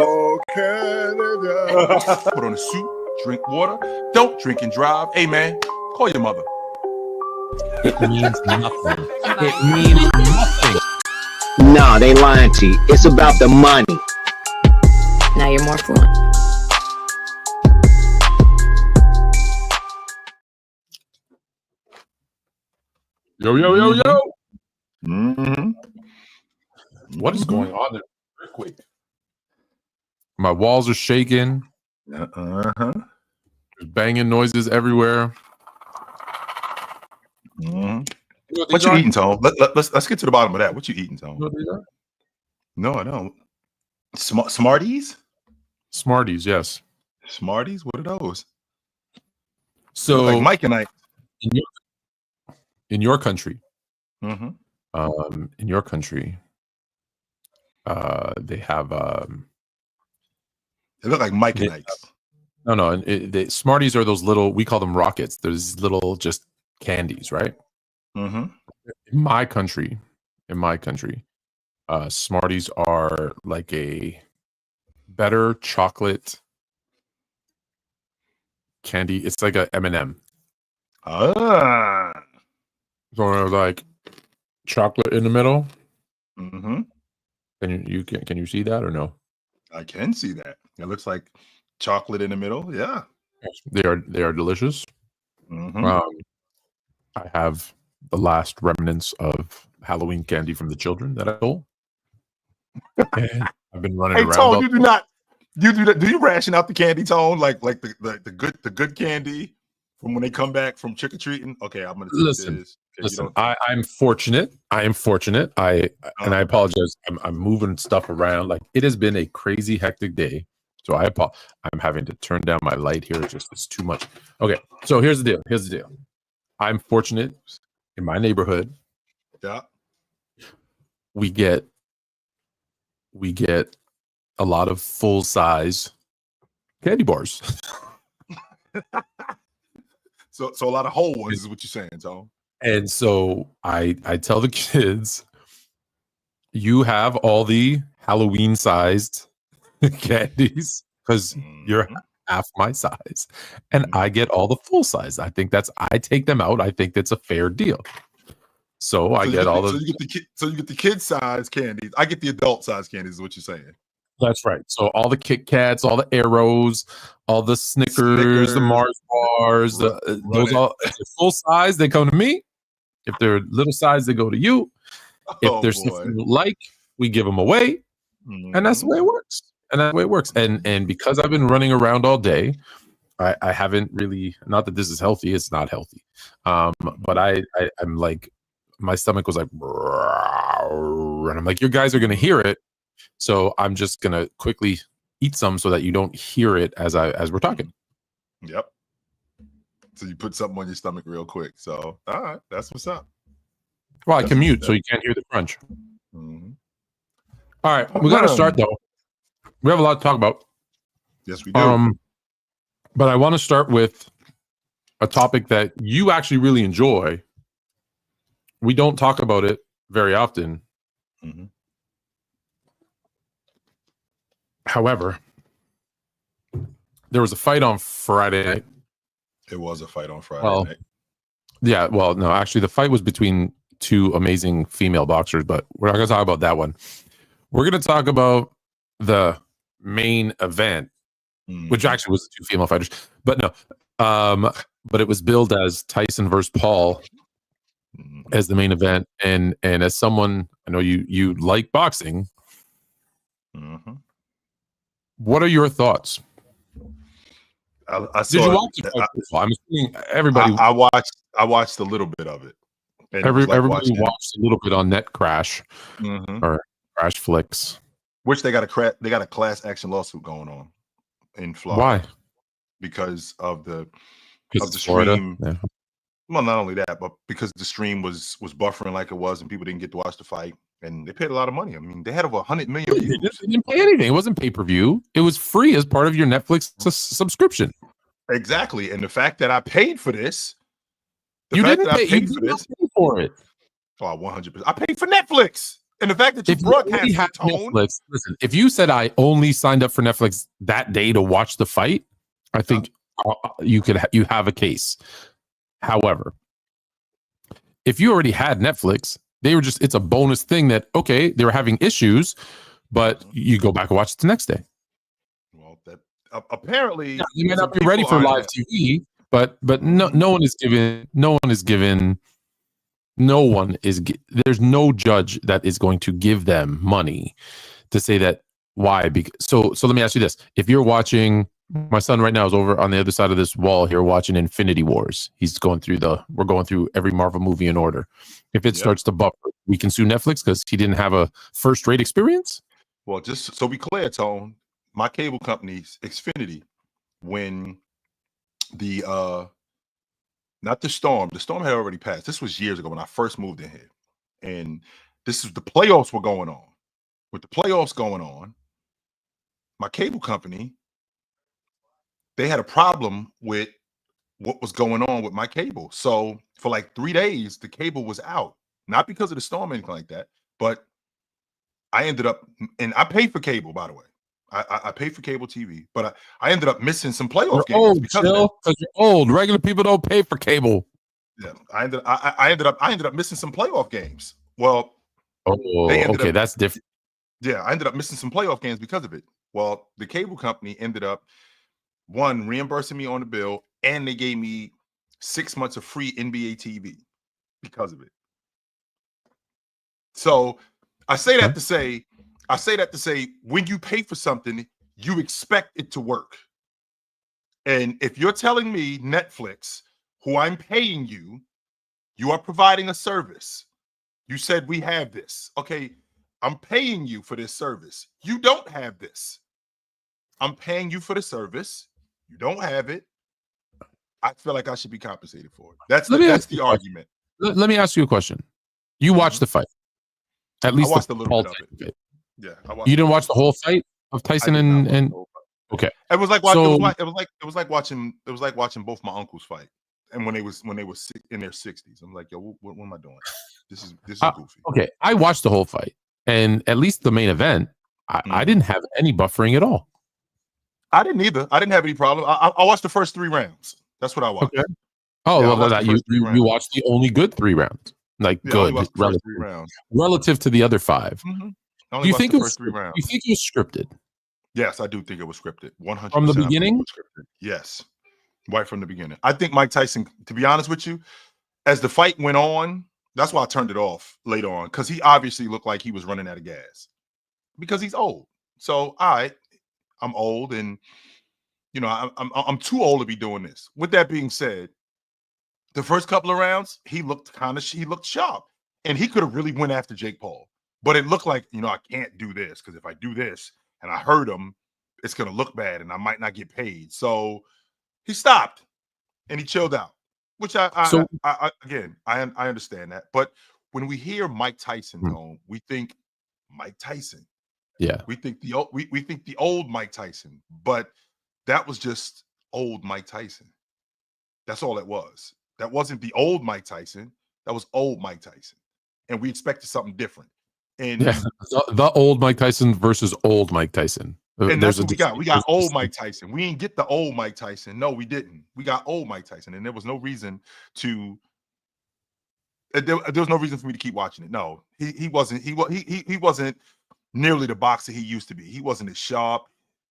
Oh, Canada. Put on a suit, drink water, don't drink and drive. Hey, man, call your mother. It means nothing. It means nothing. Nah, they lying to you. It's about the money. Now you're more fluent. Yo, yo, yo, yo. Mm-hmm. What is going on? There's an earthquake. My walls are shaking. Uh-huh. There's banging noises everywhere. Mm-hmm. What you eating, Tone? Let's get to the bottom of that. What you eating, Tone? No, I don't. Smarties? Smarties, yes. Smarties? What are those? So, like Mike and I. In your country, Mm-hmm. They have. They look like Mike and Ike's. No. The Smarties are those little. We call them rockets. There's little just candies, right? Mm-hmm. In my country, Smarties are like a better chocolate candy. It's like a M&M. Ah. So like chocolate in the middle. Mm-hmm. Can you see that or no? I can see that. It looks like chocolate in the middle. Yeah. They are delicious. Mm-hmm. I have the last remnants of Halloween candy from the children that I stole. And I've been running around. Tone, you do that. Do you ration out the candy, Tone? Like the good candy from when they come back from trick or treating? Okay, I'm gonna listen. I'm fortunate. And I apologize. I'm moving stuff around. Like it has been a crazy hectic day. So I'm having to turn down my light here. It's too much. Okay. So here's the deal. I'm fortunate in my neighborhood. Yeah. We get a lot of full size candy bars. So a lot of whole ones is what you're saying, Tone. And so I tell the kids, you have all the Halloween sized candies because you're half my size, and I get all the full size. I take them out. I think that's a fair deal. So you get the kid size candies. I get the adult size candies. Is what you're saying? That's right. So all the Kit Kats, all the Arrows, all the Snickers, the Mars bars, those all if they're full size, they come to me. If they're little size, they go to you. If there's something you like, we give them away, and that's the way it works. And because I've been running around all day, I haven't really. Not that this is healthy; it's not healthy. But I'm like, my stomach was like, and I'm like, you guys are gonna hear it. So I'm just gonna quickly eat some so that you don't hear it as we're talking. Yep. So you put something on your stomach real quick. So all right, that's what's up. Well, I commute, so you can't hear the crunch. Mm-hmm. All right, we gotta start though. We have a lot to talk about. Yes, we do. But I want to start with a topic that you actually really enjoy. We don't talk about it very often. Mm-hmm. However, there was a fight on Friday night. It was a fight on Friday night. Yeah, well, no, actually, the fight was between two amazing female boxers, but we're not going to talk about that one. We're going to talk about the main event, which actually was two female fighters, but no. But it was billed as Tyson versus Paul as the main event, and as someone, I know you like boxing. Mm-hmm. What are your thoughts? Did you watch it? I'm assuming everybody. I watched a little bit of it. Everybody watched a little bit on Net Crash or Crash Flicks. Which they got a class action lawsuit going on in Florida. Why? Because of the Florida. stream. Yeah. Well, not only that, but because the stream was buffering like it was, and people didn't get to watch the fight, and they paid a lot of money. I mean, they had over 100 million views. They didn't pay anything. It wasn't pay-per-view. It was free as part of your Netflix subscription. Exactly, and the fact that I paid for this, you didn't pay for it. Oh, 100%. I paid for Netflix. And the fact that you If you already broadcast have the tone, Netflix, listen, if you said I only signed up for Netflix that day to watch the fight, I think you have a case. However, if you already had Netflix, it's a bonus thing that, okay, they were having issues, but you go back and watch it the next day. well, that apparently You may some not be ready people for aren't live that- TV, but no one is given there's no judge that is going to give them money to say that. Why? Because so let me ask you this: if you're watching, my son right now is over on the other side of this wall here watching Infinity Wars. We're going through every Marvel movie in order. If it starts to buffer, we can sue Netflix because he didn't have a first-rate experience. Well, just so be clear, Tone, my cable company's Xfinity, when the not the storm had already passed. This was years ago when I first moved in here, and this is the playoffs were going on. With the playoffs going on, my cable company, they had a problem with what was going on with my cable. So for like 3 days, the cable was out, not because of the storm or anything like that, but I ended up, and I paid for cable, by the way. I paid for cable TV, but I ended up missing some playoff games Old, because of that. because you're old. Regular people don't pay for cable. Yeah, I ended up missing some playoff games. Well, Okay, that's different. Yeah, I ended up missing some playoff games because of it. Well, the cable company ended up reimbursing me on the bill, and they gave me 6 months of free NBA TV because of it. So I say that to say, when you pay for something, you expect it to work. And if you're telling me Netflix, who I'm paying you are providing a service. You said we have this. Okay, I'm paying you for this service. You don't have this. I'm paying you for the service. You don't have it. I feel like I should be compensated for it. That's the argument. Let me ask you a question. You watched the fight. At least I watched a little bit of it. Yeah, you didn't watch the whole fight of Tyson and okay. It was like watching. It was like watching both my uncles fight, and when they was in their 60s. I'm like, yo, what am I doing? This is goofy. Okay, I watched the whole fight, and at least the main event, I didn't have any buffering at all. I didn't either. I didn't have any problem. I watched the first 3 rounds. That's what I watched. Okay. Oh, Yeah, well, you watched the only good 3 rounds. Like good relative to the other 5. Do you think it was 3 rounds? You think it was scripted? Yes, I do think it was scripted. 100% from the beginning. Yes, right from the beginning. I think Mike Tyson, to be honest with you, as the fight went on, that's why I turned it off later on, because he obviously looked like he was running out of gas because he's old. So I'm old, and I'm too old to be doing this. With that being said, the first couple of rounds, he looked sharp, and he could have really went after Jake Paul. But it looked like, I can't do this, because if I do this and I hurt him, it's going to look bad and I might not get paid. So he stopped and he chilled out, which I understand that. But when we hear Mike Tyson, we think Mike Tyson. Yeah. We think the old Mike Tyson, but that was just old Mike Tyson. That's all it was. That wasn't the old Mike Tyson. That was old Mike Tyson. And we expected something different. And the old Mike Tyson versus old Mike Tyson. And that's what we got. We got old Mike Tyson. We didn't get the old Mike Tyson. No, we didn't. We got old Mike Tyson. And there was no reason to there was no reason for me to keep watching it. No, he wasn't nearly the boxer he used to be. He wasn't as sharp.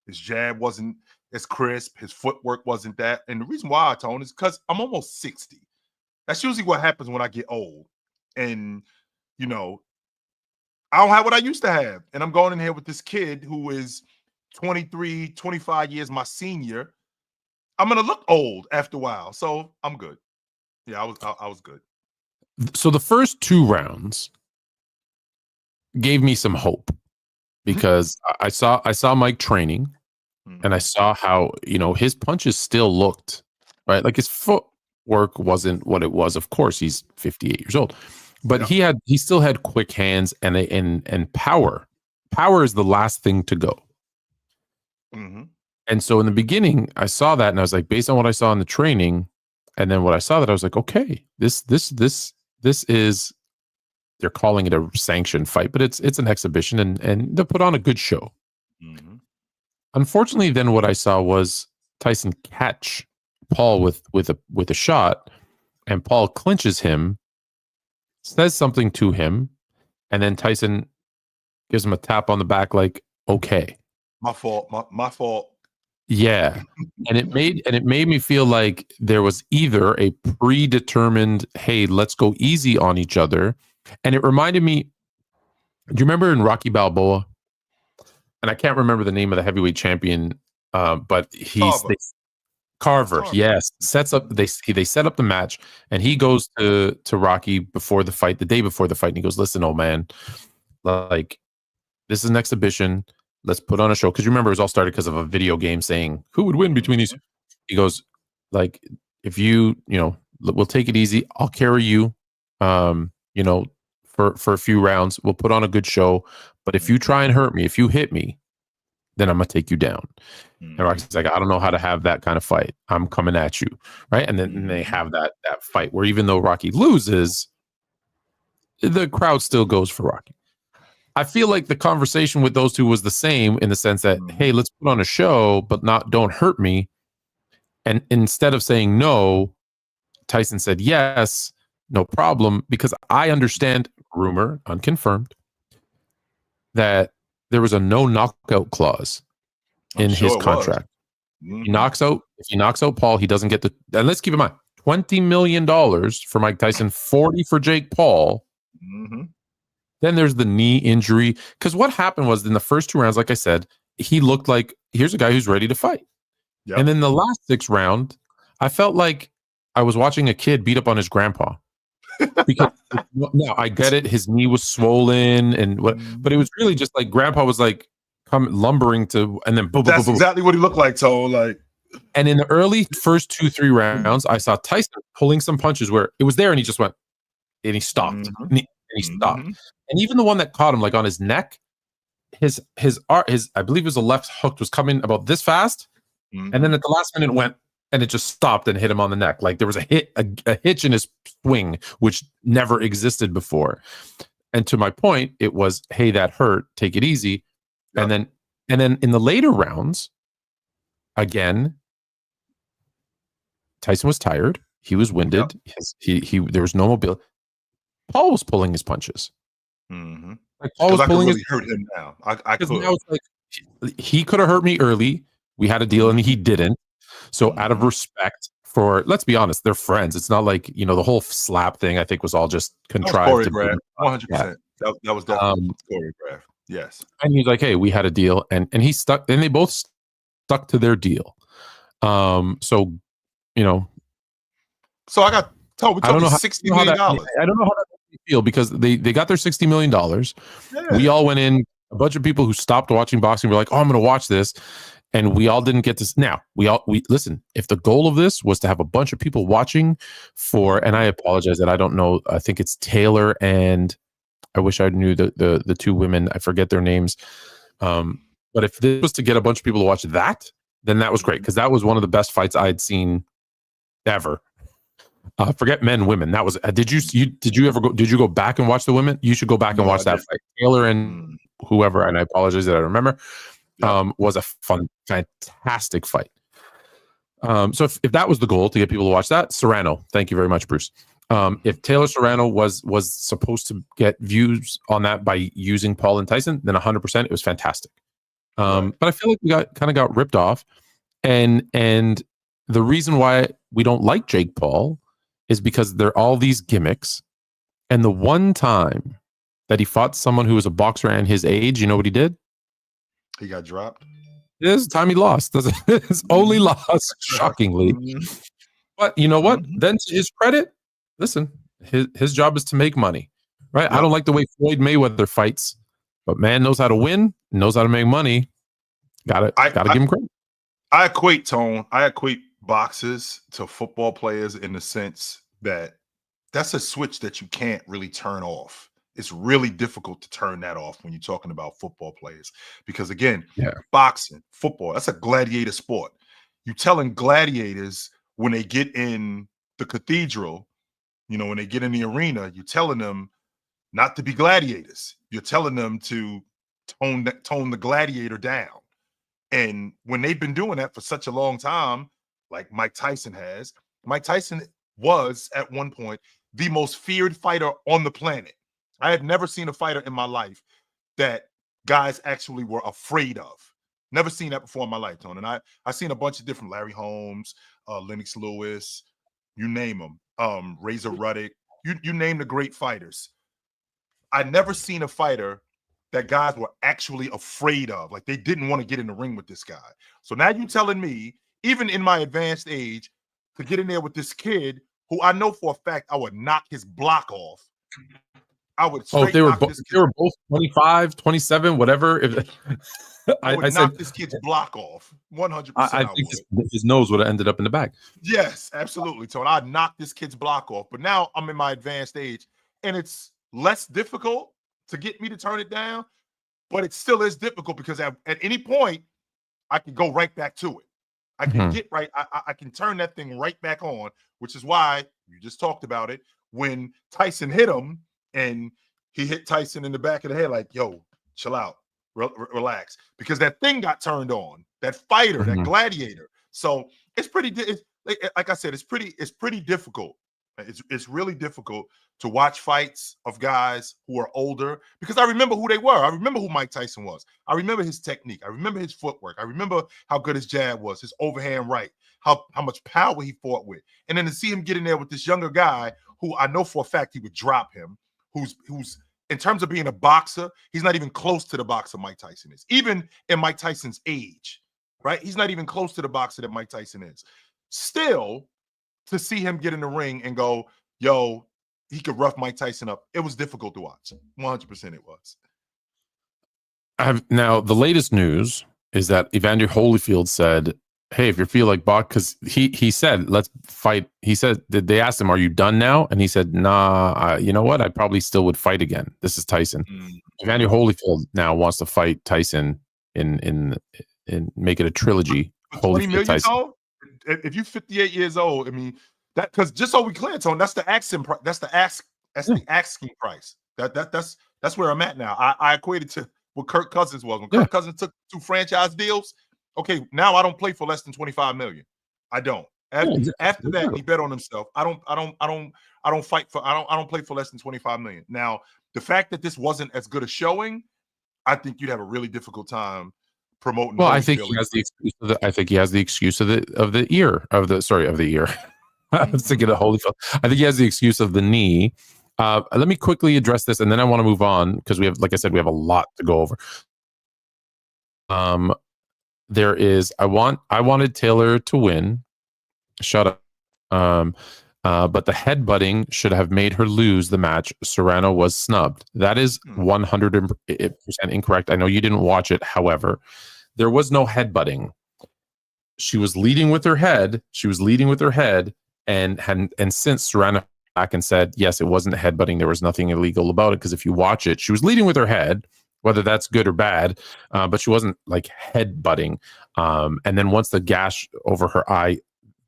His jab wasn't as crisp. His footwork wasn't that. And the reason why I told is because I'm almost 60. That's usually what happens when I get old. And, I don't have what I used to have. And I'm going in here with this kid who is 23, 25 years my senior. I'm going to look old after a while. So I'm good. Yeah, I was good. So the first 2 rounds gave me some hope, because I saw Mike training, and I saw how, his punches still looked right. Like his footwork wasn't what it was. Of course, he's 58 years old, but he still had quick hands and power. Power is the last thing to go. And so in the beginning, I saw that, and I was like, based on what I saw in the training, and then what I saw, that I was like, okay, this is they're calling it a sanctioned fight, but it's an exhibition, and they put on a good show. Mm-hmm. Unfortunately, then what I saw was Tyson catch Paul with a shot, and Paul clinches him, says something to him, and then Tyson gives him a tap on the back, like, okay. My fault. My fault. Yeah. And it made me feel like there was either a predetermined, hey, let's go easy on each other. And it reminded me, do you remember in Rocky Balboa? And I can't remember the name of the heavyweight champion, but Carver, yes, sets up. They set up the match, and he goes to Rocky before the fight, the day before the fight, and he goes, "Listen, old man, like this is an exhibition. Let's put on a show." Because you remember, it was all started because of a video game saying who would win between these. He goes, like, if you know, we'll take it easy. I'll carry you, you know, for a few rounds. We'll put on a good show. But if you try and hurt me, if you hit me, then I'm gonna take you down. And Rocky's like, I don't know how to have that kind of fight. I'm coming at you, right? And then they have that fight where even though Rocky loses, the crowd still goes for Rocky. I feel like the conversation with those two was the same in the sense that, hey, let's put on a show, but don't hurt me. And instead of saying no, Tyson said yes, no problem, because I understand, rumor, unconfirmed, that there was a no knockout clause in his contract. If he knocks out Paul, he doesn't get and let's keep in mind, $20 million for Mike Tyson, 40 for Jake Paul. Then there's the knee injury. Because what happened was in the first 2 rounds, like I said, he looked like, here's a guy who's ready to fight. Yep. And then the last 6 round, I felt like I was watching a kid beat up on his grandpa. Because now I get it, his knee was swollen and what, but it was really just like grandpa was like lumbering to, and then boom, that's boom, boom, exactly what he looked like. So like, and in the early first 2-3 rounds, I saw Tyson pulling some punches where it was there, and he just went, and he stopped, and he stopped, and even the one that caught him like on his neck, his I believe it was a left hook was coming about this fast, and then at the last minute it went. And it just stopped and hit him on the neck. Like there was a hitch in his swing, which never existed before. And to my point, it was, hey, that hurt. Take it easy. Yep. And then in the later rounds, again, Tyson was tired. He was winded. Yep. There was no mobility. Paul was pulling his punches. Like Paul was pulling really hurt him now. I could. Now it's like, he could have hurt me early. We had a deal, and he didn't. So out of respect for, let's be honest, they're friends. It's not like, you know, the whole slap thing, I think, was all just contrived. 100%. That was definitely choreographed. Yes. And he's like, hey, we had a deal, and he stuck, and they both stuck to their deal. So, you know. So I got told, we talking $60 million. I don't know how that makes me feel, because they got their $60 million. Yeah. We all went in, a bunch of people who stopped watching boxing were like, oh, I'm going to watch this. And we all didn't get this. Now we listen. If the goal of this was to have a bunch of people watching for, and I apologize that I don't know. I think it's Taylor and I wish I knew the 2 women. I forget their names. But if this was to get a bunch of people to watch that, then that was great, because that was one of the best fights I'd seen ever. Forget men, women. That was. Did you go back and watch the women? You should go back and watch that fight. Taylor and whoever. And I apologize that I remember. Was a fantastic fight. So if that was the goal, to get people to watch that, Serrano, thank you very much, Bruce. If Taylor Serrano was supposed to get views on that by using Paul and Tyson, then 100% it was fantastic. But I feel like we kind of got ripped off, and the reason why we don't like Jake Paul is because there are all these gimmicks, and the one time that he fought someone who was a boxer and his age, you know what he did? He got dropped. This time he lost. His only loss, shockingly. But you know what? Then to his credit, listen, his job is to make money, right? Yep. I don't like the way Floyd Mayweather fights, but man knows how to win, knows how to make money. Gotta give him credit. I equate boxers to football players in the sense that that's a switch that you can't really turn off. It's really difficult to turn that off when you're talking about football players, because again, boxing, football, that's a gladiator sport. You're telling gladiators when they get in the cathedral, you know, when they get in the arena, you're telling them not to be gladiators. You're telling them to tone the gladiator down. And when they've been doing that for such a long time, like Mike Tyson has, Mike Tyson was at one point the most feared fighter on the planet. I have never seen a fighter in my life that guys actually were afraid of. Never seen that before in my life, Tone. And I seen a bunch of different Larry Holmes, Lennox Lewis, you name them, Razor Ruddock, you name the great fighters. I never seen a fighter that guys were actually afraid of. Like they didn't want to get in the ring with this guy. So now you telling me, even in my advanced age, to get in there with this kid who I know for a fact I would knock his block off. I would if they were both 25, 27, whatever. If I would knock this kid's block off 100%. I think his nose would have ended up in the back. Yes, absolutely. So I'd knock this kid's block off. But now I'm in my advanced age, and it's less difficult to get me to turn it down, but it still is difficult because at any point I can go right back to it. I can get right. I can turn that thing right back on, which is why you just talked about it. When Tyson hit him and he hit Tyson in the back of the head, like, yo, chill out, relax, because that thing got turned on, that fighter, that gladiator. So it's pretty, like I said, it's pretty difficult. It's really difficult to watch fights of guys who are older because I remember who they were. I remember who Mike Tyson was. I remember his technique. I remember his footwork. I remember how good his jab was, his overhand right, how much power he fought with. And then to see him get in there with this younger guy who I know for a fact he would drop him, who's in terms of being a boxer, he's not even close to the boxer Mike Tyson is. Even in Mike Tyson's age, right? He's not even close to the boxer that Mike Tyson is. Still, to see him get in the ring and go, yo, he could rough Mike Tyson up. It was difficult to watch. 100% it was. Now, the latest news is that Evander Holyfield said, hey, if you feel like box, because he said, let's fight. He said, they asked him, are you done now? And he said, nah, you know what? I probably still would fight again. This is Tyson. Evander Holyfield now wants to fight Tyson in make it a trilogy. 20 million old? If you're 58 years old, I mean, that, because just so we clear, Tone, that's the asking price. That's the asking price. That's where I'm at now. I equated to what Kirk Cousins was when Kirk Cousins took 2 franchise deals. Okay, now I don't play for less than 25 million. I don't. After that, he bet on himself. I don't play for less than 25 million. Now, the fact that this wasn't as good a showing, I think you'd have a really difficult time promoting. Well, I think he has the excuse of the. I think he has the excuse of the ear. I was thinking of Holyfield. I think he has the excuse of the knee. Let me quickly address this, and then I want to move on because we have, like I said, we have a lot to go over. There is. I wanted Taylor to win. Shut up. But the headbutting should have made her lose the match. Serrano was snubbed. That is 100% incorrect. I know you didn't watch it. However, there was no headbutting. She was leading with her head. And since Serrano back and said, yes, it wasn't headbutting. There was nothing illegal about it. Because if you watch it, she was leading with her head, whether that's good or bad, but she wasn't like headbutting. And then once the gash over her eye,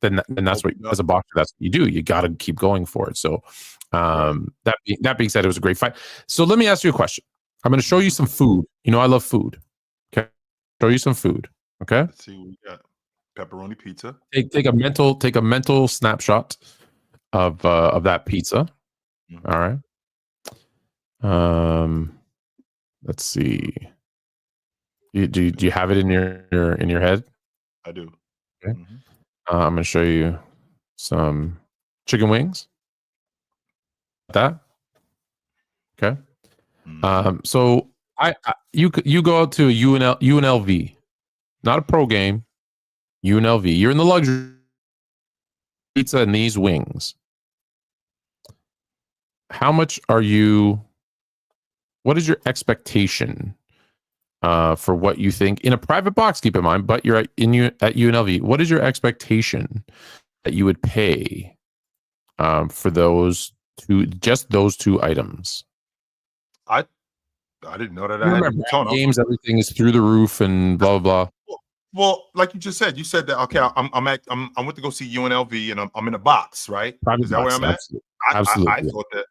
then that's what, as a boxer, that's what you do. You got to keep going for it. So that being said, it was a great fight. So let me ask you a question. I'm going to show you some food. You know, I love food. Okay. Show you some food. Okay. Let's see what we got. Pepperoni pizza. Take a mental snapshot of that pizza. All right. Let's see. Do you have it in your head? I do. Okay. I'm gonna show you some chicken wings. That. Okay. So you go out to UNLV, not a pro game. UNLV. You're in the luxury pizza and these wings. How much are you? What is your expectation for what you think in a private box? Keep in mind, but you're at UNLV. What is your expectation that you would pay for those two items? I didn't know that. Remember, games, everything is through the roof and blah blah blah. Well, like you just said, that. Okay, I went to go see UNLV, and I'm in a box, right? Private is that box, where I'm at? Absolutely.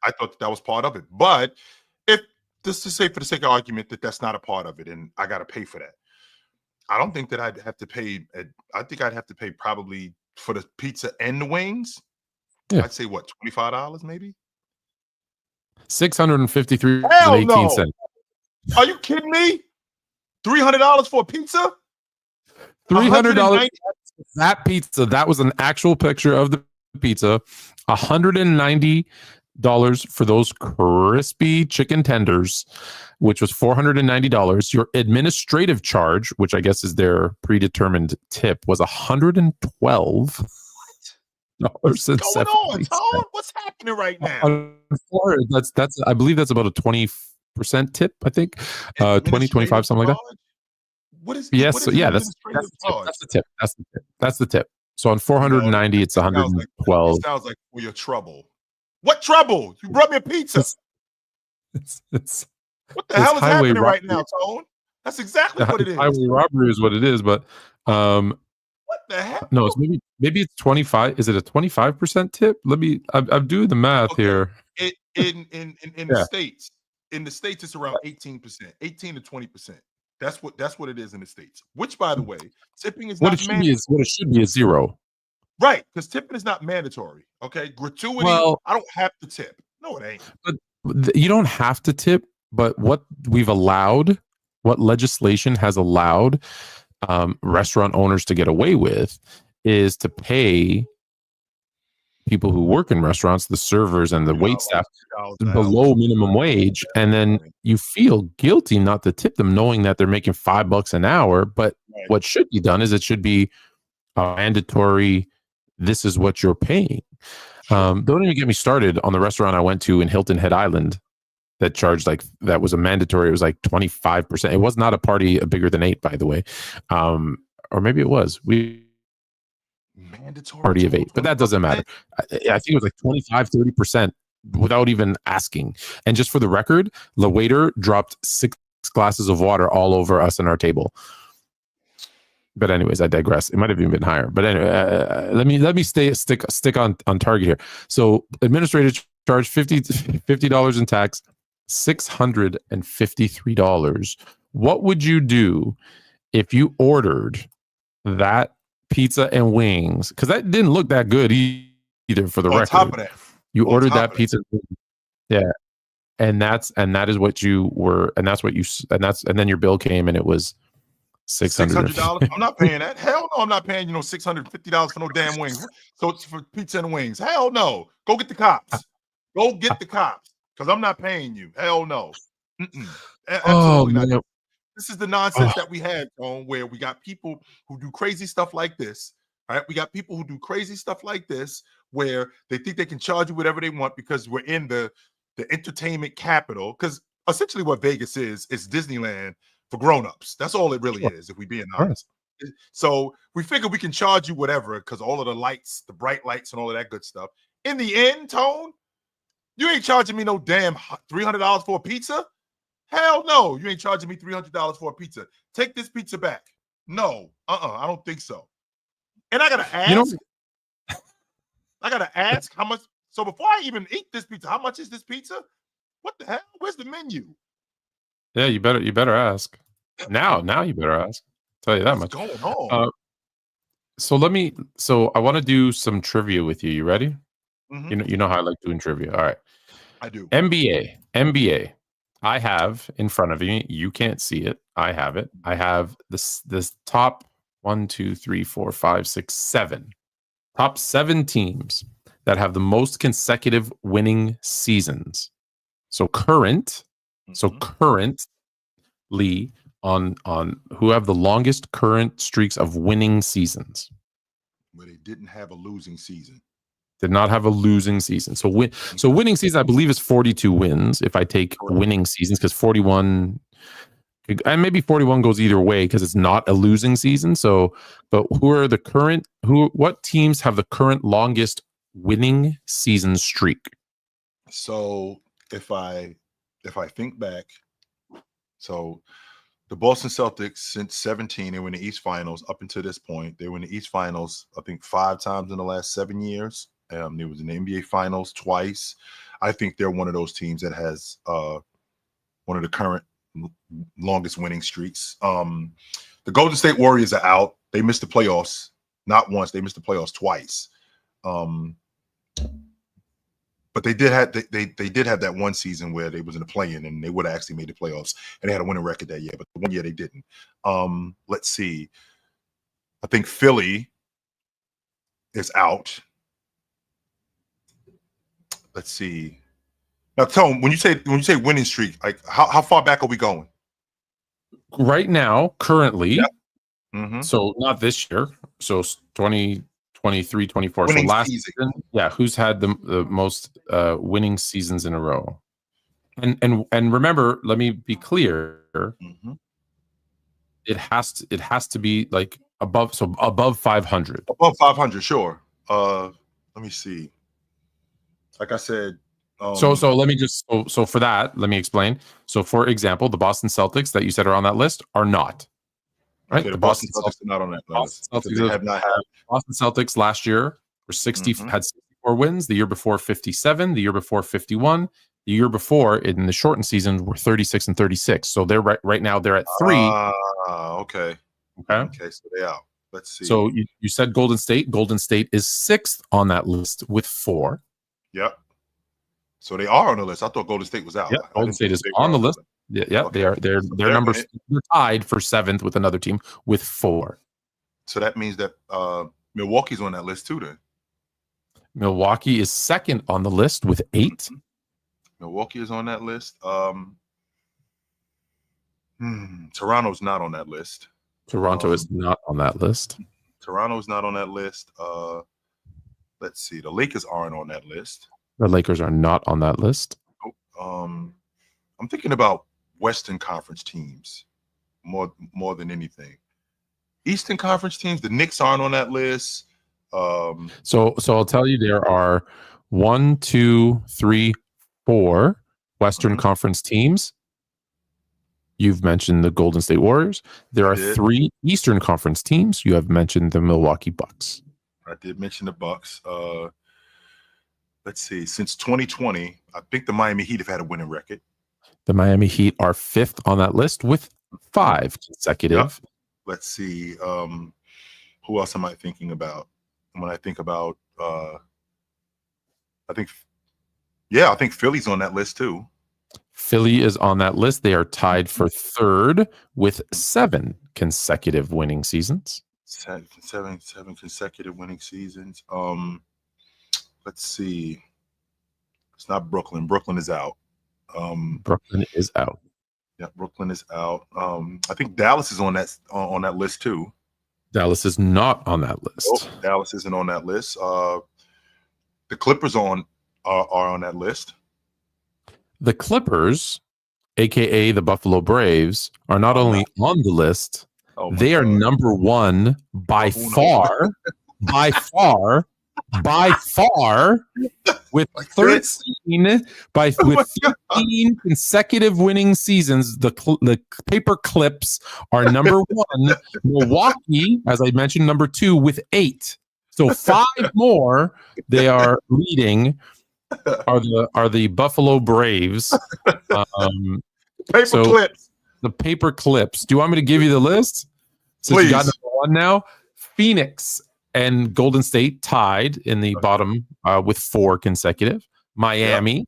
I thought that was part of it, but just to say for the sake of argument that that's not a part of it, and I got to pay for that. I don't think that I'd have to pay. I think I'd have to pay probably for the pizza and the wings. Yeah. I'd say what, $25 maybe. $653.18. No. Are you kidding me? $300 for a pizza? $300 that pizza. That was an actual picture of the pizza. $190 for those crispy chicken tenders, which was $490. Your administrative charge, which I guess is their predetermined tip, was $112. What's going on, Tone? What's happening right now? That's I believe that's about a 20% tip, I think. 20, 25, something like that. What is yes, what so is yeah, that's the tip. That's the tip. So on 490, it's 112. It sounds like for your trouble. What trouble? You brought me a pizza. It's what the hell is happening right now, Tone? That's exactly what it is. Highway robbery is what it is, but what the heck? No, it's maybe it's 25. Is it a 25% tip? I'm doing the math here. In the States. In the States, it's around 18%, 18 to 20%. That's what it is in the States. Which, by the way, tipping is not mandatory. What it should be is zero. Right, because tipping is not mandatory. Okay, gratuity. Well, I don't have to tip. No, it ain't. But you don't have to tip. But what we've allowed, what legislation has allowed restaurant owners to get away with, is to pay people who work in restaurants, the servers and the wait staff, below minimum wage, and then you feel guilty not to tip them, knowing that they're making $5 an hour. But what should be done is it should be mandatory. This is what you're paying. Don't even get me started on the restaurant I went to in Hilton Head Island that charged that was a mandatory. It was like 25%. It was not a party bigger than 8, by the way, or maybe it was. Mandatory party of 8, but that doesn't matter. I think it was like 25-30% without even asking. And just for the record, the waiter dropped 6 glasses of water all over us and our table. But anyways, I digress. It might have even been higher. But anyway, let me stick on target here. So administrative charge $50 in tax, $653. What would you do if you ordered that pizza and wings? Because that didn't look that good either. For the record, top of that, you ordered that pizza. Yeah, and that is what you were, and then your bill came and it was $600. I'm not paying that. Hell no, I'm not paying $650 for no damn wings. So it's for pizza and wings. Hell no. Go get the cops. Go get the cops, because I'm not paying you. Hell no. Absolutely not. This is the nonsense that we had on, where we got people who do crazy stuff like this. Right? We got people who do crazy stuff like this where they think they can charge you whatever they want because we're in the entertainment capital. Because essentially what Vegas is Disneyland for grown-ups. That's all it really is, if we being honest. So we figure we can charge you whatever because all of the lights, the bright lights and all of that good stuff. In the end, Tone, you ain't charging me no damn $300 for a pizza. Hell no, you ain't charging me $300 for a pizza. Take this pizza back. No, I don't think so. And I gotta ask. I gotta ask how much. So before I even eat this pizza, how much is this pizza? What the hell? Where's the menu? Yeah, you better ask. Now you better ask. I'll tell you that much. What's going on? So I want to do some trivia with you. You ready? Mm-hmm. You know how I like doing trivia. All right. I do. NBA. I have in front of you. You can't see it. I have it. I have this top 1, 2, 3, 4, 5, 6, 7. Top 7 teams that have the most consecutive winning seasons. So currently on who have the longest current streaks of winning seasons. But they didn't have a losing season. Did not have a losing season. So winning season, I believe, is 42 wins if I take winning seasons, because 41, and maybe 41 goes either way because it's not a losing season. So, but what teams have the current longest winning season streak? So if I think back, so the Boston Celtics since 17, they were in the East Finals up until this point. They were in the East Finals, I think 5 times in the last 7 years. They was in the NBA Finals twice. I think they're one of those teams that has one of the current longest winning streaks. The Golden State Warriors are out. They missed the playoffs not once. They missed the playoffs twice. But they did have that one season where they was in the play-in and they would have actually made the playoffs and they had a winning record that year. But the one year they didn't. Let's see. I think Philly is out. Let's see. Now, Tone, when you say winning streak, like how far back are we going? Right now, currently, Yep. Mm-hmm. So not this year. So 2023, 24. Winning so last season. Yeah, who's had the most winning seasons in a row? And remember, let me be clear. Mm-hmm. It has to be like above 500. Above 500, sure. Let me see. Like I said, so let me just so for that, let me explain. So for example, the Boston Celtics that you said are on that list are not. Right? Okay, the Boston Celtics are not on that list. They have not had. Boston Celtics last year were 60 had 64 wins, the year before 57, the year before 51, the year before in the shortened season were 36 and 36. So they're right now they're at 3. Okay. Okay, so they out. Let's see. So you said Golden State. Golden State is 6th on that list with 4. Yep. So they are on the list. I thought Golden State was out. Yeah, Golden State is on the list. Yeah, okay. They're numbers. They're tied for 7th with another team with 4. So that means that Milwaukee's on that list too. Then Milwaukee is 2nd on the list with 8. Milwaukee is on that list. Toronto's not on that list. Toronto is not on that list. Toronto's not on that list. Let's see. The Lakers aren't on that list. The Lakers are not on that list. I'm thinking about Western Conference teams more than anything. Eastern Conference teams, the Knicks aren't on that list. So I'll tell you, there are 1, 2, 3, 4 Western Conference teams. You've mentioned the Golden State Warriors. There are 3 Eastern Conference teams. You have mentioned the Milwaukee Bucks. I did mention the Bucks. Let's see. Since 2020, I think the Miami Heat have had a winning record. The Miami Heat are 5th on that list with 5 consecutive. Yep. Let's see. Who else am I thinking about? When I think about, I think Philly's on that list too. Philly is on that list. They are tied for 3rd with 7 consecutive winning seasons. Seven consecutive winning seasons. Let's see. It's not Brooklyn. Brooklyn is out. Brooklyn is out. Yeah, Brooklyn is out. I think Dallas is on that list too. Dallas is not on that list. Oh, Dallas isn't on that list. The Clippers are on that list. The Clippers, aka the Buffalo Braves, are not only on the list, they are number 1 by far, by far, with 13 consecutive winning seasons. The Paper Clips are number 1. Milwaukee, as I mentioned, number 2 with 8. So 5 more they are leading are the Buffalo Braves. Paper Clips. The Paper Clips. Do you want me to give you the list? Since you got number 1 now, Phoenix and Golden State tied in the bottom with 4 consecutive. Miami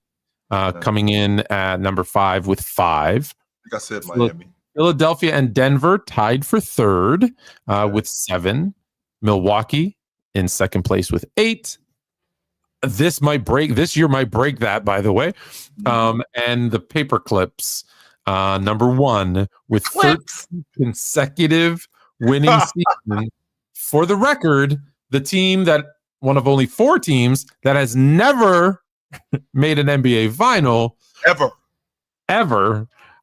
coming in at number 5 with 5. Like I said, Miami. Philadelphia and Denver tied for 3rd with 7. Milwaukee in 2nd place with 8. This year might break that, by the way. And the Paper Clips, number 1 with 13 consecutive winning seasons. For the record, the team that one of only 4 teams that has never made an NBA final ever.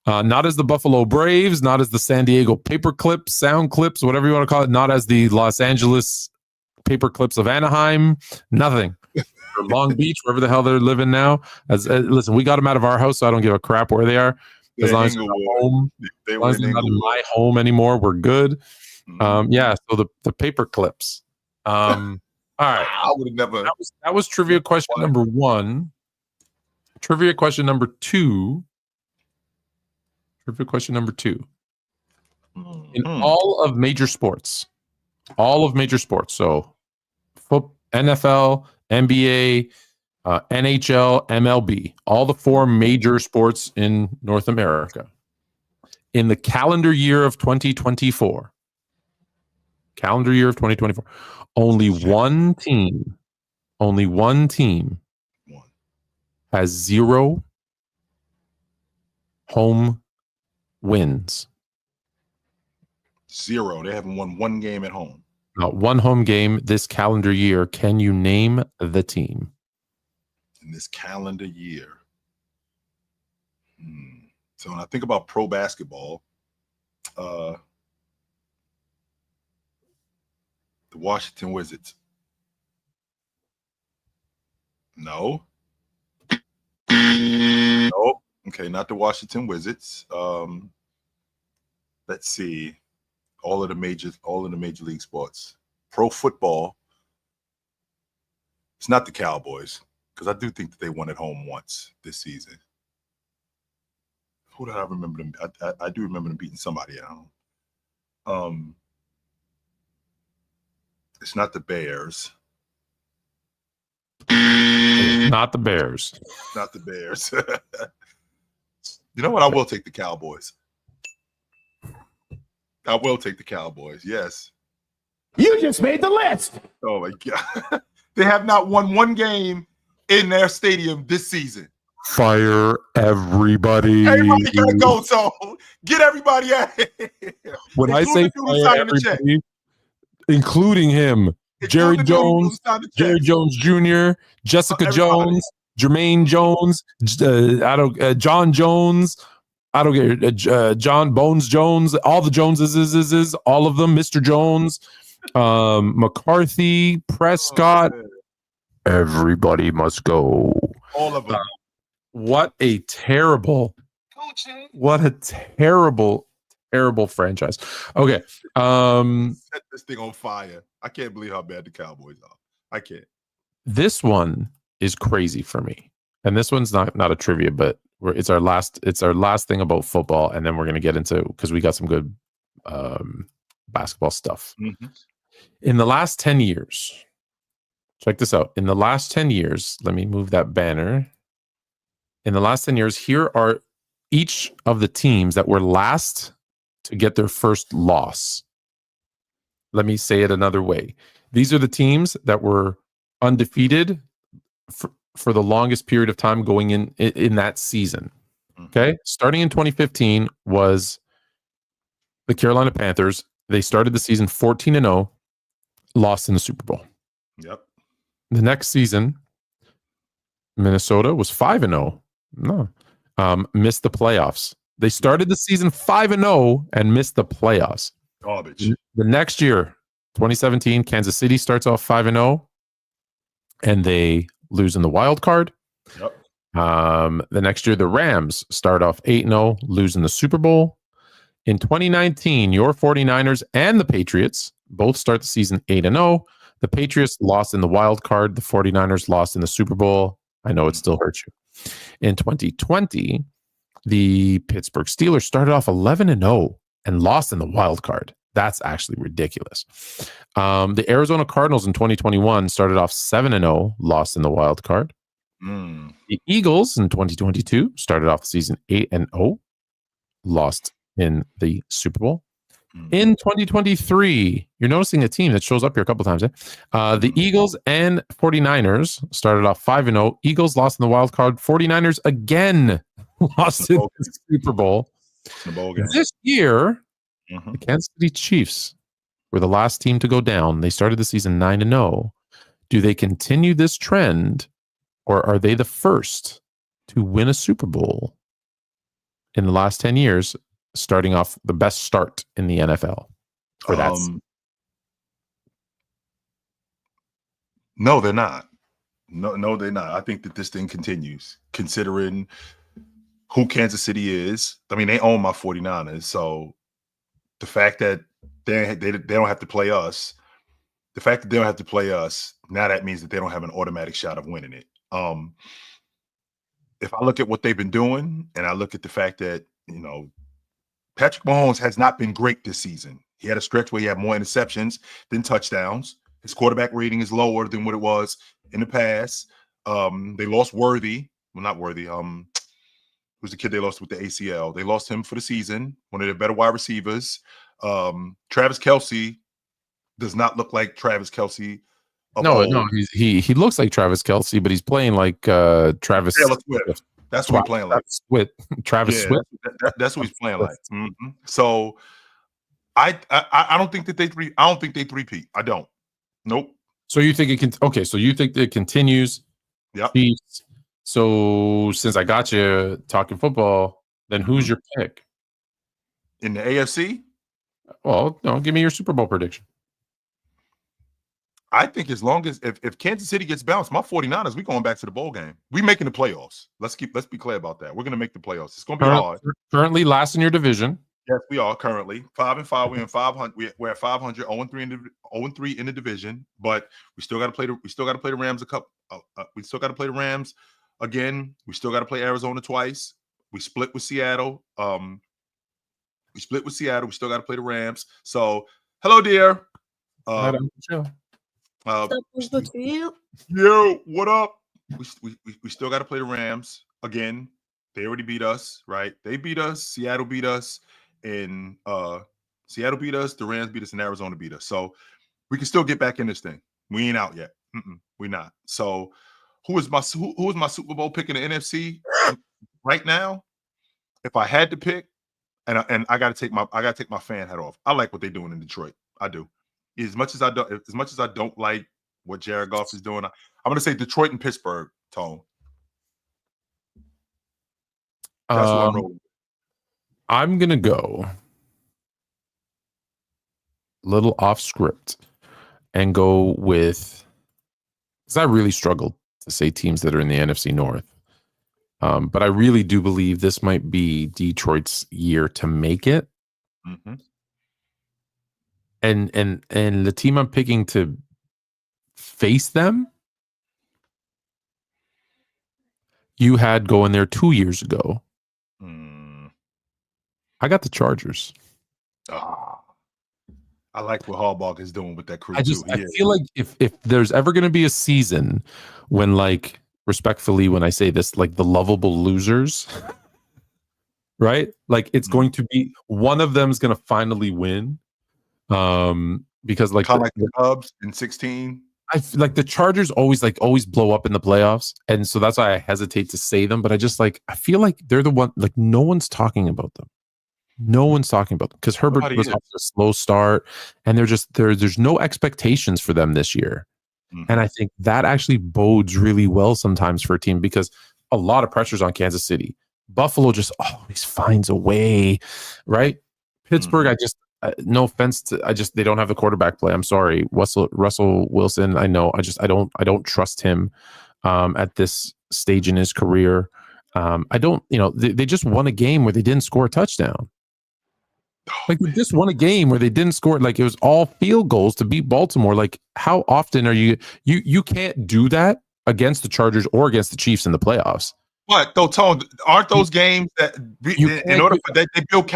Not as the Buffalo Braves, not as the San Diego Paper Clips, Sound Clips, whatever you want to call it, not as the Los Angeles Paper Clips of Anaheim, nothing. Or Long Beach, wherever the hell they're living now. Listen, we got them out of our house, so I don't give a crap where they are. As long as they're not home, as long as they're not in my home anymore, we're good. So the Paper Clips. All right. I would have never. That was trivia question number 1. Trivia question number 2. Trivia question number 2. In Mm. all of major sports, so NFL, NBA, NHL, MLB, all the 4 major sports in North America. In the calendar year of 2024, only one team has 0 home wins. 0. They haven't won one game at home. Not one home game this calendar year. Can you name the team? In this calendar year. So when I think about pro basketball, the Washington Wizards. No. Nope. Okay, not the Washington Wizards. Let's see. All of the major league sports. Pro football. It's not the Cowboys, because I do think that they won at home once this season. Who did I remember them? I do remember them beating somebody at home. It's not the Bears. Not the Bears. Not the Bears. You know what? I will take the Cowboys. I will take the Cowboys. Yes. You just made the list. Oh my God. They have not won one game in their stadium this season. Fire everybody. Everybody gotta go. So get everybody out of here. When I say fire everybody, including him, Jerry Jones Jr., Jessica Jones, Jermaine Jones, John Jones. I don't get John Bones Jones, all the Joneses, all of them, Mr. Jones, McCarthy, Prescott. Everybody must go. All of them. What a terrible franchise. Okay. Set this thing on fire. I can't believe how bad the Cowboys are. I can't. This one is crazy for me. And this one's not a trivia, but it's our last thing about football, and then we're gonna get into, because we got some good basketball stuff. Mm-hmm. In the last 10 years, check this out. In the last 10 years, let me move that banner. In the last 10 years, here are each of the teams that were last to get their first loss. Let me say it another way. These are the teams that were undefeated for the longest period of time going in that season. Okay. Starting in 2015 was the Carolina Panthers. They started the season 14-0, lost in the Super Bowl. Yep. The next season, Minnesota was 5-0. No. Missed the playoffs. They started the season 5-0 and missed the playoffs. Garbage. The next year, 2017, Kansas City starts off 5-0 and they lose in the wild card. Yep. The next year, the Rams start off 8-0, lose in the Super Bowl. In 2019, your 49ers and the Patriots both start the season 8-0. The Patriots lost in the wild card. The 49ers lost in the Super Bowl. I know it still hurts you. In 2020, the Pittsburgh Steelers started off 11-0 and lost in the wild card. That's actually ridiculous. The Arizona Cardinals in 2021 started off 7-0, lost in the wild card. The Eagles in 2022 started off the season 8-0, lost in the Super Bowl. In 2023, you're noticing a team that shows up here a couple times. The Eagles and 49ers started off 5-0. Eagles lost in the wild card. 49ers again lost in the Super Bowl. This year, the Kansas City Chiefs were the last team to go down. They started the season 9-0. Do they continue this trend, or are they the first to win a Super Bowl in the last 10 years, starting off the best start in the NFL for that? No, they're not. No, they're not. I think that this thing continues, considering who Kansas City is. I mean, they own my 49ers, so the fact that they don't have to play us, now that means that they don't have an automatic shot of winning it. If I look at what they've been doing, and I look at the fact that, you know, Patrick Mahomes has not been great this season. He had a stretch where he had more interceptions than touchdowns. His quarterback rating is lower than what it was in the past. They lost Worthy. Well, not Worthy. Who's the kid they lost with the ACL? They lost him for the season. One of their better wide receivers. Travis Kelce does not look like Travis Kelce. No, he looks like Travis Kelce, but he's playing like Travis Swift. That's what he's playing like. Travis Swift. That's what he's playing like. Mm-hmm. So I don't think that they three-peat. I don't. Nope. So you think it can? Okay, so you think it continues? Yeah. So since I got you talking football, then who's your pick in the AFC? Well, no, give me your Super Bowl prediction. I think as long as if Kansas City gets bounced, my 49ers, we going back to the bowl game. We making the playoffs. Let's be clear about that. We're going to make the playoffs. It's going to be hard. Currently last in your division. Yes, we are currently 5-5. We're in 500. We're at 500. 0-3 in the division. But we still got to play the Rams we still got to play the Rams again. We still got to play Arizona twice. We split with Seattle. We still got to play the Rams. So hello, dear. Yo, what up? We still got to play the Rams again. They already beat us, right? They beat us. Seattle beat us, and Seattle beat us. The Rams beat us, and Arizona beat us. So we can still get back in this thing. We ain't out yet. We're not. So who is my Super Bowl pick in the NFC right now? If I had to pick, and I got to take my fan hat off. I like what they're doing in Detroit. I do. As much as I don't like what Jared Goff is doing, I'm going to say Detroit and Pittsburgh, Tone. That's what I'm rolling. I'm going to go a little off script and go with, because I really struggled to say teams that are in the NFC North. But I really do believe this might be Detroit's year to make it. Mm-hmm. And the team I'm picking to face them, you had going there 2 years ago. I got the Chargers. I like what Harbaugh is doing with that crew. I feel like if there's ever going to be a season when, like, respectfully, when I say this, like the lovable losers, right? Like it's going to be one of them is going to finally win. Because like kind of like the Cubs in 16. I feel like the Chargers always blow up in the playoffs, and so that's why I hesitate to say them. But I feel like they're the one. Like no one's talking about them. No one's talking about them because Herbert was off a slow start, and there's no expectations for them this year. And I think that actually bodes really well sometimes for a team because a lot of pressure's on Kansas City. Buffalo just always finds a way, right? Pittsburgh, no offense to, they don't have the quarterback play. I'm sorry, Russell Wilson. I know. I don't trust him at this stage in his career. I don't. They just won a game where they didn't score a touchdown. Like they just won a game where they didn't score. Like it was all field goals to beat Baltimore. Like how often are you can't do that against the Chargers or against the Chiefs in the playoffs? What though, Tone? Aren't those games that in order for they build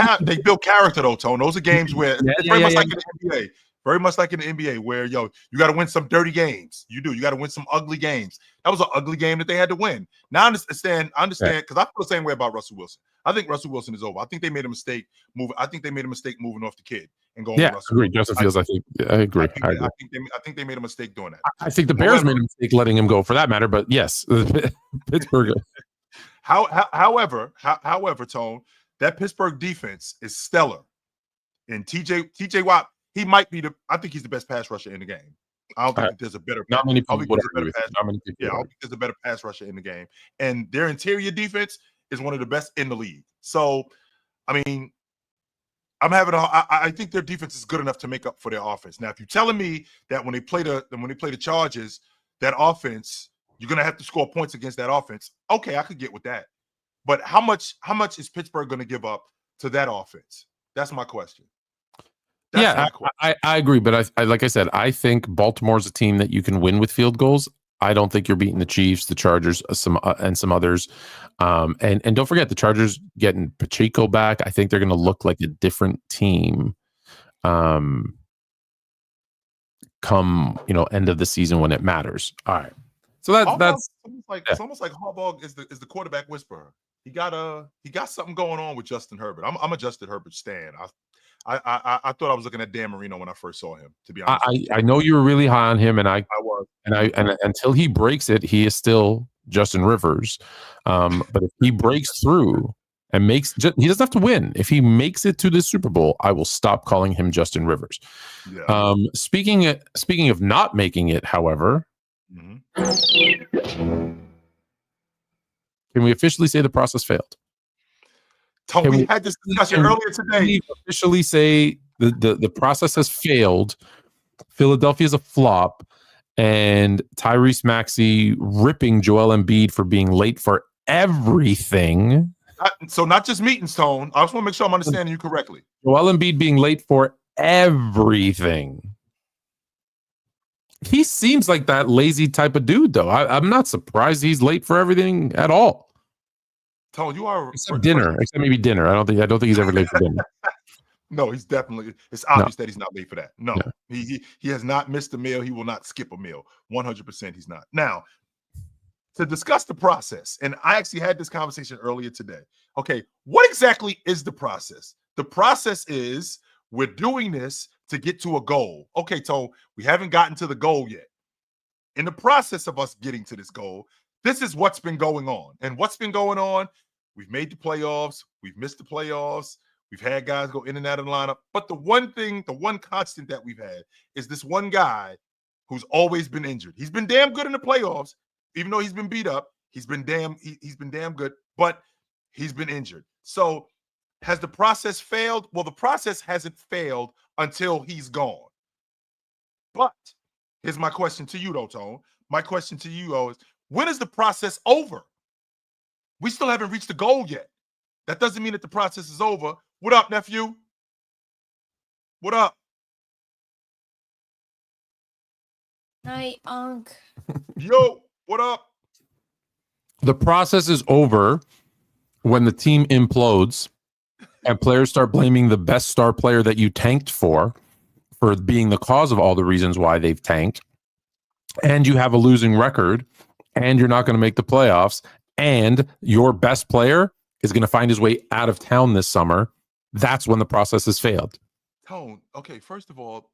character though, Tone? Those are games where it's very much like in the NBA. Very much like in the NBA where you got to win some dirty games. You got to win some ugly games. That was an ugly game that they had to win. Now I understand because I feel the same way about Russell Wilson. I think Russell Wilson is over. I think they made a mistake moving. I think they made a mistake moving off the kid and going. Yeah, with Russell agree. Justin Fields. I agree. I think they made a mistake doing that. I think the Bears made a mistake letting him go for that matter. But yes, Pittsburgh. However, Tone, that Pittsburgh defense is stellar, and TJ Watt, he might be I think he's the best pass rusher in the game. I don't think there's a better. Not many people would agree. I don't think there's a better pass rusher in the game, and their interior defense is one of the best in the league. So, I mean, I think their defense is good enough to make up for their offense. Now, if you're telling me that when they play the Chargers, that offense, you're gonna have to score points against that offense. Okay, I could get with that. But how much is Pittsburgh gonna give up to that offense? That's my question. I agree. But I like I said, I think Baltimore's a team that you can win with field goals. I don't think you're beating the Chiefs, the Chargers, some others. And don't forget the Chargers getting Pacheco back. I think they're going to look like a different team. Come end of the season when it matters. All right. So that's it's almost like Harbaugh is the quarterback whisperer. He got something going on with Justin Herbert. I'm a Justin Herbert stan. I thought I was looking at Dan Marino when I first saw him. To be honest, I know you were really high on him, and I was, and until he breaks it, he is still Justin Rivers. But if he breaks through and he doesn't have to win. If he makes it to the Super Bowl, I will stop calling him Justin Rivers. Yeah. Speaking of not making it, however, can we officially say the process failed? We had this discussion earlier today. Can we officially say the process has failed? Philadelphia is a flop, and Tyrese Maxey ripping Joel Embiid for being late for everything. So not just meetings, Tone. I just want to make sure I'm understanding you correctly. Joel Embiid being late for everything. He seems like that lazy type of dude, though. I'm not surprised he's late for everything at all. Tone, you are except maybe dinner. I don't think he's ever late for dinner. No, he's definitely. It's obvious that he's not late for that. No. He has not missed a meal. He will not skip a meal. 100%, he's not. Now, to discuss the process, and I actually had this conversation earlier today. Okay, what exactly is the process? The process is we're doing this to get to a goal. Okay, Tone, we haven't gotten to the goal yet. In the process of us getting to this goal, this is what's been going on. And what's been going on, we've made the playoffs, we've missed the playoffs, we've had guys go in and out of the lineup. But the one constant that we've had is this one guy who's always been injured. He's been damn good in the playoffs, even though he's been beat up. He's been damn good, but he's been injured. So has the process failed? Well, the process hasn't failed until he's gone. But here's my question to you, though, Tone. My question to you, though, is when is the process over? We still haven't reached the goal yet. That doesn't mean that the process is over. What up, nephew? What up? Night, Unc. Yo, what up? The process is over when the team implodes and players start blaming the best star player that you tanked for being the cause of all the reasons why they've tanked, and you have a losing record, and you're not going to make the playoffs, and your best player is going to find his way out of town this summer. That's when the process has failed. Tone, okay, first of all,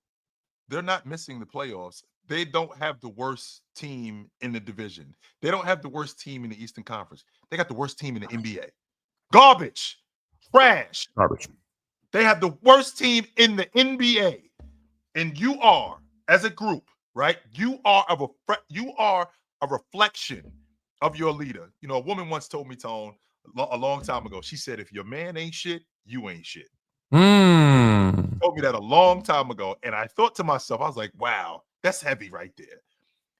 they're not missing the playoffs. They don't have the worst team in the division. They don't have the worst team in the Eastern Conference. They got the worst team in the NBA. Garbage. Trash. Garbage. They have the worst team in the NBA. And you are, as a group, right? You are a reflection of your leader. You know, a woman once told me, Tone, a long time ago, she said, if your man ain't shit, you ain't shit. Told me that a long time ago. And I thought to myself, I was like, wow, that's heavy right there.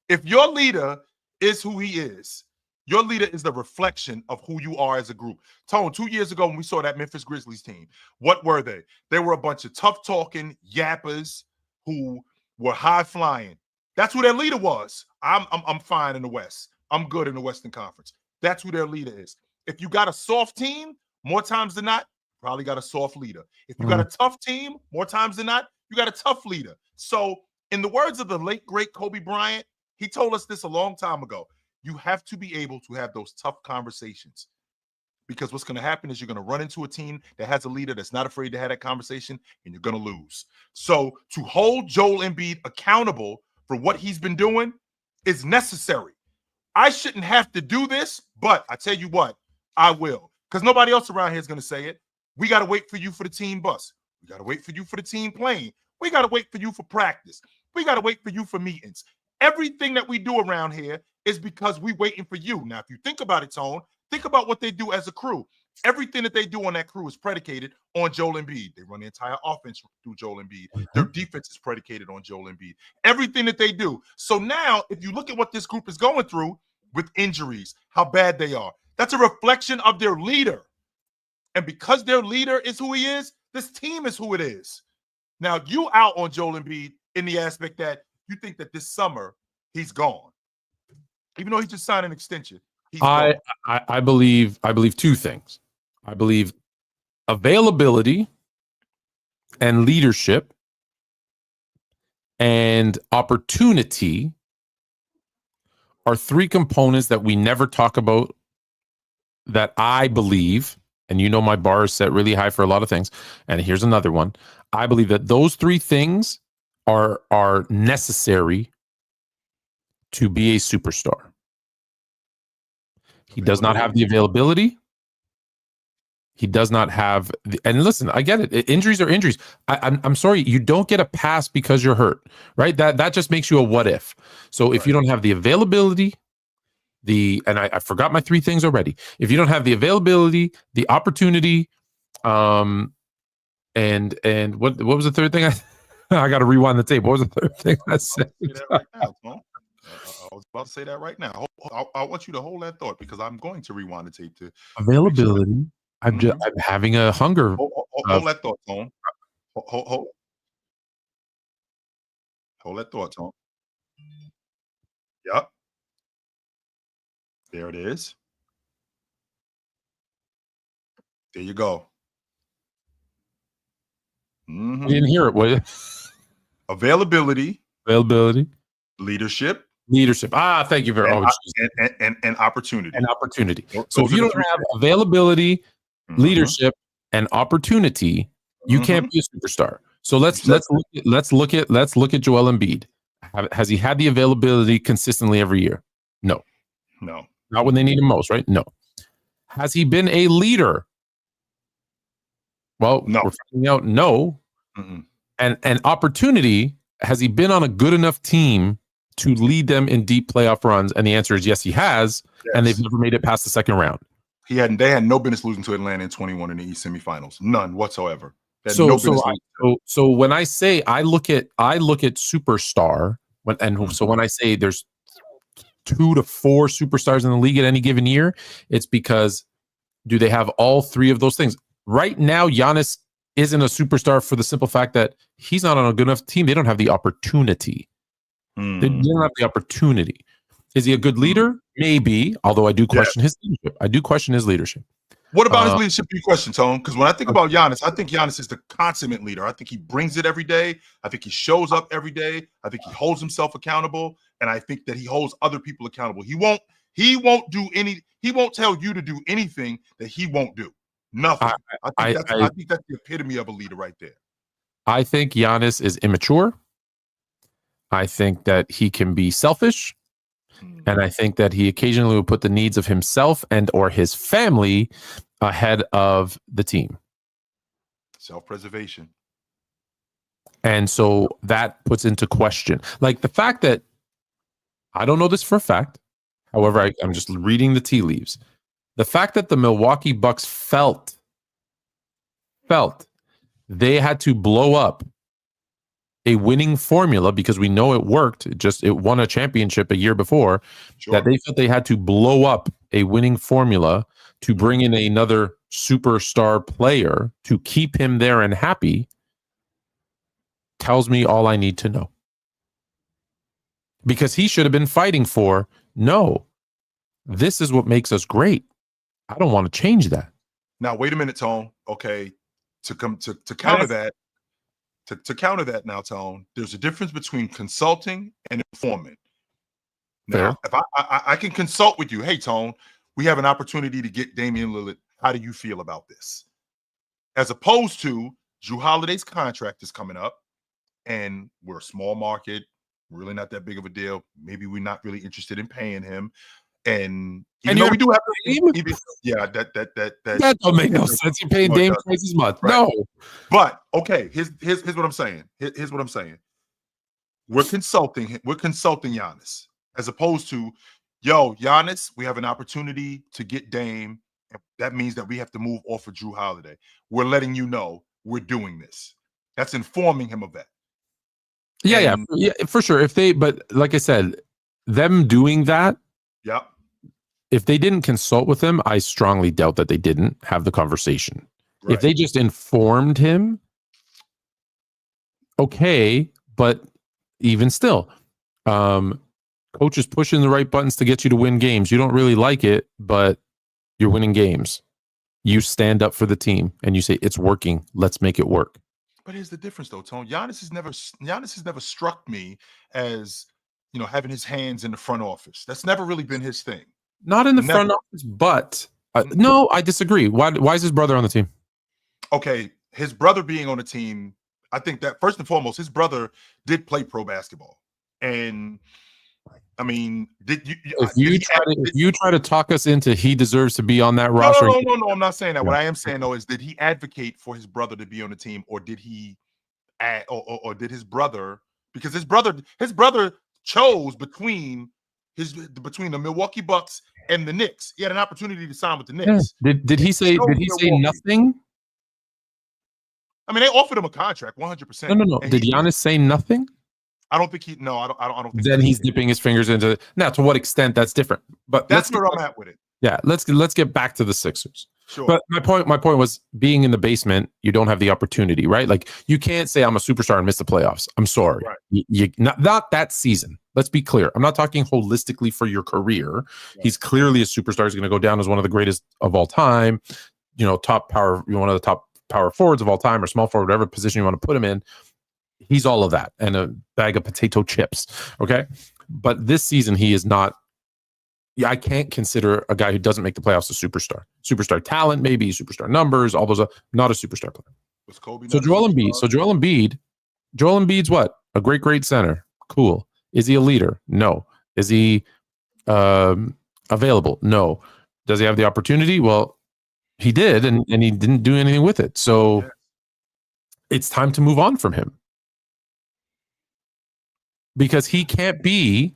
If your leader is who he is, your leader is the reflection of who you are as a group. Tone, 2 years ago when we saw that Memphis Grizzlies team, what were they? They were a bunch of tough-talking yappers who were high-flying. That's who their leader was. I'm fine in the West. I'm good in the Western Conference. That's who their leader is. If you got a soft team, more times than not, probably got a soft leader. If you got a tough team, more times than not, you got a tough leader. So in the words of the late, great Kobe Bryant, he told us this a long time ago. You have to be able to have those tough conversations, because what's going to happen is you're going to run into a team that has a leader that's not afraid to have that conversation, and you're going to lose. So to hold Joel Embiid accountable for what he's been doing is necessary. I shouldn't have to do this, but I tell you what, I will, because nobody else around here is going to say it. We got to wait for you for the team bus. We got to wait for you for the team plane. We got to wait for you for practice. We got to wait for you for meetings. Everything that we do around here is because we're waiting for you. Now, if you think about it, Tone, think about what they do as a crew. Everything that they do on that crew is predicated on Joel Embiid. They run the entire offense through Joel Embiid. Their defense is predicated on Joel Embiid. Everything that they do. So now, if you look at what this group is going through with injuries, how bad they are, that's a reflection of their leader. And because their leader is who he is, this team is who it is. Now, you out on Joel Embiid in the aspect that you think that this summer he's gone. Even though he just signed an extension. He's I gone. believe two things. I believe availability and leadership and opportunity are three components that we never talk about that I believe, and you know my bar is set really high for a lot of things, and here's another one. I believe that those three things are necessary to be a superstar. He does not have the availability. He does not have and listen, I get it. Injuries are injuries. I'm sorry, you don't get a pass because you're hurt, right? That just makes you a what if. So if you don't have the availability, and I forgot my three things already. If you don't have the availability, the opportunity, and what was the third thing? I got to rewind the tape. What was the third thing I said? I was about to say that right now. I want you to hold that thought because I'm going to rewind the tape to availability. I'm having a hunger. Hold that thought, Tone. Hold that thought, Tone. Yep. There it is. There you go. I didn't hear it. What? Availability, leadership. leadership. Thank you very much. And opportunity. So if you don't have availability, leadership, and opportunity, you can't be a superstar. So let's look at Joel Embiid. Has he had the availability consistently every year? No. Not when they need him most, right? No. Has he been a leader? Well, no. We're finding out no. And opportunity, has he been on a good enough team to lead them in deep playoff runs? And the answer is yes, he has. Yes. And they've never made it past the second round. They had no business losing to Atlanta in 21 in the East semifinals. None whatsoever. So when I say I look at superstar, so when I say there's 2 to 4 superstars in the league at any given year, it's because do they have all three of those things? Right now, Giannis isn't a superstar for the simple fact that he's not on a good enough team. They don't have the opportunity. They don't have the opportunity. Is he a good leader? Maybe, although I do question his leadership. What about his leadership? You question, Tone? Because when I think about Giannis, I think Giannis is the consummate leader. I think he brings it every day. I think he shows up every day. I think he holds himself accountable, and I think that he holds other people accountable. He won't tell you to do anything that he won't do. Nothing. I think that's the epitome of a leader right there. I think Giannis is immature. I think that he can be selfish. And I think that he occasionally will put the needs of himself and or his family ahead of the team. Self-preservation. And so that puts into question, like the fact that I don't know this for a fact. However, I'm just reading the tea leaves. The fact that the Milwaukee Bucks felt they had to blow up a winning formula because we know it worked. It won a championship a year before. Sure. That they felt they had to blow up a winning formula to bring in another superstar player to keep him there and happy tells me all I need to know. Because he should have been fighting for, no, this is what makes us great. I don't want to change that. Now, wait a minute, Tone. Okay, to counter that, to counter that now, Tone, there's a difference between consulting and informing. Now, if I can consult with you, hey, Tone, we have an opportunity to get Damian Lillard. How do you feel about this? As opposed to Jrue Holiday's contract is coming up, and we're a small market, really not that big of a deal. Maybe we're not really interested in paying him. And even though we do have that don't make no sense. You're paying Dame twice as much. Right. No. But okay, here's what I'm saying. Here's what I'm saying. We're consulting Giannis as opposed to, yo, Giannis, we have an opportunity to get Dame. That means that we have to move off of Jrue Holiday. We're letting you know we're doing this. That's informing him of that. Yeah, for sure. But like I said, them doing that. Yeah. If they didn't consult with him, I strongly doubt that they didn't have the conversation. Right. If they just informed him, okay, but even still, Coach is pushing the right buttons to get you to win games. You don't really like it, but you're winning games. You stand up for the team and you say, it's working. Let's make it work. But here's the difference, though, Tone. Giannis has never struck me as, having his hands in the front office. That's never really been his thing. Not in the front office, but no, I disagree. Why is his brother on the team? Okay, his brother being on the team, I think that first and foremost, his brother did play pro basketball. And I mean, if you try to talk us into he deserves to be on that roster? No, I'm not saying that. What I am saying though is, did he advocate for his brother to be on the team, or did he or did his brother, because his brother chose between the Milwaukee Bucks and the Knicks. He had an opportunity to sign with the Knicks. Yeah. Did he say nothing? I mean, they offered him a contract, 100%. No. Did Giannis say nothing? I don't think he. No, I don't think. Then he's dipping his fingers into it. Now, to what extent, that's different. But that's where I'm at with it. Yeah, let's get back to the Sixers. Sure. But my point was, being in the basement, you don't have the opportunity, right? Like, you can't say I'm a superstar and miss the playoffs. I'm sorry. Right. You not that season. Let's be clear. I'm not talking holistically for your career. Right. He's clearly a superstar. He's going to go down as one of the greatest of all time. Top power, one of the top power forwards of all time, or small forward, whatever position you want to put him in. He's all of that and a bag of potato chips. Okay. But this season, he is not. I can't consider a guy who doesn't make the playoffs a superstar. Superstar talent, maybe superstar numbers, all those. Not a superstar player. Was Kobe? So Joel Embiid. Joel Embiid's what? A great center. Cool. Is he a leader? No. Is he available? No. Does he have the opportunity? Well, he did, and he didn't do anything with it. So it's time to move on from him. Because he can't be,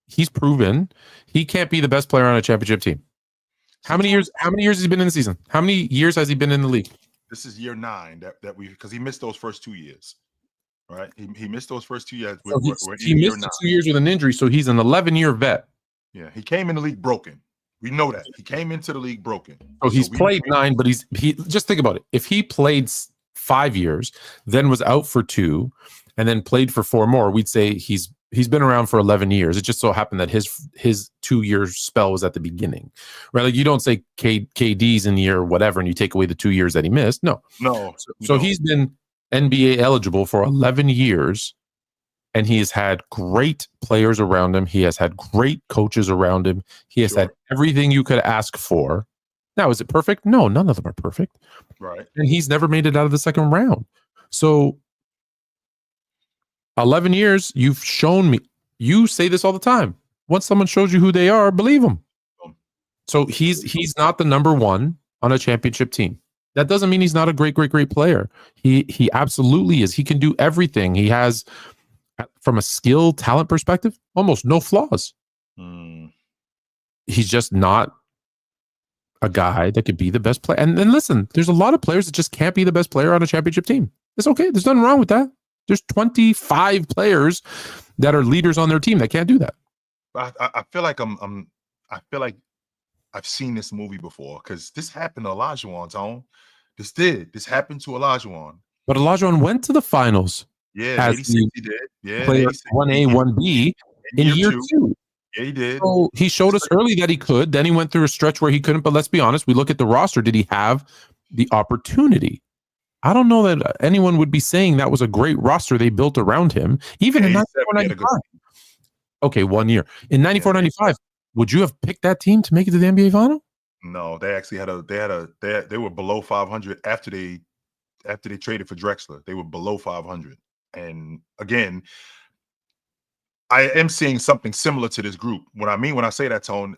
he's proven he can't be the best player on a championship team. How many years has he been in the season? How many years has he been in the league? This is year 9 because he missed those first 2 years. Right? He missed those first 2 years. He missed 2 years with an injury, so he's an 11-year vet. Yeah, he came in the league broken. We know that. He came into the league broken. So he's played 9, but he just think about it. If he played 5 years, then was out for 2, and then played for 4 more, we'd say he's been around for 11 years. It just so happened that his 2-year spell was at the beginning, right? Like, you don't say KD's in year whatever, and you take away the 2 years that he missed. No. So he's been NBA eligible for 11 years, and he has had great players around him. He has had great coaches around him. He has had everything you could ask for. Now, is it perfect? No, none of them are perfect. Right. And he's never made it out of the second round. So 11 years, you've shown me. You say this all the time. Once someone shows you who they are, believe them. So he's not the number one on a championship team. That doesn't mean he's not a great player. He absolutely is. He can do everything. He has, from a skill, talent perspective, almost no flaws. He's just not a guy that could be the best player. And then listen, there's a lot of players that just can't be the best player on a championship team. It's okay. There's nothing wrong with that. There's 25 players that are leaders on their team that can't do that. I feel like I feel like I've seen this movie before, because this happened to Olajuwon, Tone. This happened to Olajuwon. But Olajuwon went to the finals. Yeah, 86 he did. Yeah, player 1A, 1B in year 2. Yeah, he did. So he showed us early that he could. Then he went through a stretch where he couldn't. But let's be honest, we look at the roster. Did he have the opportunity? I don't know that anyone would be saying that was a great roster they built around him. Even in 94-95. Okay, 1 year. In 94-95, would you have picked that team to make it to the NBA final? No, they actually they were below 500 after they traded for Drexler. They were below 500. And again, I am seeing something similar to this group. When I say that, Tone,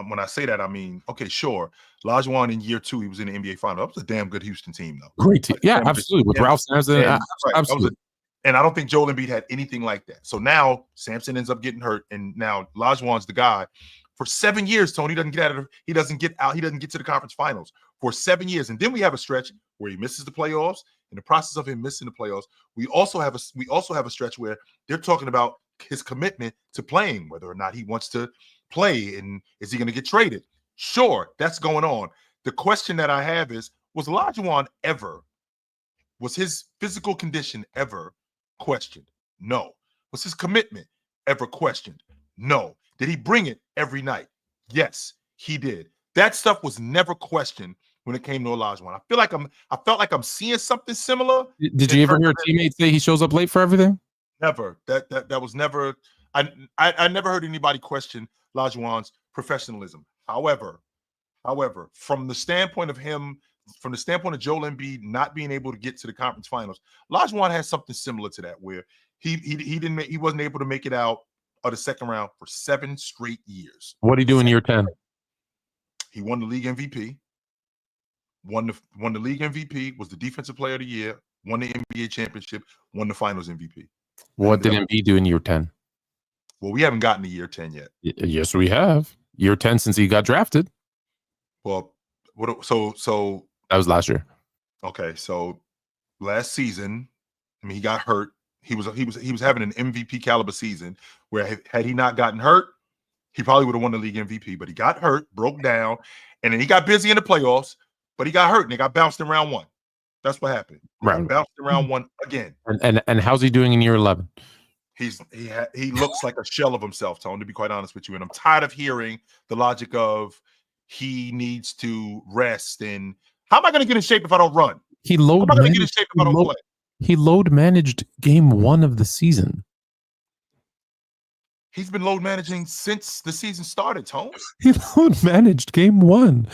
when I say that, I mean, okay, sure. Olajuwon in year 2, he was in the NBA final. That was a damn good Houston team, though. Great team. Yeah, absolutely. With Ralph Sampson. Absolutely. And I don't think Joel Embiid had anything like that. So now Sampson ends up getting hurt, and now Olajuwon's the guy. For 7 years, Tony, he doesn't get to the conference finals for 7 years. And then we have a stretch where he misses the playoffs. In the process of him missing the playoffs, we also have a stretch where they're talking about his commitment to playing, whether or not he wants to play, and is he going to get traded? Sure, that's going on. The question that I have is, was his physical condition ever questioned? No. Was his commitment ever questioned? No. Did he bring it every night? Yes, he did. That stuff was never questioned when it came to Olajuwon. I felt like I'm seeing something similar. Did you ever hear a teammate say he shows up late for everything? Never. That was never. I never heard anybody question Olajuwon's professionalism. However, from the standpoint of Joel Embiid not being able to get to the conference finals, Olajuwon has something similar to that, where he wasn't able to make it out of the second round for 7 straight years. What did he do in year 10? He won the league MVP. Won the league MVP, was the defensive player of the year, won the NBA championship, won the finals MVP. What did Embiid do in year 10? Well, we haven't gotten to year 10 yet. Yes, we have. Year 10 since he got drafted. Well, so that was last year. Okay, so last season, I mean, he got hurt. He was having an MVP caliber season where had he not gotten hurt, he probably would have won the league MVP. But he got hurt, broke down, and then he got busy in the playoffs. But he got hurt and he got bounced in round 1. That's what happened. Right, bounced in round 1 again. And how's he doing in year 11? He looks like a shell of himself, Tone, to be quite honest with you. And I'm tired of hearing the logic of he needs to rest. And how am I going to get in shape if I don't run? How am I going to get in shape if I don't play? He load managed game 1 of the season. He's been load managing since the season started, Tone. He load managed game 1.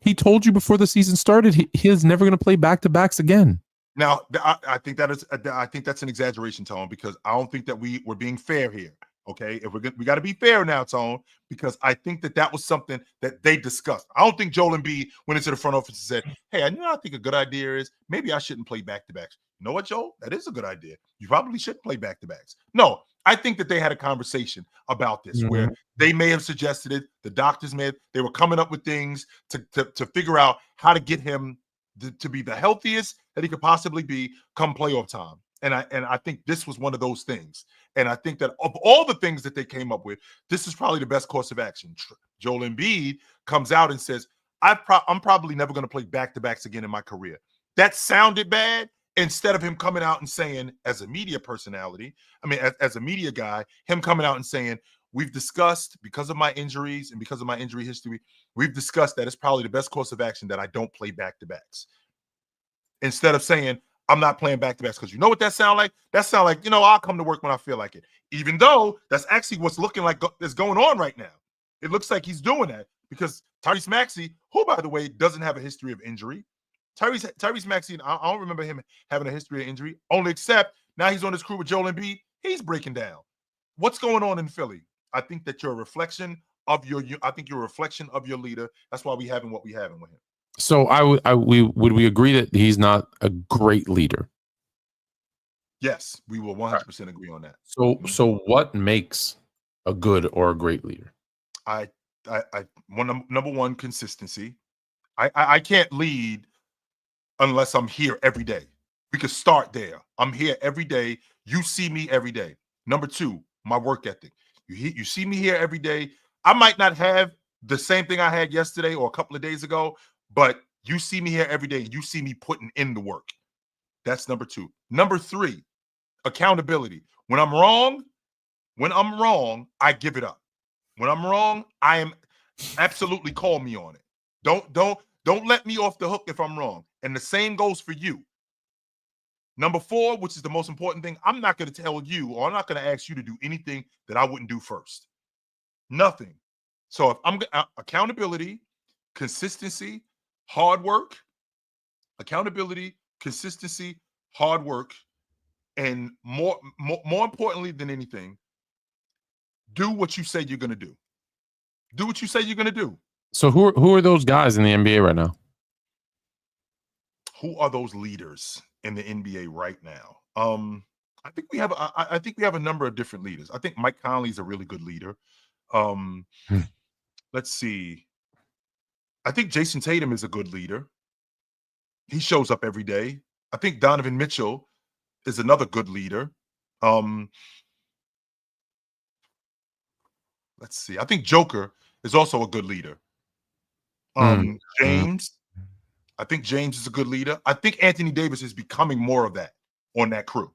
He told you before the season started he is never going to play back-to-backs again. Now, I think that's an exaggeration, Tone, because I don't think that we're being fair here. Okay, if we got to be fair now, Tone, because I think that was something that they discussed. I don't think Joel Embiid went into the front office and said, "Hey, I think a good idea is maybe I shouldn't play back-to-backs." You know what, Joel? That is a good idea. You probably shouldn't play back-to-backs. No, I think that they had a conversation about this where they may have suggested it. The doctors they were coming up with things to figure out how to get him to be the healthiest that he could possibly be come playoff time. And I think this was one of those things. And I think that of all the things that they came up with, this is probably the best course of action. Joel Embiid comes out and says, I'm probably never going to play back-to-backs again in my career. That sounded bad. Instead of him coming out and saying, as a media personality, as a media guy, him coming out and saying, we've discussed, because of my injuries and because of my injury history, we've discussed that it's probably the best course of action that I don't play back-to-backs. Instead of saying, I'm not playing back-to-backs, because you know what that sound like? That sound like, I'll come to work when I feel like it. Even though that's actually what's looking like is going on right now. It looks like he's doing that because Tyrese Maxey, who, by the way, doesn't have a history of injury. Tyrese Maxey, I don't remember him having a history of injury, only except now he's on his crew with Joel Embiid. He's breaking down. What's going on in Philly? I think that you're a reflection of your leader. That's why we having what we having with him. So would we agree that he's not a great leader? Yes, we will 100% agree on that. So what makes a good or a great leader? Number one, consistency. I can't lead unless I'm here every day. We could start there. I'm here every day. You see me every day. Number 2, my work ethic. You see me here every day. I might not have the same thing I had yesterday or a couple of days ago, but you see me here every day. You see me putting in the work. That's number 2. Number 3, accountability. When I'm wrong, I give it up. When I'm wrong, I am absolutely call me on it. Don't let me off the hook if I'm wrong. And the same goes for you. Number 4, which is the most important thing, I'm not going to tell you or I'm not going to ask you to do anything that I wouldn't do first. Nothing. So if I'm accountability, consistency, hard work, accountability, consistency, hard work, and more importantly than anything, do what you say you're going to do. Do what you say you're going to do. So who are those guys in the NBA right now? Who are those leaders in the NBA right now? I think we have a number of different leaders. I think Mike Conley is a really good leader. Let's see. I think Jason Tatum is a good leader. He shows up every day. I think Donovan Mitchell is another good leader. Let's see. I think Joker is also a good leader. James. I think James is a good leader. I think Anthony Davis is becoming more of that on that crew.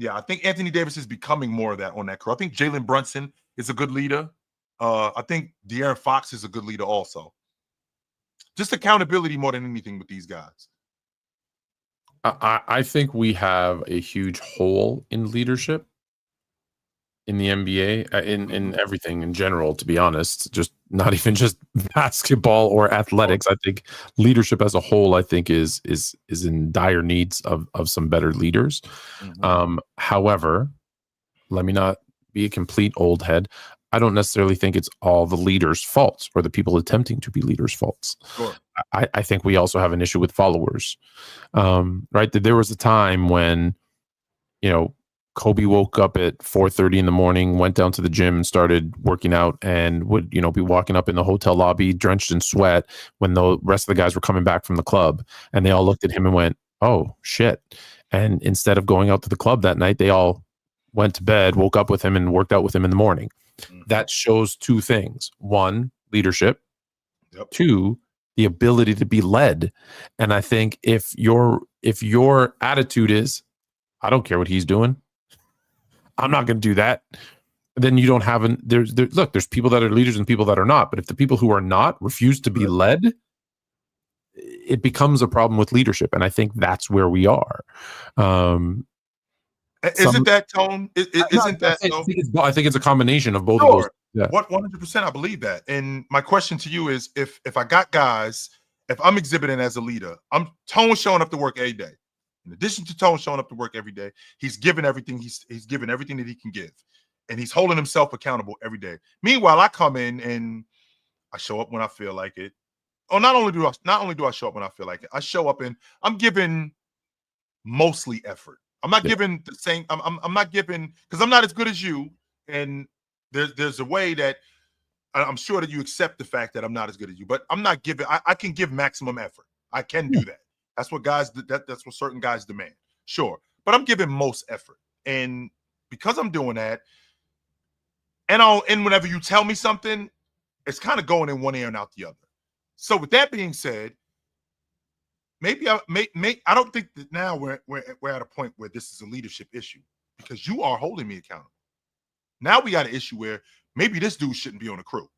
Yeah, I think Anthony Davis is becoming more of that on that crew. I think Jalen Brunson is a good leader. I think De'Aaron Fox is a good leader also. Just accountability more than anything with these guys. I think we have a huge hole in leadership in the NBA, in everything in general, to be honest, just not even just basketball or athletics. I think leadership as a whole, I think is in dire needs of some better leaders. However, let me not be a complete old head. I don't necessarily think it's all the leaders' faults or the people attempting to be leaders' faults. Sure. I think we also have an issue with followers, right? There was a time when, Kobe woke up at 4:30 in the morning, went down to the gym and started working out, and would, be walking up in the hotel lobby drenched in sweat when the rest of the guys were coming back from the club, and they all looked at him and went, "Oh shit!" And instead of going out to the club that night, they all went to bed, woke up with him, and worked out with him in the morning. That shows two things: one, leadership; two, the ability to be led. And I think if your attitude is, "I don't care what he's doing, I'm not going to do that," then you don't have there's people that are leaders and people that are not. But if the people who are not refuse to be led, it becomes a problem with leadership. And I think that's where we are. Isn't that Tone? Isn't that? I think it's a combination of both of those. Yeah. What 100%? I believe that. And my question to you is, if I got guys, if I'm exhibiting as a leader, I'm Tone showing up to work every day. In addition to Tone showing up to work every day, he's given everything. He's given everything that he can give, and he's holding himself accountable every day. Meanwhile, I come in and I show up when I feel like it. Oh, not only do I show up when I feel like it, I show up and I'm giving mostly effort. I'm not giving the same. I'm not giving, because I'm not as good as you. And there's a way that I'm sure that you accept the fact that I'm not as good as you. But I'm not giving. I can give maximum effort. I can do that. That's what guys. That's what certain guys demand. Sure, but I'm giving most effort, and because I'm doing that, and whenever you tell me something, it's kind of going in one ear and out the other. So with that being said, maybe I don't think that now we're at a point where this is a leadership issue, because you are holding me accountable. Now we got an issue where maybe this dude shouldn't be on the crew.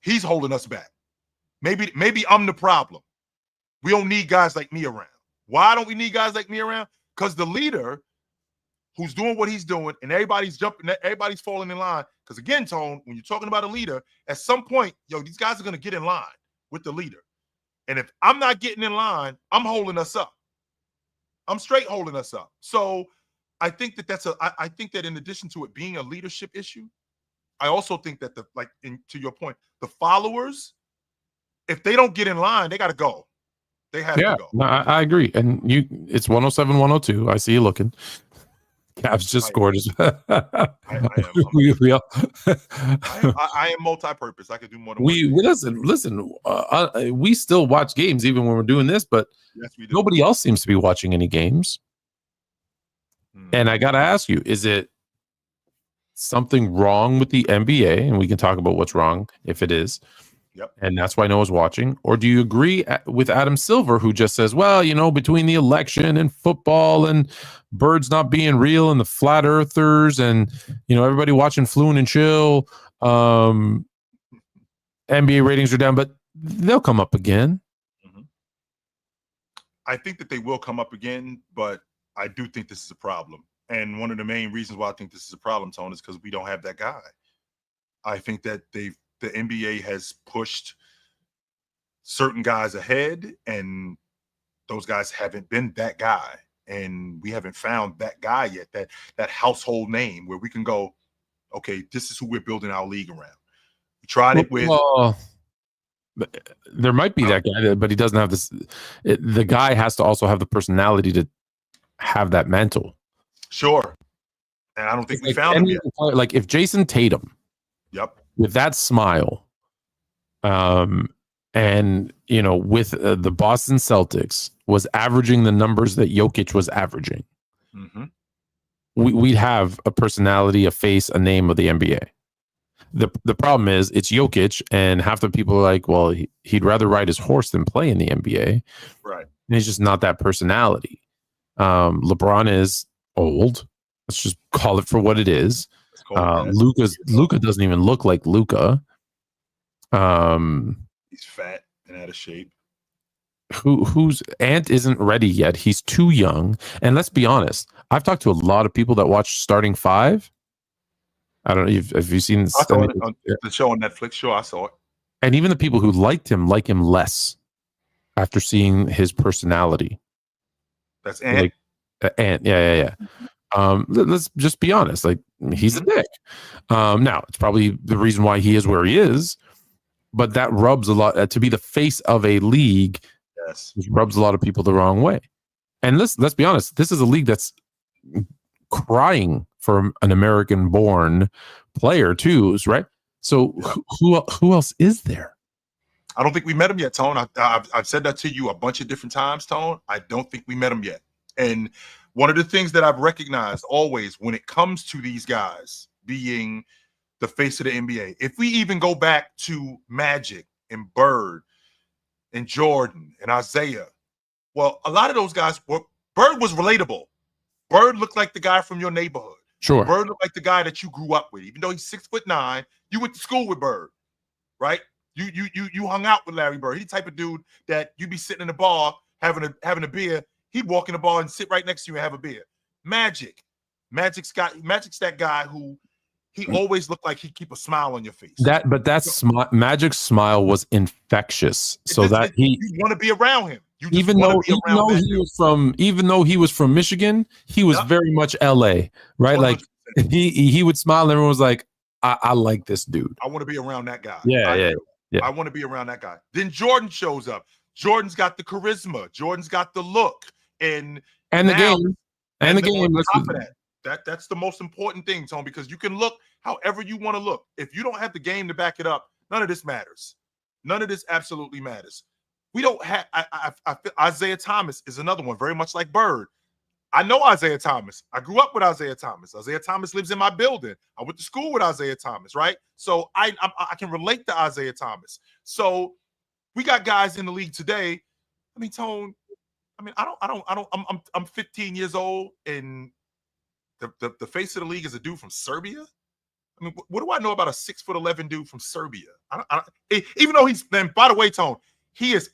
He's holding us back. Maybe I'm the problem. We don't need guys like me around. Why don't we need guys like me around? Because the leader who's doing what he's doing and everybody's jumping, everybody's falling in line. Because again, Tone, when you're talking about a leader, at some point, these guys are going to get in line with the leader. And if I'm not getting in line, I'm holding us up. I'm straight holding us up. So I think that I think that in addition to it being a leadership issue, I also think that to your point, the followers, if they don't get in line, they got to go. They have to go. No, I agree. And it's 107, 102. I see you looking. Cavs just scored. I am multi-purpose. I could do more than listen. We still watch games even when we're doing this, but yes, we do. Nobody else seems to be watching any games. And I got to ask you, is it something wrong with the NBA? And we can talk about what's wrong if it is. Yep. And that's why Noah's watching. Or do you agree with Adam Silver, who just says, well, between the election and football and birds not being real and the flat earthers and, everybody watching Fluent Chill, NBA ratings are down, but they'll come up again. Mm-hmm. I think that they will come up again, but I do think this is a problem. And one of the main reasons why I think this is a problem, Tone, is because we don't have that guy. I think that the NBA has pushed certain guys ahead, and those guys haven't been that guy. And we haven't found that guy yet, that household name where we can go, okay, this is who we're building our league around. We tried it with. There might be that guy, but he doesn't have this. The guy has to also have the personality to have that mantle. Sure. And I don't think we found him yet. Like if Jason Tatum. Yep. With that smile, and with the Boston Celtics was averaging the numbers that Jokic was averaging, we'd have a personality, a face, a name of the NBA. The problem is it's Jokic, and half the people are like, well, he'd rather ride his horse than play in the NBA. Right. And he's just not that personality. LeBron is old. Let's just call it for what it is. Let's Luka doesn't even look like Luka. He's fat and out of shape. Who's Ant isn't ready yet. He's too young. And let's be honest, I've talked to a lot of people that watch Starting Five. I don't know if you've seen I saw it on the show on Netflix. Sure, I saw it. And even the people who liked him like him less after seeing his personality. That's Ant. Ant, yeah. Let's just be honest. Like, he's a dick. Now, it's probably the reason why he is where he is, but that rubs a lot. To be the face of a league, yes, rubs a lot of people the wrong way. And let's be honest. This is a league that's crying for an American-born player too, right? So who else is there? I don't think we met him yet, Tone. I've said that to you a bunch of different times, Tone. I don't think we met him yet. And one of the things that I've recognized always when it comes to these guys being the face of the NBA, if we even go back to Magic and Bird and Jordan and Isaiah, well, a lot of those guys Bird was relatable. Bird looked like the guy from your neighborhood. Sure. Bird looked like the guy that you grew up with. Even though he's 6'9", you went to school with Bird, right? You hung out with Larry Bird. He's the type of dude that you'd be sitting in a bar having a beer. He'd walk in the bar and sit right next to you and have a beer. Magic's that guy who he always looked like he'd keep a smile on your face. Magic's smile was infectious. So you want to be around him. Even though he was from Michigan, he was very much LA, right? 100%. Like he would smile and everyone was like, I like this dude. I want to be around that guy. Yeah. I want to be around that guy. Then Jordan shows up. Jordan's got the charisma. Jordan's got the look. And the game. And the game. On top of that's the most important thing, Tone, because you can look however you want to look. If you don't have the game to back it up, none of this matters. None of this absolutely matters. We don't have Isaiah Thomas is another one, very much like Bird. I know Isaiah Thomas. I grew up with Isaiah Thomas. Isaiah Thomas lives in my building. I went to school with Isaiah Thomas, right? So I can relate to Isaiah Thomas. So we got guys in the league today. I mean, Tone, I'm 15 years old and the face of the league is a dude from Serbia. I mean, what do I know about a 6'11" dude from Serbia? Even though and by the way, Tone, he is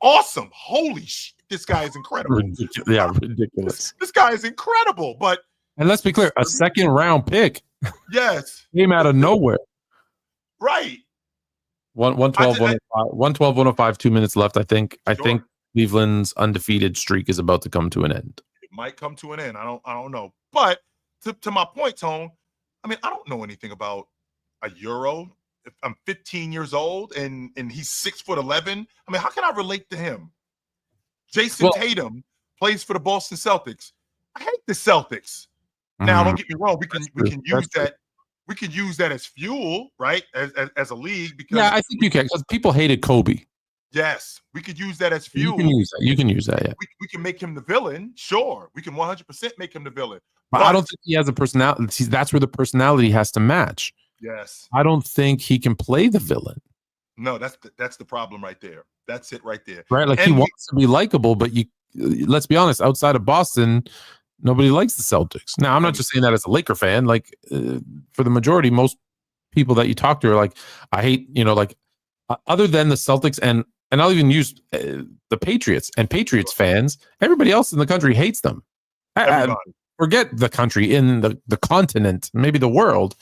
awesome. Holy shit, this guy is incredible. Ridiculous. This guy is incredible. And let's be clear, a second round pick. Yes. Came out of nowhere. Right. 112, 105, 2 minutes left, I think. Sure. I think Cleveland's undefeated streak is about to come to an end. It might come to an end. I don't know. But to my point, Tone, I mean, I don't know anything about a Euro. If I'm 15 years old and he's 6'11", I mean, how can I relate to him? Jason Tatum plays for the Boston Celtics. I hate the Celtics. Now, don't get me wrong. We can use that. We can use that as fuel, right? As a league. Because I think you can, because people hated Kobe. Yes, we could use that as fuel. You can use that. Yeah. We can make him the villain. Sure, we can 100% make him the villain. But I don't think he has a personality. See, that's where the personality has to match. Yes. I don't think he can play the villain. No, that's the problem right there. That's it right there. Right, like he wants to be likable, but let's be honest, outside of Boston, nobody likes the Celtics. Now, I'm not just saying that as a Laker fan. Like, for the majority, most people that you talk to are like, I hate, other than the Celtics and I'll even use the Patriots and Patriots fans, everybody else in the country hates them. Forget the country, in the continent, maybe the world,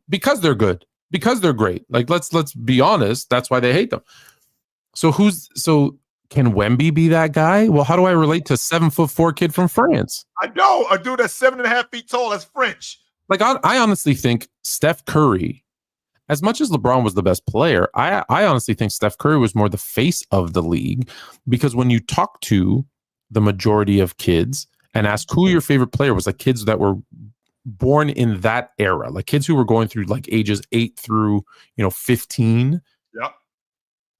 because they're good, because they're great. Like, let's be honest, that's why they hate them. So can Wemby be that guy? Well, how do I relate to a 7'4" kid from France? I know, a dude that's 7.5 feet tall. That's French. Like, I honestly think Steph Curry, as much as LeBron was the best player, I honestly think Steph Curry was more the face of the league, because when you talk to the majority of kids and ask who your favorite player was, like kids that were born in that era, like kids who were going through like ages 8 through 15. Yeah.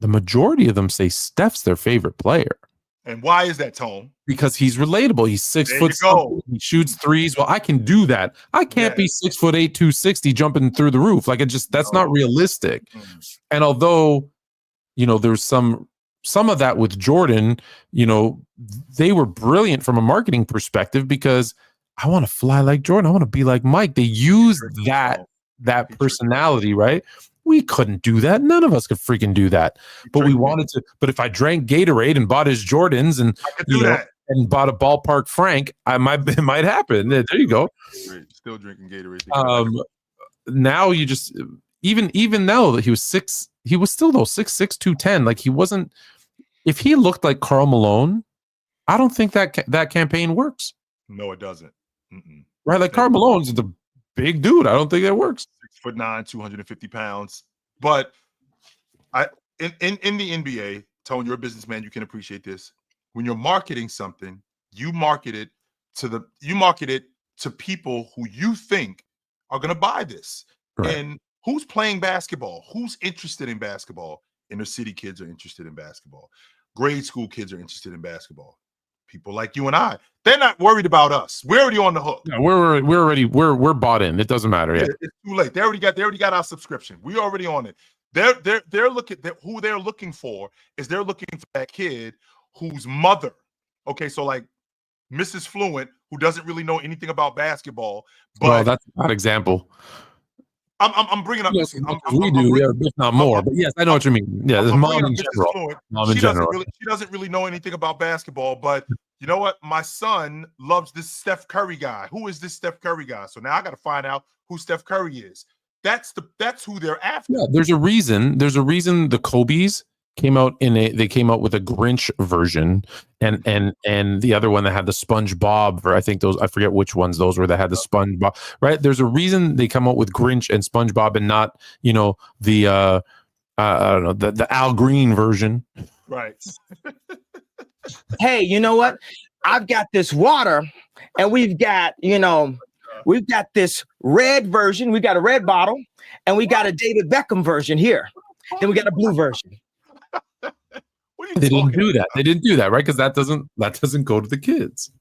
The majority of them say Steph's their favorite player. And why is that, Tone? Because he's relatable. He's 6 foot. He shoots threes. Well, I can do that. I can't be 6'8", 260 jumping through the roof. Like, that's not realistic. And although, there's some of that with Jordan, they were brilliant from a marketing perspective, because I want to fly like Jordan. I want to be like Mike. They used that personality, right? We couldn't do that. None of us could freaking do that. But we wanted to. But if I drank Gatorade and bought his Jordans and I could do that. And bought a ballpark Frank, it might happen. There you go. Still drinking Gatorade. Now you just even though he was still though 6'6", 210. Like he wasn't. If he looked like Karl Malone, I don't think that campaign works. No, it doesn't. Right, like Karl Malone's the big dude. I don't think that works. 6'9", 250 pounds. But in the NBA, Tone, you're a businessman. You can appreciate this. When you're marketing something, you market it to people who you think are going to buy this. Right. And who's playing basketball? Who's interested in basketball? Inner city kids are interested in basketball. Grade school kids are interested in basketball. People like you and I, they're not worried about us. We're already on the hook. Yeah, we're bought in. It doesn't matter. Yeah. It's too late. They already got our subscription. We're already on it. They're looking. Who they're looking for is they're looking for that kid whose mother. Okay, so like Mrs. Fluent, who doesn't really know anything about basketball. But well, that's not an example. I'm bringing up. Yes, we do, if not more. But yes, I know what you mean. Yeah, mom in general. She doesn't really know anything about basketball, but you know what? My son loves this Steph Curry guy. Who is this Steph Curry guy? So now I got to find out who Steph Curry is. That's who they're after. Yeah, there's a reason. There's a reason the Kobe's came out with a Grinch version and the other one that had the SpongeBob, or I think those, I forget which ones those were that had the SpongeBob, right? There's a reason they come out with Grinch and SpongeBob and not, the I don't know, the Al Green version. Right. Hey, you know what? I've got this water and we've got this red version. We got a red bottle and we got a David Beckham version here. Then we got a blue version. They didn't do that. They didn't do that, right? Because that doesn't go to the kids.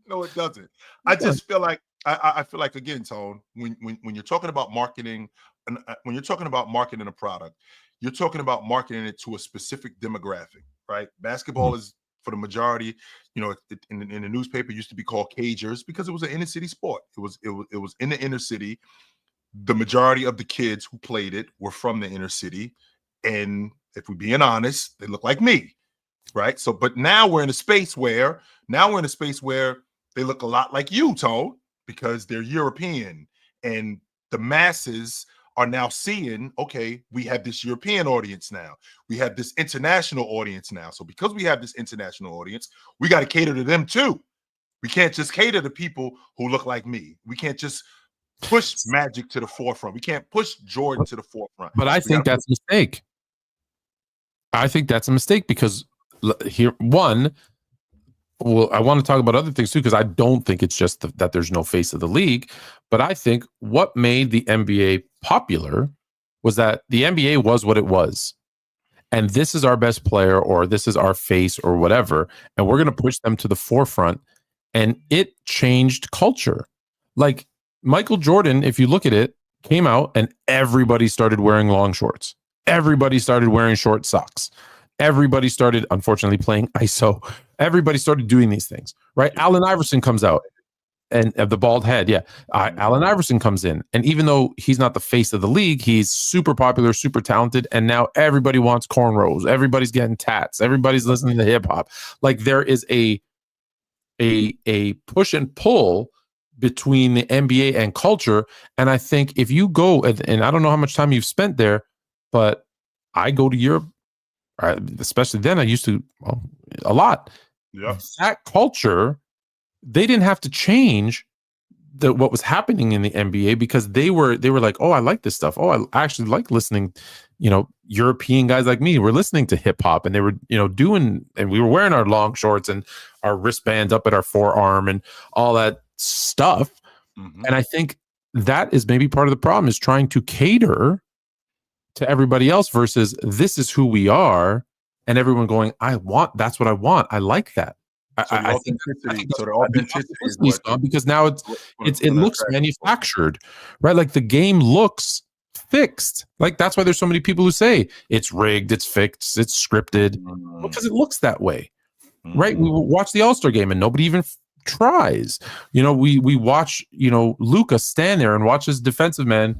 No, it doesn't. I just feel like I feel like, again, Tone, when you're talking about marketing, and when you're talking about marketing a product, you're talking about marketing it to a specific demographic, right? Basketball is, for the majority, in the newspaper, it used to be called Cagers because it was an inner city sport. It was in the inner city. The majority of the kids who played it were from the inner city, and if we're being honest, they look like me, right? So, but now we're in a space where they look a lot like you, Tone, because they're European, and the masses are now seeing, okay, we have this European audience now. We have this international audience now. So because we have this international audience, we got to cater to them too. We can't just cater to people who look like me. We can't just push Magic to the forefront. We can't push Jordan to the forefront. But I think that's a mistake. I think that's a mistake because I want to talk about other things too, because I don't think it's just that there's no face of the league, but I think what made the NBA popular was that the NBA was what it was. And this is our best player, or this is our face, or whatever. And we're going to push them to the forefront. And it changed culture. Like Michael Jordan, if you look at it, came out and everybody started wearing long shorts. Everybody started wearing short socks. Everybody started, unfortunately, playing ISO. Everybody started doing these things, right? Allen Iverson comes out and the bald head. Yeah. Allen Iverson comes in. And even though he's not the face of the league, he's super popular, super talented. And now everybody wants cornrows. Everybody's getting tats. Everybody's listening to hip hop. Like there is a push and pull between the NBA and culture. And I think if you go, and I don't know how much time you've spent there, but I go to Europe, especially then I used to a lot. Yeah. That culture, they didn't have to change what was happening in the NBA because they were like, oh, I like this stuff. Oh, I actually like listening. European guys like me were listening to hip hop, and they were, doing, and we were wearing our long shorts and our wristbands up at our forearm and all that stuff. Mm-hmm. And I think that is maybe part of the problem, is trying to cater to everybody else versus this is who we are, and everyone going, that's what I want. I like that. I think the authenticity is because now it looks manufactured, right? Like the game looks fixed. Like that's why there's so many people who say it's rigged, it's fixed, it's scripted, because it looks that way, right? We watch the All-Star game and nobody even tries. We watch, Luka stand there and watch his defensive man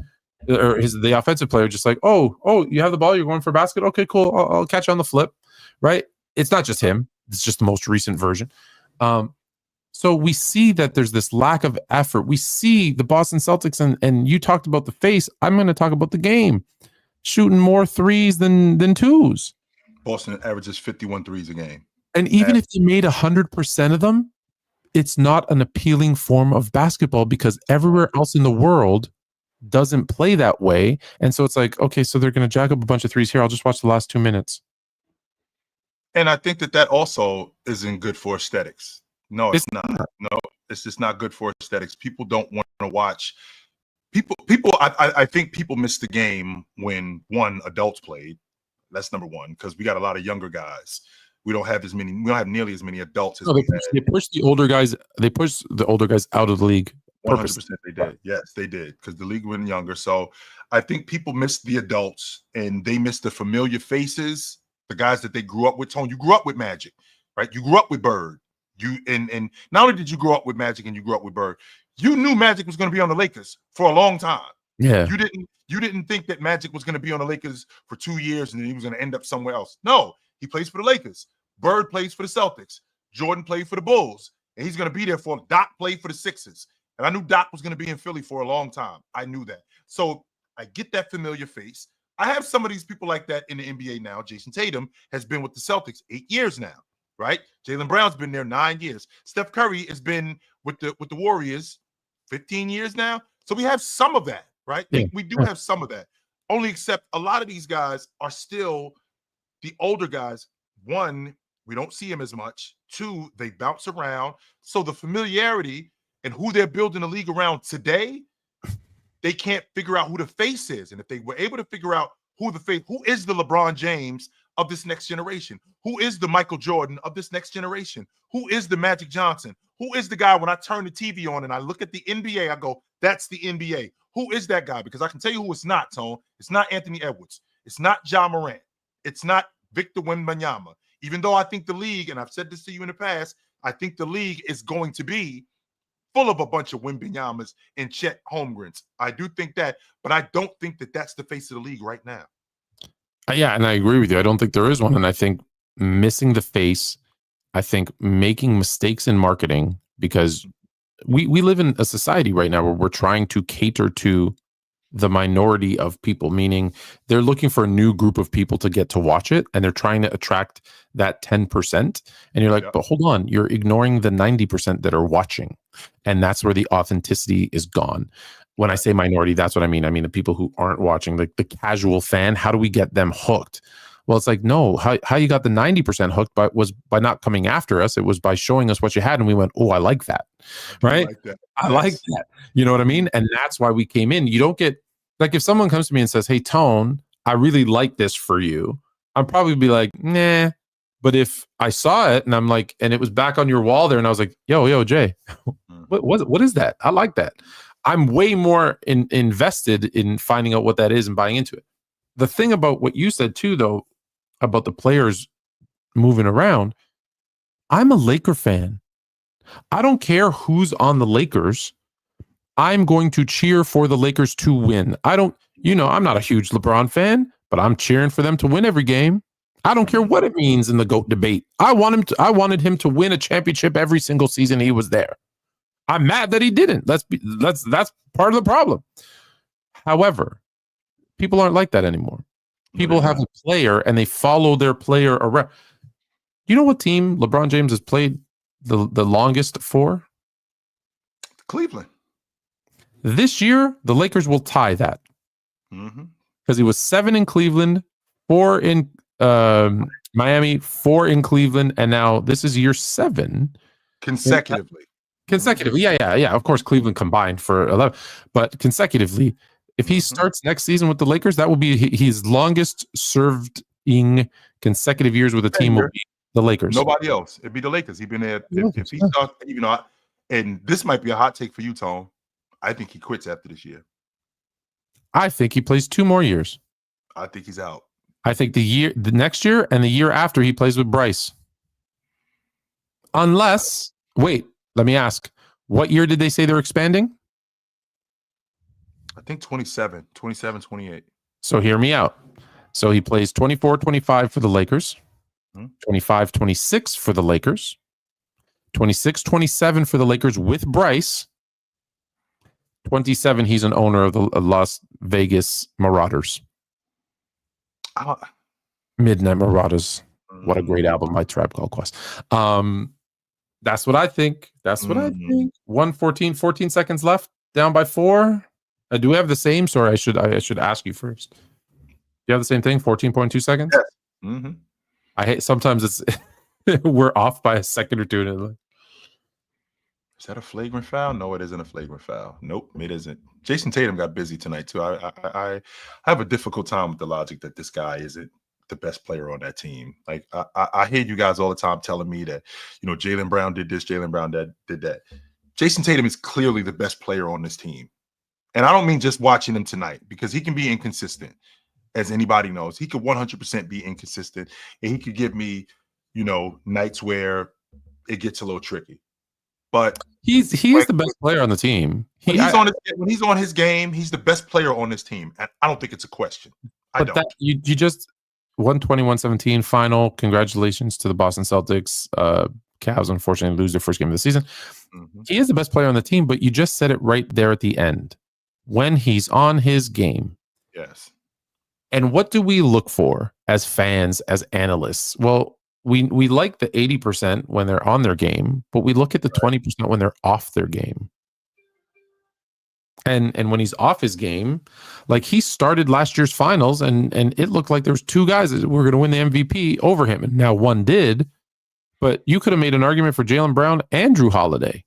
or the offensive player just like, oh, you have the ball, you're going for a basket. Okay, cool. I'll catch you on the flip. Right. It's not just him. It's just the most recent version. So we see that there's this lack of effort. We see the Boston Celtics, and you talked about the face. I'm going to talk about the game. Shooting more threes than twos. Boston averages 51 threes a game. And even if they made 100% of them, it's not an appealing form of basketball because everywhere else in the world doesn't play that way. And so it's like, okay, so they're going to jack up a bunch of threes here. I'll just watch the last 2 minutes. And I think that also isn't good for aesthetics. No, it's not. No, it's just not good for aesthetics. People don't want to watch. I think people miss the game when adults played. That's number one, because we got a lot of younger guys. We don't have nearly as many adults as they push the older guys. They push the older guys out of the league. 100% they did. Yes, they did, because the league went younger. So I think people miss the adults and they miss the familiar faces, the guys that they grew up with. Tone, you grew up with Magic, right? You grew up with Bird. And not only did you grow up with Magic and you grew up with Bird, you knew Magic was going to be on the Lakers for a long time. Yeah. You didn't think that Magic was going to be on the Lakers for 2 years and then he was going to end up somewhere else. No, he plays for the Lakers. Bird plays for the Celtics. Jordan played for the Bulls. And he's going to be there for Doc played for the Sixers. And I knew Doc was going to be in Philly for a long time. I knew that. So I get that familiar face. I have some of these people like that in the NBA now. Jason Tatum has been with the Celtics 8 years now, right? Jaylen Brown's been there 9 years. Steph Curry has been with the Warriors 15 years now. So we have some of that, right? Yeah. We do have some of that. Only except a lot of these guys are still the older guys. One, we don't see them as much. Two, they bounce around. So the familiarity and who they're building the league around today, they can't figure out who the face is. And if they were able to figure out who is the LeBron James of this next generation? Who is the Michael Jordan of this next generation? Who is the Magic Johnson? Who is the guy when I turn the TV on and I look at the NBA, I go, that's the NBA. Who is that guy? Because I can tell you who it's not, Tone. It's not Anthony Edwards. It's not Ja Morant. It's not Victor Wembanyama. Even though I think the league, and I've said this to you in the past, I think the league is going to be full of a bunch of Wembanyamas and Chet Holmgrens. I do think that, but I don't think that that's the face of the league right now. Yeah, and I agree with you. I don't think there is one. And I think missing the face, I think making mistakes in marketing, because we live in a society right now where we're trying to cater to the minority of people, meaning they're looking for a new group of people to get to watch it, and they're trying to attract that 10%. And you're like, but hold on, you're ignoring the 90% that are watching. And that's where the authenticity is gone. When I say minority, that's what I mean. I mean the people who aren't watching, like the casual fan. How do we get them hooked? Well, it's like, no, how you got the 90% hooked was by not coming after us. It was by showing us what you had. And we went, oh, I like that. Right? I like that. You know what I mean? And that's why we came in. You don't get, like, if someone comes to me and says, hey, Tone, I really like this for you, I'd probably be like, nah. But if I saw it and I'm like, and it was back on your wall there, and I was like, yo, Jay, what is that? I like that. I'm way more invested in finding out what that is and buying into it. The thing about what you said too, though, about the players moving around, I'm a Laker fan. I don't care who's on the Lakers. I'm going to cheer for the Lakers to win. I'm not a huge LeBron fan, but I'm cheering for them to win every game. I don't care what it means in the GOAT debate. I wanted him to win a championship every single season he was there. I'm mad that he didn't. That's part of the problem. However, people aren't like that anymore. People have a player and they follow their player around. You know what team LeBron James has played the longest for? Cleveland. This year, the Lakers will tie that. Because he was 7 in Cleveland, 4 in Miami, 4 in Cleveland, and now this is year 7. Consecutively. Yeah. Of course, Cleveland combined for 11, but consecutively. If he starts next season with the Lakers, that will be his longest serving consecutive years with a team. Will be the Lakers. Nobody else. It'd be the Lakers. He's been there. If he starts, and this might be a hot take for you, Tone. I think he quits after this year. I think he plays 2 more years. I think he's out. I think the next year and the year after he plays with Bryce. Unless, wait, Let me ask, what year did they say they're expanding? I think 27, 28. So hear me out. So he plays 24-25 for the Lakers, 25-26 for the Lakers, 26-27 for the Lakers with Bryce. 27, he's an owner of the Las Vegas Marauders. Midnight Marauders. What a great album by Tribe Called Quest. That's what I think. That's what I think. 1:14, 14 seconds left, down by 4. Do we have the same? Sorry, I should ask you first. Do you have the same thing? 14.2 seconds? Yes. Mm-hmm. I hate sometimes it's we're off by a second or two. And is that a flagrant foul? No, it isn't a flagrant foul. Nope, it isn't. Jason Tatum got busy tonight too. I have a difficult time with the logic that this guy isn't the best player on that team. Like I hear you guys all the time telling me that, Jaylen Brown did this, Jaylen Brown did that. Jason Tatum is clearly the best player on this team. And I don't mean just watching him tonight, because he can be inconsistent, as anybody knows. He could 100% be inconsistent, and he could give me, nights where it gets a little tricky. But he's the best player on the team. When he's on his game, he's the best player on this team. And I don't think it's a question. I don't. You just 121-17 final. Congratulations to the Boston Celtics. Cavs unfortunately lose their first game of the season. Mm-hmm. He is the best player on the team, but you just said it right there at the end. When he's on his game. Yes. And what do we look for as fans, as analysts? Well, we like the 80% when they're on their game, but we look at the 20% when they're off their game. And when he's off his game, like he started last year's finals and it looked like there was 2 guys that were going to win the MVP over him. And now one did, but you could have made an argument for Jaylen Brown and Drew Holiday.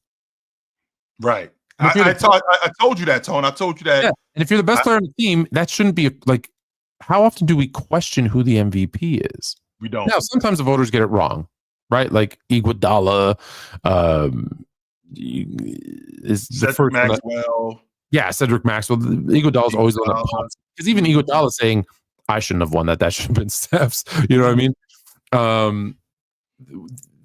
Right. I told you that, Tone. I told you that. Yeah. And if you're the best player on the team, that shouldn't be like, how often do we question who the MVP is? We don't. Now, sometimes the voters get it wrong, right? Like Iguodala is the Cedric first Maxwell. Yeah, Cedric Maxwell. Iguodala is always on the pops, because even Iguodala saying, "I shouldn't have won that. That should have been Steph's." You know what I mean?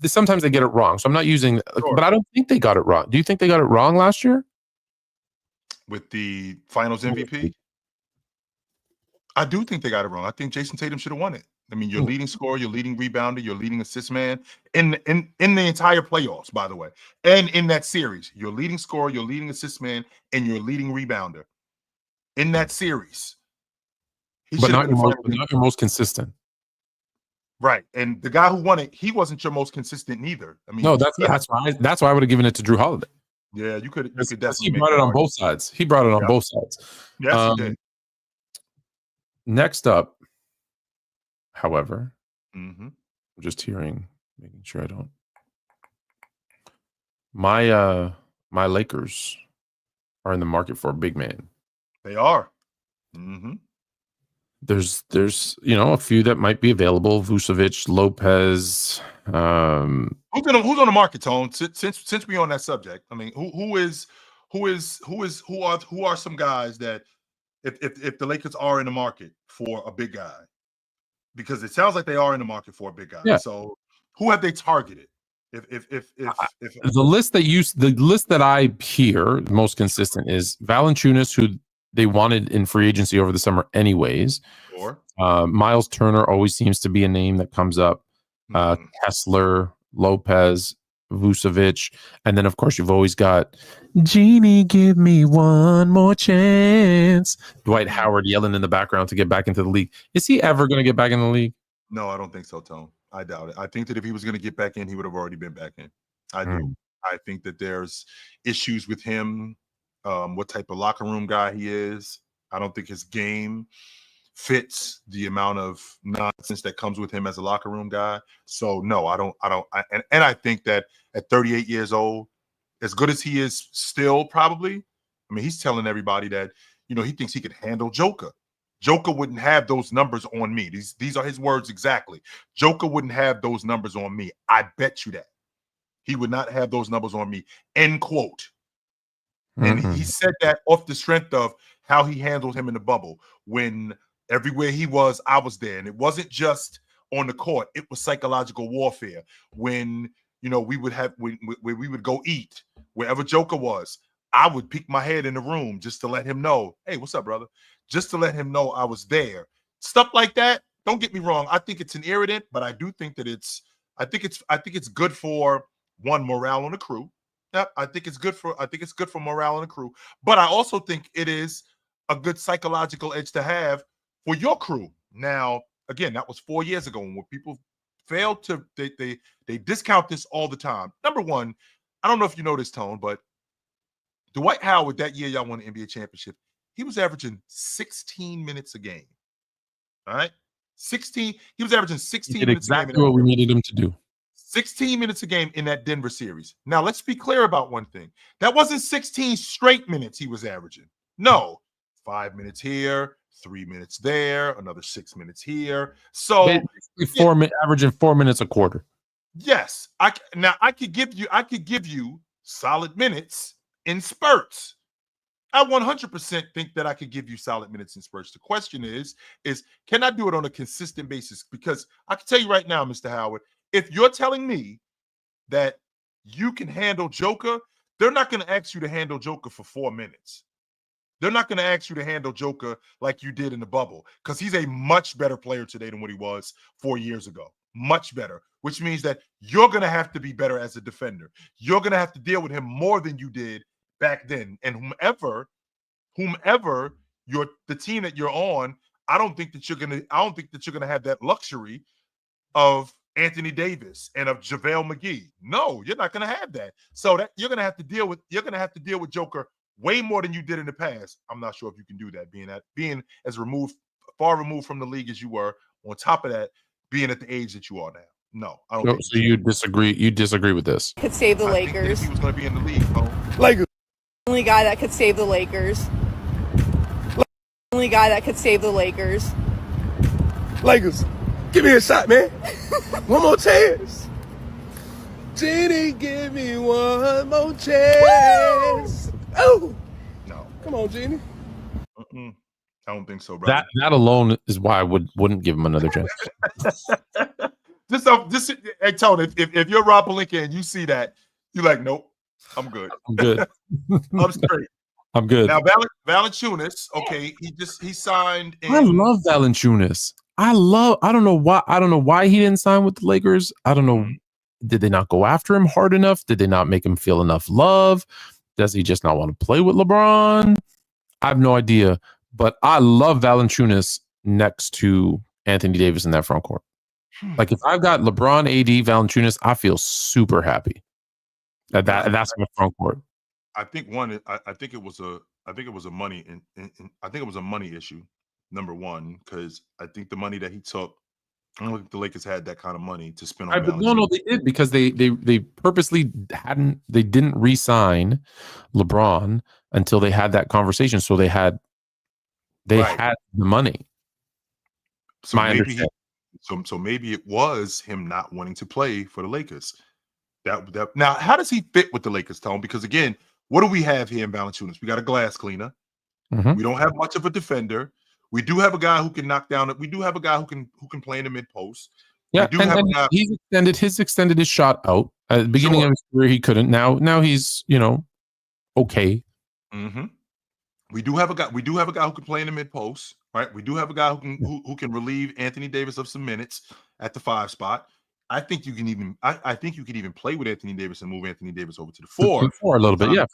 Sometimes they get it wrong, so I'm not using. Sure. But I don't think they got it wrong. Do you think they got it wrong last year with the Finals MVP? I do think they got it wrong. I think Jason Tatum should have won it. I mean, your leading scorer, your leading rebounder, your leading assist man in the entire playoffs, by the way, and in that series, your leading scorer, your leading assist man, and your leading rebounder in that series. But not your most consistent. Right, and the guy who won it, he wasn't your most consistent neither. I mean, no, that's why I would have given it to Drew Holiday. Yeah, you could definitely. He brought it on both sides. He brought it on both sides. Yes, he did. Next up, however, I'm just making sure I don't. My Lakers are in the market for a big man. They are. Mm-hmm. There's a few that might be available. Vucevic, Lopez. Who's on the market, Tone? Since we're on that subject, I mean, who are some guys that if the Lakers are in the market for a big guy, because it sounds like they are in the market for a big guy. Yeah. So who have they targeted? If the list that I hear most consistent is Valanciunas, who they wanted in free agency over the summer anyways. Sure. Miles Turner always seems to be a name that comes up. Kessler, Lopez, Vucevic, and then of course you've always got Genie, give me one more chance. Dwight Howard yelling in the background to get back into the league. Is he ever going to get back in the league? No, I don't think so, Tone. I doubt it. I think that if he was going to get back in, he would have already been back in. I do. I think that there's issues with him, what type of locker room guy he is. I don't think his game fits the amount of nonsense that comes with him as a locker room guy. So no, I don't. And I think that at 38 years old, as good as he is still, probably, I mean, he's telling everybody that, he thinks he could handle Joker. Joker wouldn't have those numbers on me. These are his words exactly. Joker wouldn't have those numbers on me. I bet you that. He would not have those numbers on me, end quote. And he said that off the strength of how he handled him in the bubble. When everywhere he was, I was there. And it wasn't just on the court. It was psychological warfare. When you know, we would have when we would go eat wherever Joker was. I would peek my head in the room just to let him know, hey, what's up, brother? Just to let him know I was there. Stuff like that. Don't get me wrong. I think it's an irritant, but I do think that I think it's good for one, morale on the crew. Yep, I think it's good for morale on the crew. But I also think it is a good psychological edge to have for your crew. Now, again, that was 4 years ago, and when people fail to they discount this all the time. Number one, I don't know if you know this, Tone, but Dwight Howard, that year y'all won the NBA championship, he was averaging 16 minutes a game. All right? 16. He was averaging 16 He did minutes exactly a game. what we needed him to do. 16 minutes a game in that Denver series. Now, let's be clear about one thing. That wasn't 16 straight minutes he was averaging. No. 5 minutes here, 3 minutes there, another 6 minutes here. So basically averaging 4 minutes a quarter. Yes. I could give you solid minutes in spurts. I 100% think that I could give you solid minutes in spurts. The question is can I do it on a consistent basis? Because I can tell you right now, Mr. Howard, if you're telling me that you can handle Joker, they're not going to ask you to handle Joker for 4 minutes. They're not going to ask you to handle Joker like you did in the bubble, because he's a much better player today than what he was 4 years ago. Much better, which means that you're going to have to be better as a defender. You're going to have to deal with him more than you did back then. And whomever the team that you're on, I don't think that you're gonna have that luxury of Anthony Davis and of JaVale McGee. No, you're not gonna have that. So that you're gonna have to deal with Joker way more than you did in the past. I'm not sure if you can do that, being as far removed from the league as you were. On top of that, being at the age that you are now. No, I don't think so. You disagree? You disagree with this? Could save the I think Lakers. that if he was going to be in the league, Lakers. Only guy that could save the Lakers. Only guy that could save the Lakers. Lakers. Give me a shot, man. One more chance. Genie, give me one more chance. Oh. No. Come on, Genie. I don't think so, brother. That alone is why I wouldn't give him another chance. Hey, Tony, if you're Rob Pelinka and you see that, you're like, nope, I'm good. I'm good. I'm straight. I'm good. Now, Valanciunas, okay, he signed. I love Valanciunas. I don't know why he didn't sign with the Lakers. I don't know. Did they not go after him hard enough? Did they not make him feel enough love? Does he just not want to play with LeBron? I have no idea. But I love Valanciunas next to Anthony Davis in that front court. Like, if I've got LeBron, AD, Valanciunas, I feel super happy. That's my front court. I think it was a money issue. Number one, because I think the money that he took, I don't think the Lakers had that kind of money to spend on. No, they did, because they purposely didn't re-sign LeBron until they had that conversation. So they had the money. So maybe it was him not wanting to play for the Lakers. That now, how does he fit with the Lakers, Tone? Because again, what do we have here in Valanciunas? We got a glass cleaner. Mm-hmm. We don't have much of a defender. We do have a guy who can knock down. We do have a guy who can play in the mid post. Yeah, he's extended his shot out at the beginning of his career. He couldn't. Now he's okay. Mm-hmm. We do have a guy who can play in the mid post, right? We do have a guy who can relieve Anthony Davis of some minutes at the 5 spot. I think you can even play with Anthony Davis and move Anthony Davis over to the 4 a little bit. Yeah,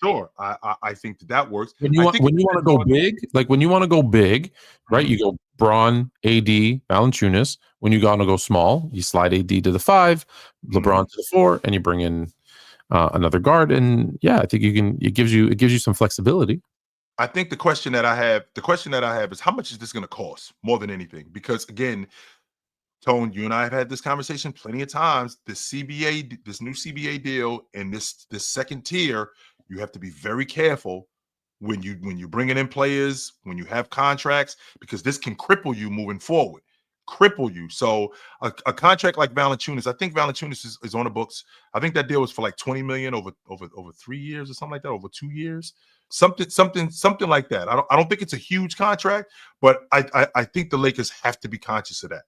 sure. I think that works. When you want to go big, right? You go Braun, AD, Valanciunas. When you want to go small, you slide AD to the 5, LeBron to the 4, and you bring in another guard. And yeah, I think it gives you some flexibility. I think the question that I have is, how much is this going to cost more than anything? Because again, Tone, you and I have had this conversation plenty of times. This new CBA deal and this second tier, you have to be very careful when you're bringing in players, when you have contracts, because this can cripple you moving forward. Cripple you. So a contract like Valanciunas, I think Valanciunas is on the books. I think that deal was for like $20 million over 3 years or something like that, over 2 years. Something like that. I don't think it's a huge contract, but I think the Lakers have to be conscious of that.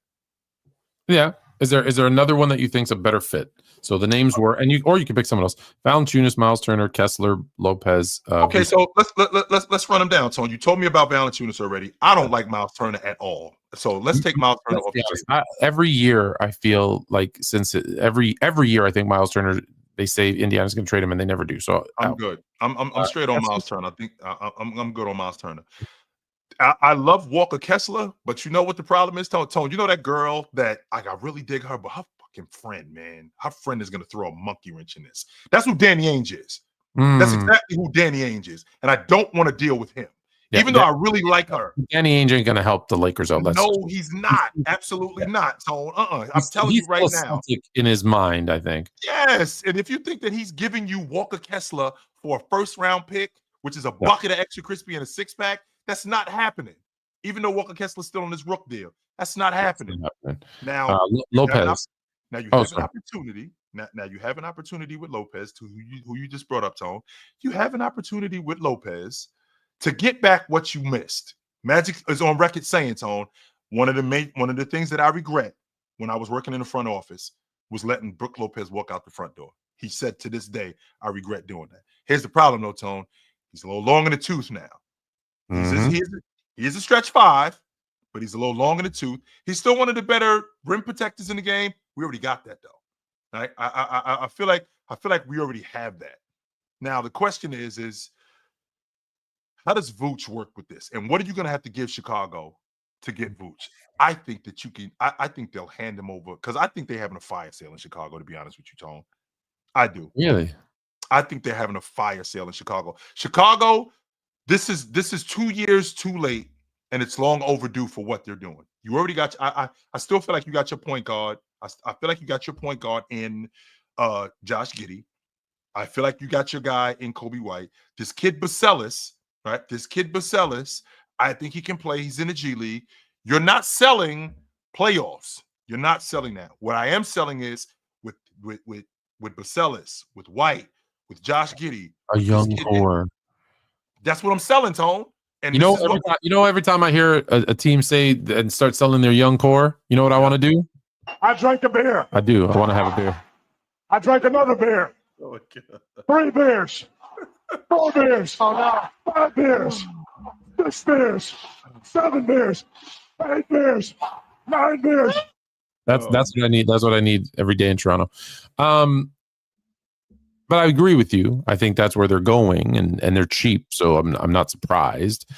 Yeah, Is there another one that you think's a better fit? So the names were, and you can pick someone else: Valanciunas, Miles Turner, Kessler, Lopez. Okay, so let's run them down. So you told me about Valanciunas already. I don't like Miles Turner at all. So let's take Miles Turner off the table. Every year, I feel like every year, I think Miles Turner. They say Indiana's going to trade him, and they never do. So I'm good. I'm straight on Miles Turner. I think I'm good on Miles Turner. I love Walker Kessler, but you know what the problem is, Tone? You know that girl that I really dig her, but her fucking friend, man, her friend is gonna throw a monkey wrench in this. That's who Danny Ainge is. That's exactly who Danny Ainge is, and I don't want to deal with him. Yeah, even though I really like her. Danny Ainge ain't gonna help the Lakers out. No, he's not. Absolutely not. So I'm telling you right now. In his mind, I think. Yes, and if you think that he's giving you Walker Kessler for a first-round pick, which is a bucket of extra crispy and a six-pack, that's not happening. Even though Walker Kessler's still on this Rook deal, that's not happening. Now, Lopez. Now you have an opportunity. Now you have an opportunity with Lopez, who you just brought up, Tone. You have an opportunity with Lopez to get back what you missed. Magic is on record saying, Tone, one of the things that I regret when I was working in the front office was letting Brook Lopez walk out the front door. He said to this day, I regret doing that. Here's the problem, though, Tone. He's a little long in the tooth now. He is a stretch five, but he's a little long in the tooth. He's still one of the better rim protectors in the game. We already got that, though. Right? I feel like we already have that. Now the question is how does Vooch work with this? And what are you going to have to give Chicago to get Vooch? I think that you can. I think they'll hand him over because I think they're having a fire sale in Chicago. To be honest with you, Tone, I do. Really? I think they're having a fire sale in Chicago. Chicago. This is 2 years too late, and it's long overdue for what they're doing. You already got. I still feel like you got your point guard. I feel like you got your point guard in Josh Giddey. I feel like you got your guy in Kobe White. This kid Basellis, right? This kid Basellis, I think he can play. He's in the G League. You're not selling playoffs. You're not selling that. What I am selling is with Basellis, with White, with Josh Giddey, a young core. That's what I'm selling, Tone. And every time I hear a team say and start selling their young core, you know what I want to do? I drank a beer. I do. I want to have a beer. I drank another beer. Oh, 3 beers. 4 beers. 5 beers. 6 beers. 7 beers. 8 beers. 9 beers. That's what I need. That's what I need every day in Toronto. But I agree with you. I think that's where they're going, and they're cheap, so I'm not surprised.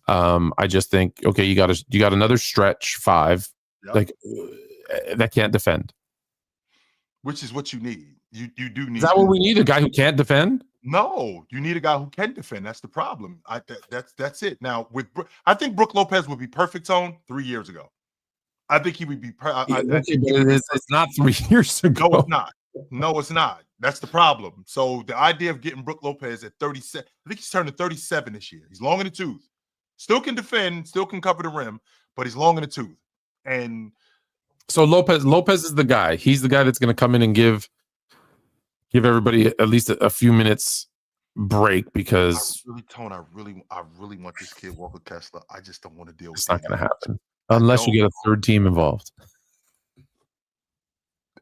I just think, okay, you got another stretch 5, like that can't defend, which is what you need. You do need. Is that what we need? A guy who can't defend? No, you need a guy who can defend. That's the problem. That's it. Now I think Brook Lopez would be perfect, Tone, 3 years ago. I think he would be. It's not 3 years ago. No, it's not. No, it's not. That's the problem. So the idea of getting Brook Lopez at 37, I think he's turning 37 this year. He's long in the tooth. Still can defend, still can cover the rim, but he's long in the tooth. And so Lopez is the guy. He's the guy that's going to come in and give everybody at least a few minutes break because I really want this kid Walker Kessler. I just don't want to deal with it. It's not going to happen unless you get a third team involved.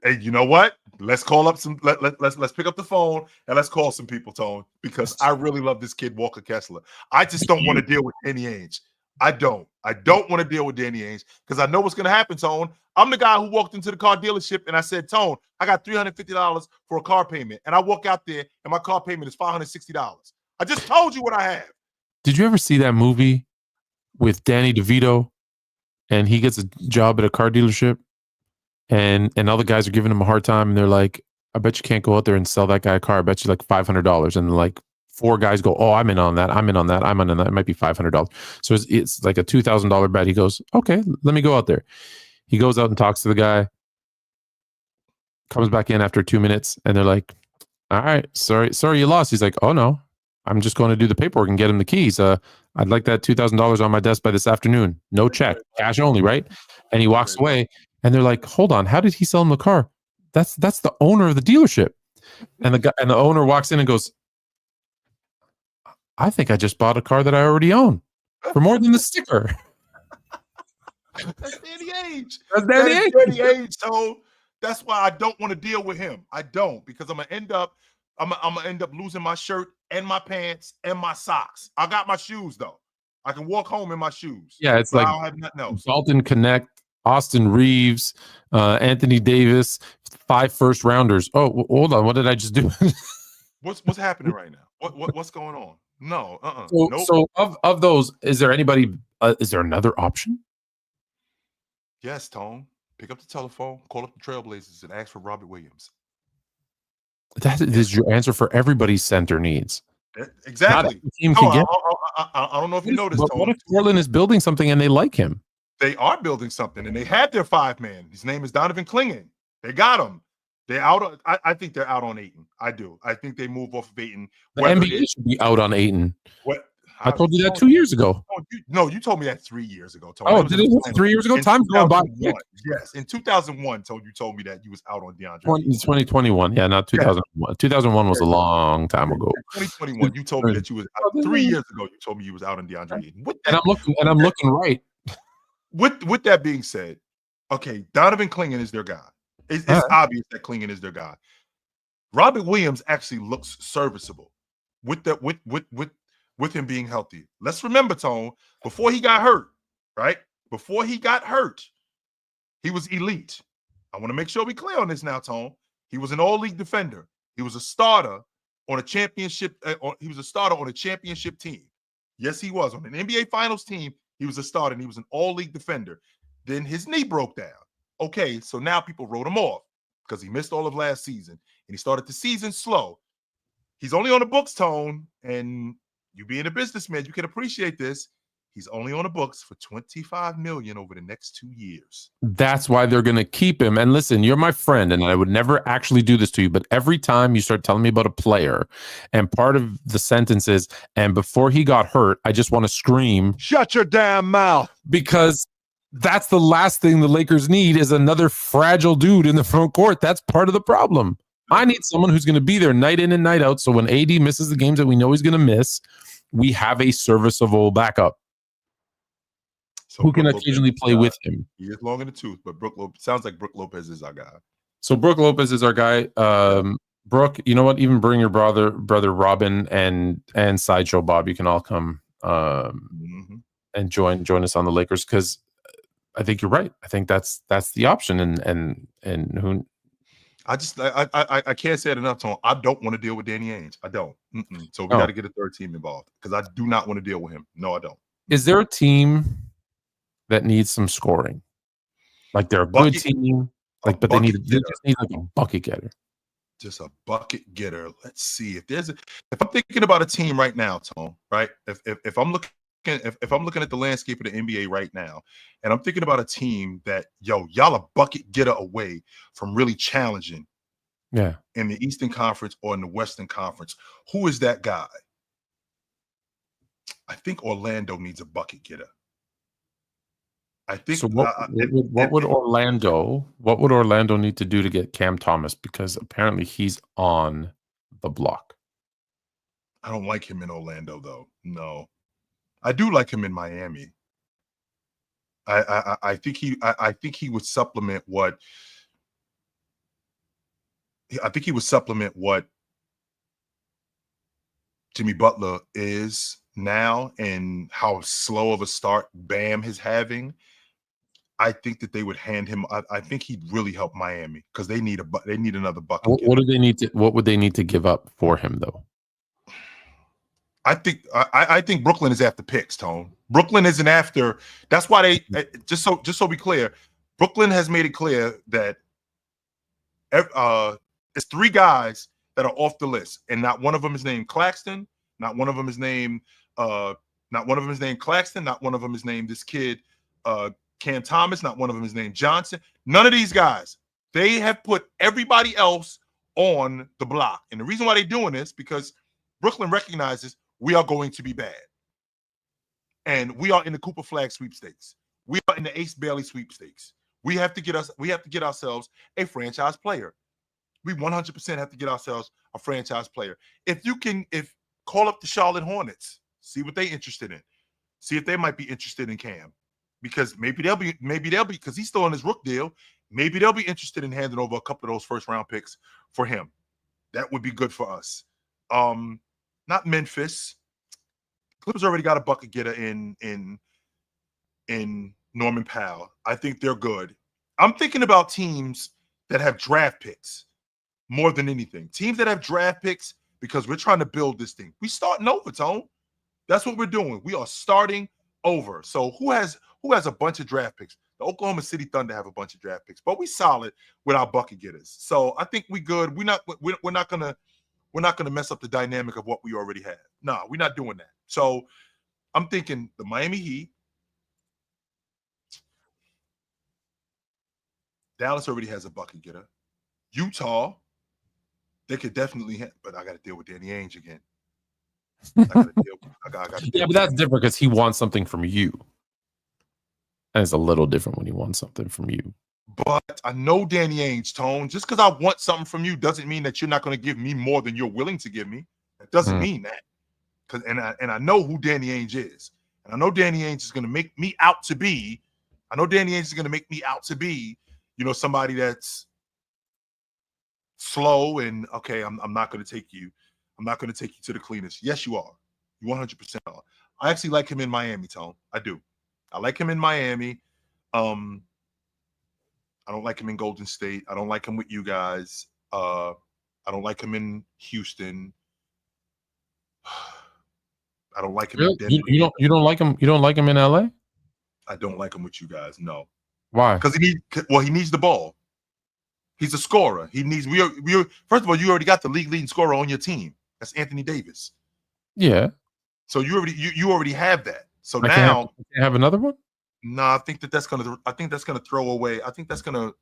Hey, you know what? Let's call up some. Let's pick up the phone and let's call some people, Tone, because I really love this kid Walker Kessler. I just don't want to deal with Danny Ainge. I don't want to deal with Danny Ainge because I know what's going to happen, Tone. I'm the guy who walked into the car dealership and I said, Tone, I got $350 for a car payment, and I walk out there and my car payment is $560. I just told you what I have. Did you ever see that movie with Danny DeVito, and he gets a job at a car dealership? And all the guys are giving him a hard time, and they're like, I bet you can't go out there and sell that guy a car. I bet you like $500. And like 4 guys go, oh, I'm in on that. I'm in on that. I'm in on that. It might be $500. So it's like a $2,000 bet. He goes, okay, let me go out there. He goes out and talks to the guy, comes back in after 2 minutes, and they're like, all right, sorry you lost. He's like, oh no, I'm just going to do the paperwork and get him the keys. I'd like that $2,000 on my desk by this afternoon. No check, cash only, right? And he walks away. And they're like, hold on, how did he sell him the car? That's the owner of the dealership. And the owner walks in and goes, I think I just bought a car that I already own for more than the sticker. That's Danny Ainge. That's Danny Ainge. So That's why I don't want to deal with him. I don't, because I'm gonna end up losing my shirt and my pants and my socks. I got my shoes though. I can walk home in my shoes. Yeah, it's but like I don't have nothing else. Dalton Connect, Austin Reeves, Anthony Davis, 5 first rounders. Oh, hold on. What did I just do? What's happening right now? What's going on? No, So, nope. so of those, is there anybody? Is there another option? Yes, Tone. Pick up the telephone, call up the Trailblazers, and ask for Robert Williams. That is your answer for everybody's center needs. Exactly. Not every team can get. I don't know if you noticed, But Tone. what if Portland is building something and they like him? They are building something, and they had their 5-man. His name is Donovan Clingan. They got him. They're out. I think they're out on Ayton. I do. I think they move off of Ayton. The NBA should be out on Ayton. What? I told you that 2 years ago. No, you told me that 3 years ago. Oh, did it 3 years ago? Time's going by quick. Yes, in 2001, you told me that you was out on DeAndre. 2021, yeah, not 2001. 2001 was a long time ago. 2021, you told me that you was out. 3 years ago. You told me you was out on DeAndre. And I'm looking right. With that being said, okay, Donovan Clingan is their guy. It's obvious that Clingan is their guy. Robert Williams actually looks serviceable with him being healthy. Let's remember, Tone, before he got hurt, right? Before he got hurt, he was elite. I want to make sure we clear on this now, Tone. He was an all-league defender. He was a starter on a championship. He was a starter on a championship team. Yes, he was. On an NBA Finals team, he was a starter, and he was an all-league defender. Then his knee broke down. Okay, so now people wrote him off because he missed all of last season, and he started the season slow. He's only on the books, Tone, and you being a businessman, you can appreciate this. He's only on the books for $25 million over the next 2 years. That's why they're going to keep him. And listen, you're my friend, and I would never actually do this to you. But every time you start telling me about a player, and part of the sentence is, and before he got hurt, I just want to scream, "Shut your damn mouth!" Because that's the last thing the Lakers need is another fragile dude in the front court. That's part of the problem. I need someone who's going to be there night in and night out. So when AD misses the games that we know he's going to miss, we have a serviceable backup who can occasionally play with him. He is long in the tooth, but sounds like Brook Lopez is our guy. So Brook Lopez is our guy. Brook, you know what? Even bring your brother Robin and Sideshow Bob. You can all come and join us on the Lakers, because I think you're right. I think that's the option. And who. I can't say it enough, Tom. I don't want to deal with Danny Ainge. I don't. So we got to get a third team involved, because I do not want to deal with him. No, I don't. Is there a team that needs some scoring? Like they're a good team, but they just need like a bucket getter. Just a bucket getter. Let's see if I'm thinking about a team right now, Tom. Right? If I'm looking at the landscape of the NBA right now, and I'm thinking about a team that, y'all a bucket getter away from really challenging in the Eastern Conference or in the Western Conference, who is that guy? I think Orlando needs a bucket getter. I think. So what would Orlando need to do to get Cam Thomas? Because apparently he's on the block. I don't like him in Orlando, though. No. I do like him in Miami. I think he would supplement what Jimmy Butler is now, and how slow of a start Bam is having. I think that they would hand him. I think he'd really help Miami, because they need another bucket. What do they need to? What would they need to give up for him, though? I think Brooklyn is after picks, Tone. Brooklyn isn't after. That's why they just so we clear. Brooklyn has made it clear that it's 3 guys that are off the list, and not one of them is named Claxton. Not one of them is named. Not one of them is named Claxton. Not one of them is named this kid, Cam Thomas. Not one of them is named Johnson. None of these guys. They have put everybody else on the block, and the reason why they're doing this, because Brooklyn recognizes we are going to be bad. And we are in the Cooper Flag sweepstakes. We are in the Ace Bailey sweepstakes. We have to get ourselves a franchise player. We 100% have to get ourselves a franchise player. If call up the Charlotte Hornets, see what they're interested in. See if they might be interested in Cam. Because maybe they'll be because he's still on his rook deal, Maybe they'll be interested in handing over a couple of those first round picks for him. That would be good for us. Not Memphis. Clippers already got a bucket getter in Norman Powell. I think they're good. I'm thinking about teams that have draft picks more than anything. Teams that have draft picks because we're trying to build this thing. We starting over, Tone. That's what we're doing. We are starting over. So who has a bunch of draft picks? The Oklahoma City Thunder have a bunch of draft picks, but we solid with our bucket getters. So I think we good. We're not gonna mess up the dynamic of what we already have. No, we're not doing that. So I'm thinking the Miami Heat. Dallas already has a bucket getter. Utah, they could definitely but I got to deal with Danny Ainge again. I gotta Yeah, but that's different because he wants something from you. And it's a little different when he wants something from you. But I know Danny Ainge, Tone. Just because I want something from you doesn't mean that you're not going to give me more than you're willing to give me. It doesn't mean that. And I know who Danny Ainge is. And I know Danny Ainge is going to make me out to be. Somebody that's slow and okay, I'm not going to take you. I'm not going to take you to the cleanest. Yes, you are. You 100% are. I actually like him in Miami, Tone. I do. I like him in Miami. I don't like him in Golden State. I don't like him with you guys. I don't like him in Houston. I don't like him in Denver. You don't like him. You don't like him in LA. I don't like him with you guys. No. Why? Because he needs the ball. He's a scorer. He needs. First of all, you already got the league leading scorer on your team. That's Anthony Davis. Yeah. So you already have that. So I now can't have another one. No, I think that's gonna throw away. I think that's gonna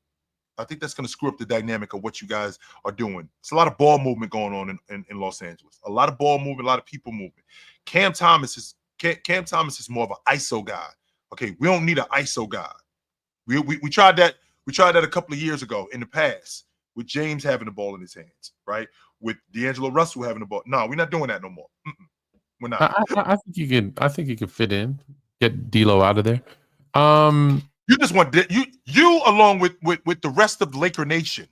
screw up the dynamic of what you guys are doing. It's a lot of ball movement going on in Los Angeles. A lot of ball movement, a lot of people movement. Cam Thomas is more of an ISO guy. Okay, we don't need an ISO guy. We tried that. We tried that a couple of years ago in the past with James having the ball in his hands, right? With D'Angelo Russell having the ball. No, we're not doing that no more. We're not. I think you could. I think you could fit in. Get D'Lo out of there. You just want you along with the rest of Laker Nation.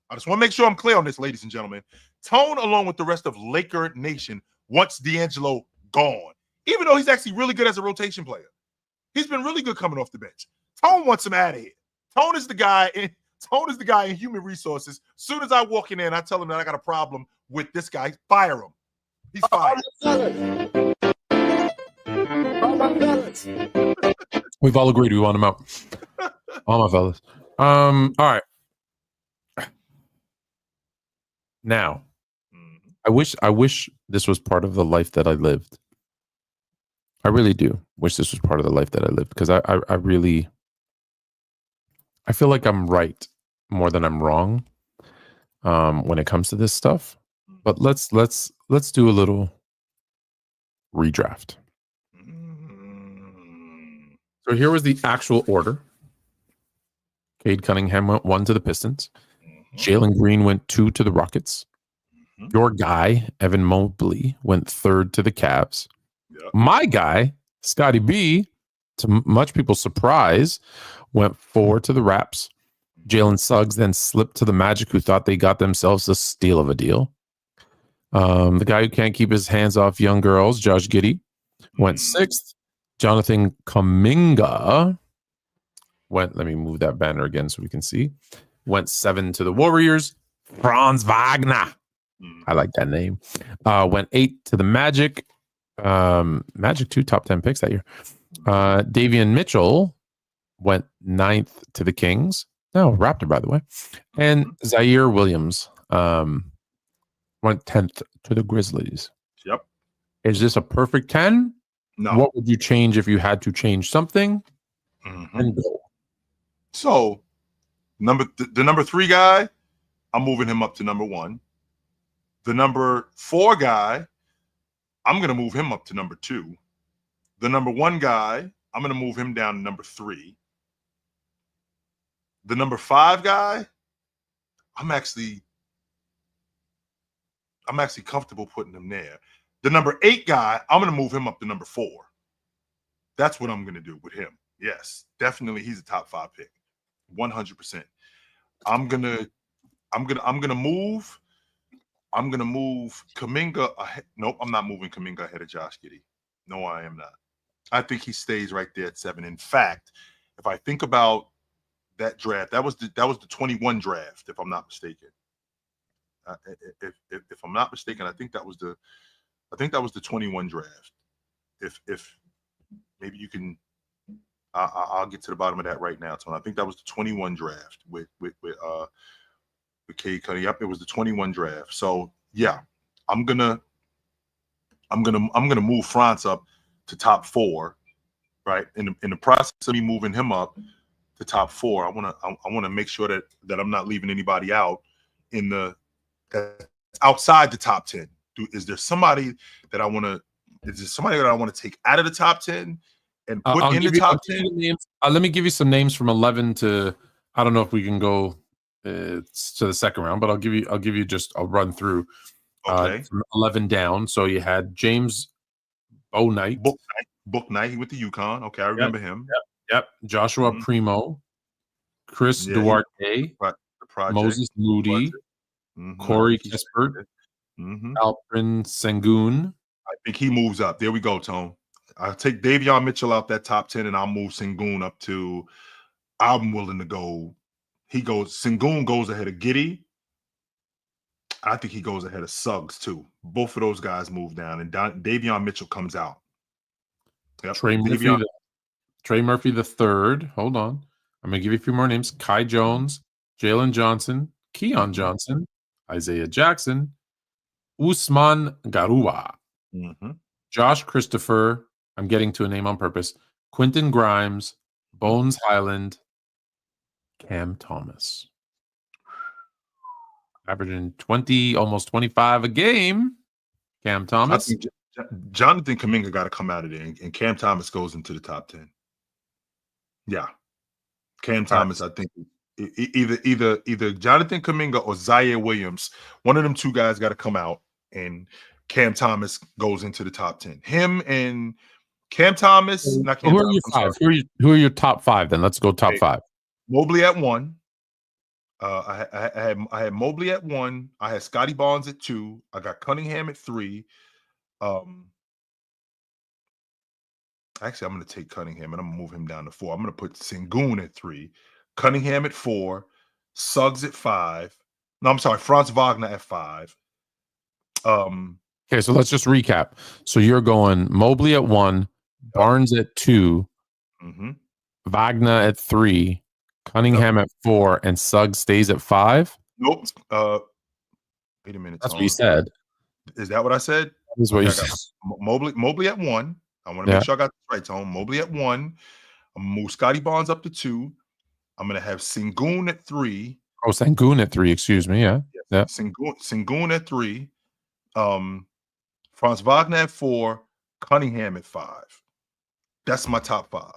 I just want to make sure I'm clear on this, ladies and gentlemen. Tone, along with the rest of Laker Nation, wants D'Angelo gone, even though he's actually really good as a rotation player. He's been really good coming off the bench. Tone wants him out of here. Tone is the guy in human resources. As soon as I walk in there and I tell him that I got a problem with this guy, fire him. He's fired. We've all agreed we want him out. All my fellas. All right. Now, I wish this was part of the life that I lived. I really do wish this was part of the life that I lived because I really feel like I'm right more than I'm wrong when it comes to this stuff. But let's do a little redraft. So here was the actual order. Cade Cunningham went 1 to the Pistons. Jalen Green went 2 to the Rockets. Your guy, Evan Mobley, went 3rd to the Cavs. Yep. My guy, Scotty B, to much people's surprise, went 4 to the Raps. Jalen Suggs then slipped to the Magic, who thought they got themselves a steal of a deal. The guy who can't keep his hands off young girls, Josh Giddey, went 6th. Jonathan Kuminga went, let me move that banner again so we can see, went 7 to the Warriors. Franz Wagner, I like that name, went 8 to the Magic. Magic 2 top 10 picks that year. Davion Mitchell went 9th to the Kings. No, Raptor, by the way. And Zaire Williams went 10th to the Grizzlies. Yep. Is this a perfect 10? No. What would you change if you had to change something? And go. So, the number 3 guy, I'm moving him up to number 1. The number 4 guy, I'm going to move him up to number 2. The number 1 guy, I'm going to move him down to number 3. The number 5 guy, I'm actually comfortable putting him there. The number 8 guy, I'm going to move him up to number 4. That's what I'm going to do with him. Yes, definitely he's a top 5 pick. 100%. I'm gonna move Kuminga ahead. Nope, I'm not moving Kuminga ahead of Josh Giddey. No, I am not. I think he stays right there at 7. In fact, if I think about that draft, that was the 21 draft, if I'm not mistaken. If I'm not mistaken, I think that was the 21 draft. If maybe you can, I'll get to the bottom of that right now, Tony. I think that was the 21 draft with Cade Cunningham. Yep, it was the 21 draft. So yeah, I'm gonna move France up to top 4, right? In the process of me moving him up to top 4, I wanna make sure that I'm not leaving anybody out in the outside the top 10. Is there somebody that I want to take out of the top 10 and put in the top 10? Let me give you some names from 11 to, I don't know if we can go to the second round, but I'll give you just a run through. Okay. From 11 down. So you had James Bouknight. Bouknight, he went to UConn. Okay, I remember him. Yep. Joshua Primo, Chris Duarte, Moses Moody, Corey Kispert, Alprin Sengun. I think he moves up. There we go, Tone. I'll take Davion Mitchell out that top 10, and I'll move Sengun up to. I'm willing to go. Sengun goes ahead of Giddey. I think he goes ahead of Suggs too. Both of those guys move down, and Davion Mitchell comes out. Yep. Trey Murphy the third. Hold on, I'm gonna give you a few more names: Kai Jones, Jalen Johnson, Keon Johnson, Isaiah Jackson, Usman Garuba, Josh Christopher. I'm getting to a name on purpose. Quentin Grimes, Bones Highland, Cam Thomas. Averaging 20, almost 25 a game. Cam Thomas. I think Jonathan Kuminga got to come out of there, and Cam Thomas goes into the top 10. Yeah, Cam Thomas. I think either Jonathan Kuminga or Zaire Williams. One of them two guys got to come out, and Cam Thomas goes into the top 10. Him and Cam Thomas. Not Cam who are Thomas, your 5? Who are your top 5? Then let's go top 5. Mobley at 1. I had Mobley at 1. I had Scotty Barnes at 2. I got Cunningham at 3. Actually, I'm going to take Cunningham and I'm going to move him down to 4. I'm going to put Sengun at 3, Cunningham at 4, Suggs at 5. No, I'm sorry, Franz Wagner at 5. Okay, so let's just recap. So you're going Mobley at 1, Barnes at 2, Wagner at 3, Cunningham at 4, and Suggs stays at 5? Nope. Wait a minute. That's what you said. Is that what I said? That is what you said. Mobley at 1. I want to make sure I got this right, Tone. Mobley at 1. I'm going to move Scotty Barnes up to 2. I'm going to have Sengun at 3. Oh, Sengun at 3, excuse me. Yeah. Sengun at 3. Franz Wagner at 4. Cunningham at 5. That's my top 5.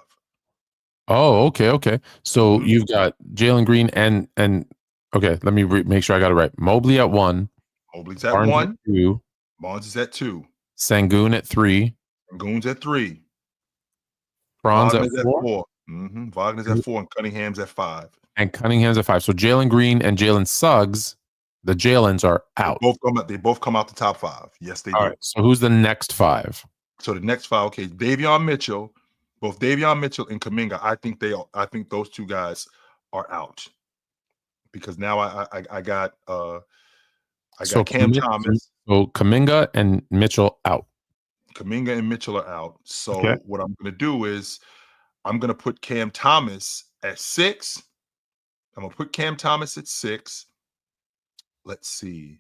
Oh, okay. So you've got Jalen Green and okay, let me make sure I got it right. Mobley at 1. Mobley's at Barnes 1. At 2. Barnes is at 2. Sengun at 3. Sengun's at 3. Franz at 4. Wagner's at 4 and Cunningham's at 5. And Cunningham's at 5. So Jalen Green and Jalen Suggs, the Jalens are out. They both come out the top 5. Yes, they do. All right. So who's the next 5? So the next 5, okay, Davion Mitchell. Both Davion Mitchell and Kuminga, I think those two guys are out because now I got Cam Thomas. So Kuminga and Mitchell out. Kuminga and Mitchell are out. So what I'm going to do is I'm going to put Cam Thomas at 6. I'm going to put Cam Thomas at 6. Let's see.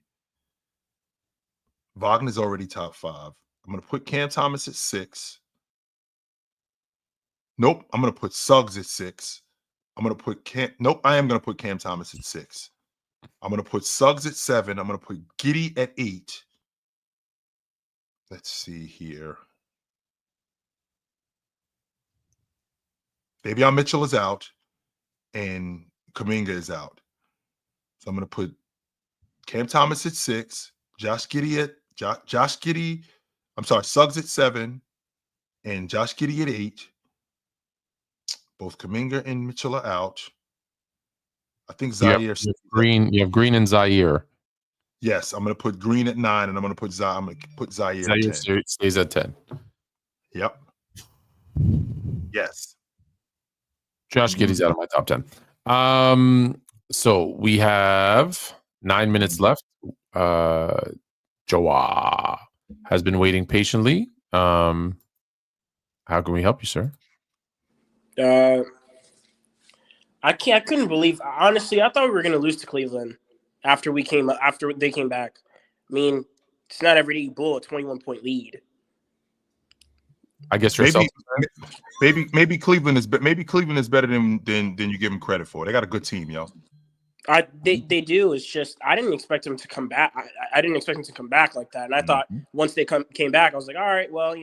Wagner's already top 5. I'm going to put Cam Thomas at 6. Nope, I'm going to put Suggs at 6. I am going to put Cam Thomas at 6. I'm going to put Suggs at 7. I'm going to put Giddey at 8. Let's see here. Davion Mitchell is out and Kuminga is out. So I'm going to put Cam Thomas at 6, Suggs at 7, and Josh Giddey at 8. Both Kuminga and Mitchell are out. I think You have, Zaire. you have Green. You have Green and Zaire. Yes, I'm gonna put Green at 9, and I'm gonna put Zaire at 10. Zaire stays at 10. Yep. Yes. Josh Giddey's out of my top 10. So we have 9 minutes left. Joa has been waiting patiently. How can we help you, sir? I couldn't believe. Honestly, I thought we were going to lose to Cleveland after they came back. I mean, it's not every day you blow a 21-point lead. I guess yourself. Maybe Cleveland is better than you give them credit for. They got a good team, yo. They do. It's just I didn't expect them to come back. I didn't expect them to come back like that. And I thought once they came back, I was like, all right, well,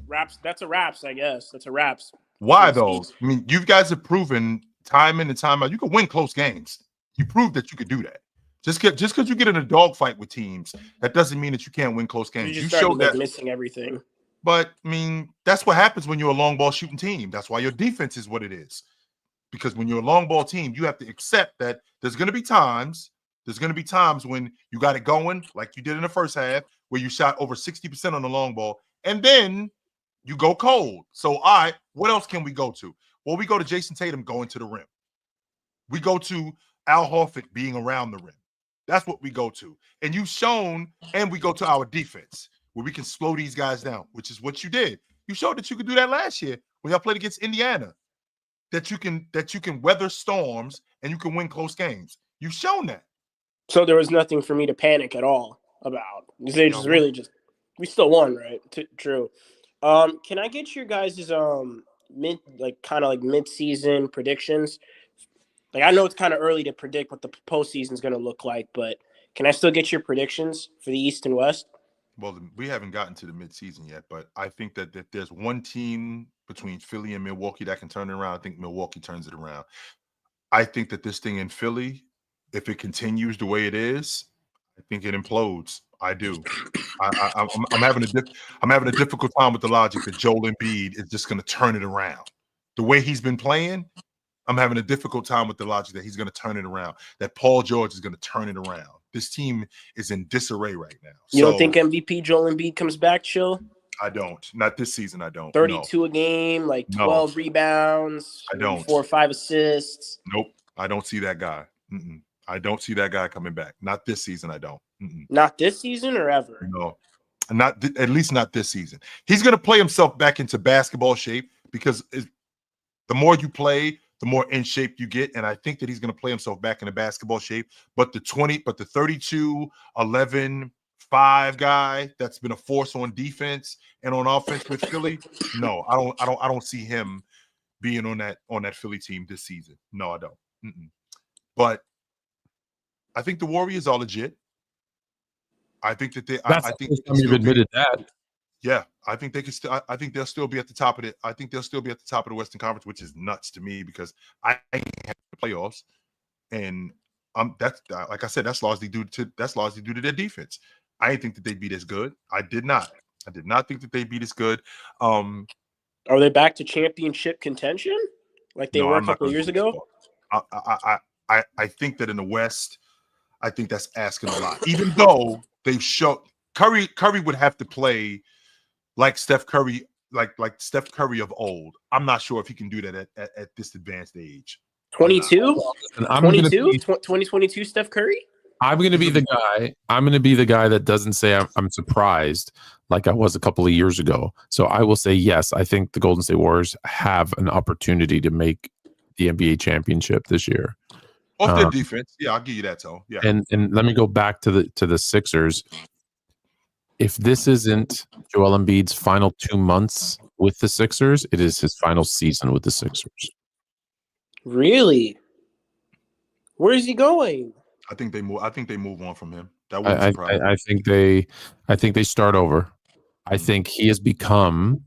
wraps. That's a wraps, I guess. That's a wraps. Why though? I mean, you guys have proven time in and time out you can win close games. You proved that you could do that. Just because you get in a dogfight with teams, that doesn't mean that you can't win close games. You showed that missing everything. But I mean, that's what happens when you're a long ball shooting team. That's why your defense is what it is. Because when you're a long ball team, you have to accept that there's going to be times when you got it going, like you did in the first half, where you shot over 60% on the long ball, and then you go cold. So, all right, what else can we go to? Well, we go to Jason Tatum going to the rim. We go to Al Horford being around the rim. That's what we go to. And you've shown, and we go to our defense, where we can slow these guys down, which is what you did. You showed that you could do that last year when y'all played against Indiana. That you can weather storms and you can win close games. You've shown that. So there was nothing for me to panic at all about. They we still won, right? True. Can I get your guys' mid-season predictions? Like I know it's kind of early to predict what the postseason is going to look like, but can I still get your predictions for the East and West? Well, we haven't gotten to the midseason yet, but I think that if there's one team between Philly and Milwaukee that can turn it around, I think Milwaukee turns it around. I think that this thing in Philly, if it continues the way it is, I think it implodes. I do. I'm having a difficult time with the logic that Joel Embiid is just going to turn it around. The way he's been playing, I'm having a difficult time with the logic that he's going to turn it around, that Paul George is going to turn it around. This team is in disarray right now. You don't think MVP Joel Embiid comes back, Chill? I don't. Not this season, I don't. 32 a game, like 12 rebounds. I don't. 4 or 5 assists. Nope. I don't see that guy. I don't see that guy coming back. Not this season, I don't. Not this season or ever? No. At least not this season. He's going to play himself back into basketball shape because the more you play, the more in shape you get. And I think that he's going to play himself back into basketball shape. But the 32, 11, 5 guy that's been a force on defense and on offense with Philly, no, I don't see him being on that Philly team this season. No, I don't. But I think the Warriors are legit. I think that they. That's I think the first time you've admitted that. Yeah, I think they can still. I think they'll still be at the top of it. I think they'll still be at the top of the Western Conference, which is nuts to me because I ain't had the playoffs, and that's like I said, that's largely due to their defense. I didn't think that they'd be this good. I did not think that they'd be this good. Are they back to championship contention like they were a couple of years ago? I think that in the West, I think that's asking a lot. Even though they've shown Curry would have to play like Steph Curry, like Steph Curry of old. I'm not sure if he can do that at this advanced age. 22? 2022 Steph Curry? I'm going to be the guy. I'm going to be the guy that doesn't say I'm surprised like I was a couple of years ago. So I will say, yes, I think the Golden State Warriors have an opportunity to make the NBA championship this year. Off their defense. Yeah, I'll give you that, Toe. Yeah. And let me go back to the Sixers. If this isn't Joel Embiid's final 2 months with the Sixers, it is his final season with the Sixers. Really? Where is he going? I think they move on from him. That wouldn't surprise me. I think they start over. I think he has become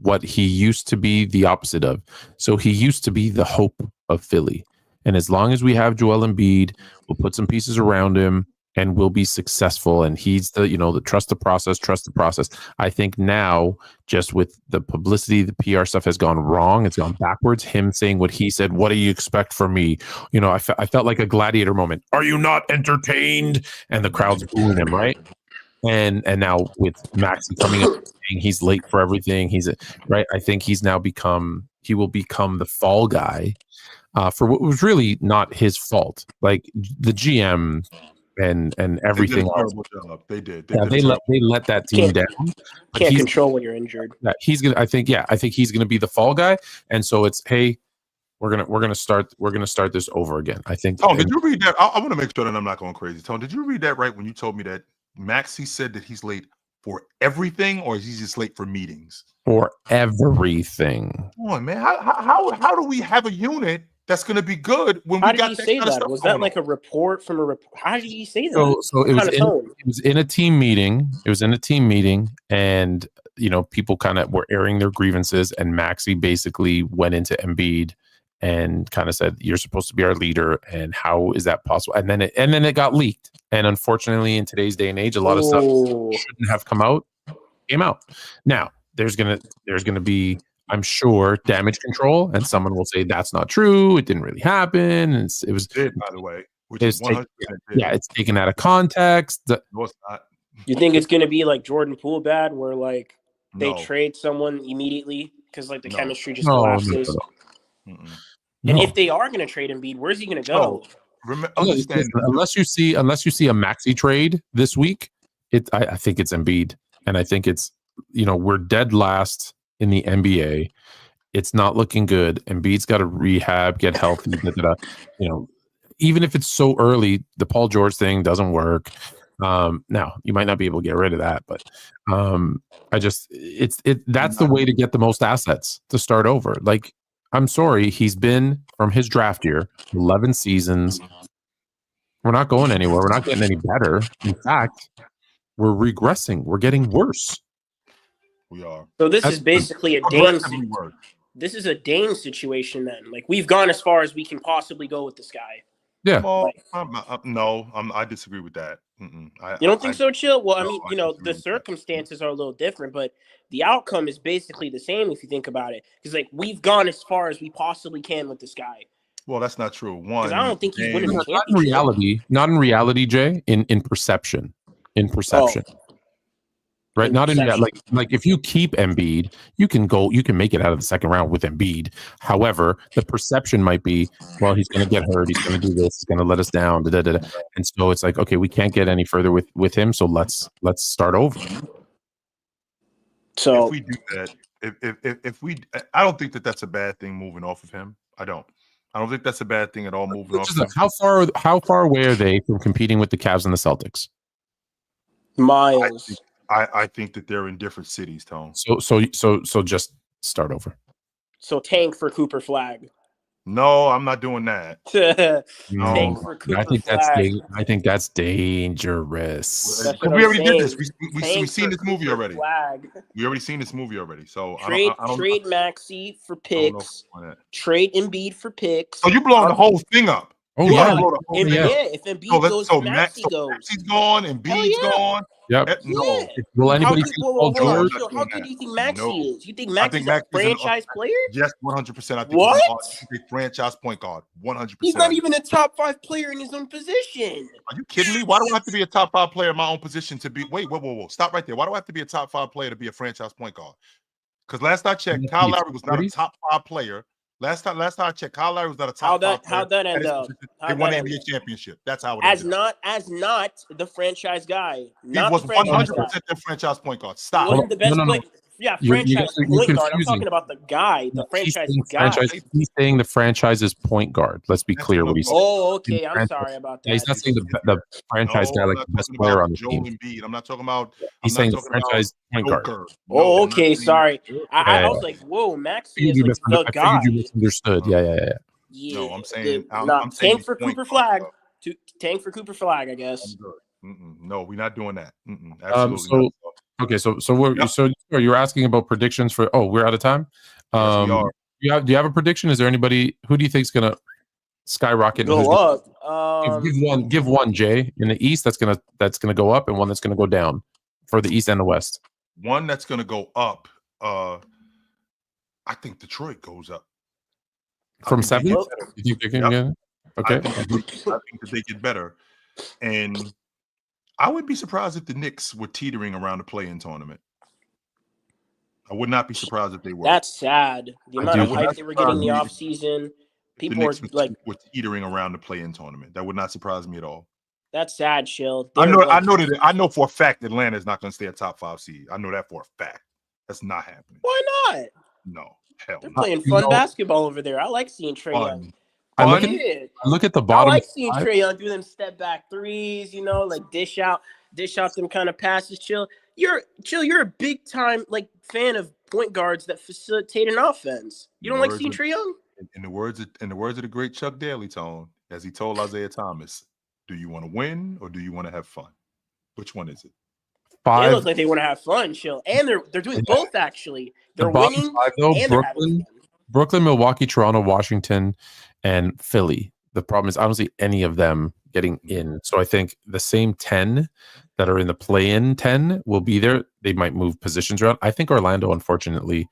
what he used to be the opposite of. So he used to be the hope of Philly. And as long as we have Joel Embiid, we'll put some pieces around him. and will be successful. And he's the trust the process. I think now, just with the publicity, the PR stuff has gone wrong. It's gone backwards. Him saying what he said, what do you expect from me? I felt like a gladiator moment. Are you not entertained? And the crowd's booing him, right? And now with Maxey coming up saying he's late for everything, right. I think he will become the fall guy for what was really not his fault. Like the GM and everything else. They did. They let that team down. Can't control when you're injured. He's gonna. I think he's gonna be the fall guy. And so it's, hey, we're gonna start this over again. I think. Tone, did you read that? I want to make sure that I'm not going crazy. Tone, did you read that right when you told me that Maxey said that he's late for everything, or is he just late for meetings? For everything. Come on, man. How do we have a unit that's going to be good when we got that kind of stuff? Was that like a report from a report? How did he say that? So it was in a team meeting. It was in a team meeting, and people kind of were airing their grievances, and Maxey basically went into Embiid and kind of said, "You're supposed to be our leader, and how is that possible?" And then it got leaked. And unfortunately, in today's day and age, a lot of stuff shouldn't have came out. Now there's gonna be, I'm sure, damage control, and someone will say that's not true. It didn't really happen. And it was, by the way, which is 100%. It's taken out of context. No, it's not. You think it's gonna be like Jordan Poole bad, where like they trade someone immediately because like the chemistry just collapses? And if they are gonna trade Embiid, where's he gonna go? Unless you see a Maxey trade this week, I think it's Embiid, and I think it's we're dead last in the NBA. It's not looking good. Embiid's got to rehab, get healthy. Even if it's so early, the Paul George thing doesn't work. Now you might not be able to get rid of that, but that's the way to get the most assets to start over. Like, I'm sorry, he's been from his draft year 11 seasons. We're not going anywhere. We're not getting any better. In fact, we're regressing. We're getting worse. We are. So this is basically a Dame. This is a Dame situation then. Like, we've gone as far as we can possibly go with this guy. Yeah. Well, I disagree with that. You don't think so, Chill? Well, I mean, the circumstances are a little different, but the outcome is basically the same if you think about it. Because like we've gone as far as we possibly can with this guy. Well, that's not true. Because I don't think he's winning the championship. Not in reality, Jay. In perception. Right, not in that. Like if you keep Embiid, you can make it out of the second round with Embiid. However, the perception might be, well, he's going to get hurt. He's going to do this. He's going to let us down. And so it's like, okay, we can't get any further with him. So let's start over. So if we do that, if we, I don't think that's a bad thing moving off of him. I don't think that's a bad thing at all. Moving off. How far away are they from competing with the Cavs and the Celtics? Miles. I think that they're in different cities, Tone. So just start over. So tank for Cooper Flag. No, I'm not doing that. No, tank for Cooper I think that's dangerous. We already did this. We've seen this movie already. We already seen this movie already. So trade Maxey for picks. Trade Embiid for picks. So you blowing the whole thing up. Oh yeah. If Embiid goes, Maxey goes. Maxey's gone, Embiid's gone. Yep. No. Will anybody see Paul George? How good do you think Maxey is? You think Maxey's a franchise player? Yes, 100%. I think what? He's a franchise point guard. 100%. He's not even a top 5 player in his own position. Are you kidding me? Why do I have to be a top 5 player in my own position to be? Wait, whoa. Stop right there. Why do I have to be a top 5 player to be a franchise point guard? Because last I checked, Kyle Lowry was not a top 5 player. Last time I checked, Kyle Lowry was not a top 5 player. How'd that end up? They won the NBA championship. That's how it ended. As not the franchise guy. He was 100% the franchise point guard. Stop. He wasn't the best player. Yeah, franchise point guard. I'm talking about the guy, the franchise guy. He's saying the franchise's point guard. Let's be clear what he's saying. Oh, okay. I'm sorry about that. He's not saying the franchise guy, like the best player on the team. Joel Embiid. I'm not talking about. He's saying the franchise point guard. Oh, okay. Sorry. I was like, whoa, Maxey is like the guy. You misunderstood. Yeah. No, I'm saying. Tank for Cooper Flag. Tank for Cooper Flag, I guess. No, we're not doing that. Absolutely not. Okay, so you're asking about predictions for? Oh, we're out of time. Yes, we are. Do you have a prediction? Is there anybody? Who do you think is gonna skyrocket. Go up. Give one, Jay. In the East, that's gonna go up, and one that's gonna go down for the East and the West. One that's gonna go up. I think Detroit goes up. From 7? You think they can get? Okay. I think that they get better. And I wouldn't be surprised if the Knicks were teetering around the play-in tournament. I would not be surprised if they were. That's sad. The amount of hype they were getting in the offseason. People were like teetering around the play-in tournament. That would not surprise me at all. That's sad, Chill. I know for a fact Atlanta is not going to stay a top 5 seed. I know that for a fact. That's not happening. Why not? No, hell They're no. playing fun basketball over there. I like seeing Trae Young. I look at the bottom. I like seeing Trae Young do them step back threes, like dish out them kind of passes. You're a big time fan of point guards that facilitate an offense. You don't like seeing Trae Young? In the words of the great Chuck Daly, Tone, as he told Isaiah Thomas, do you want to win or do you want to have fun? Which one is it? They look like they want to have fun, Chill, and they're doing both actually. They're winning. 5, though, Brooklyn, Milwaukee, Toronto, Washington, and Philly. The problem is I don't see any of them getting in. So I think the same 10 that are in the play-in 10 will be there. They might move positions around. I think Orlando, unfortunately,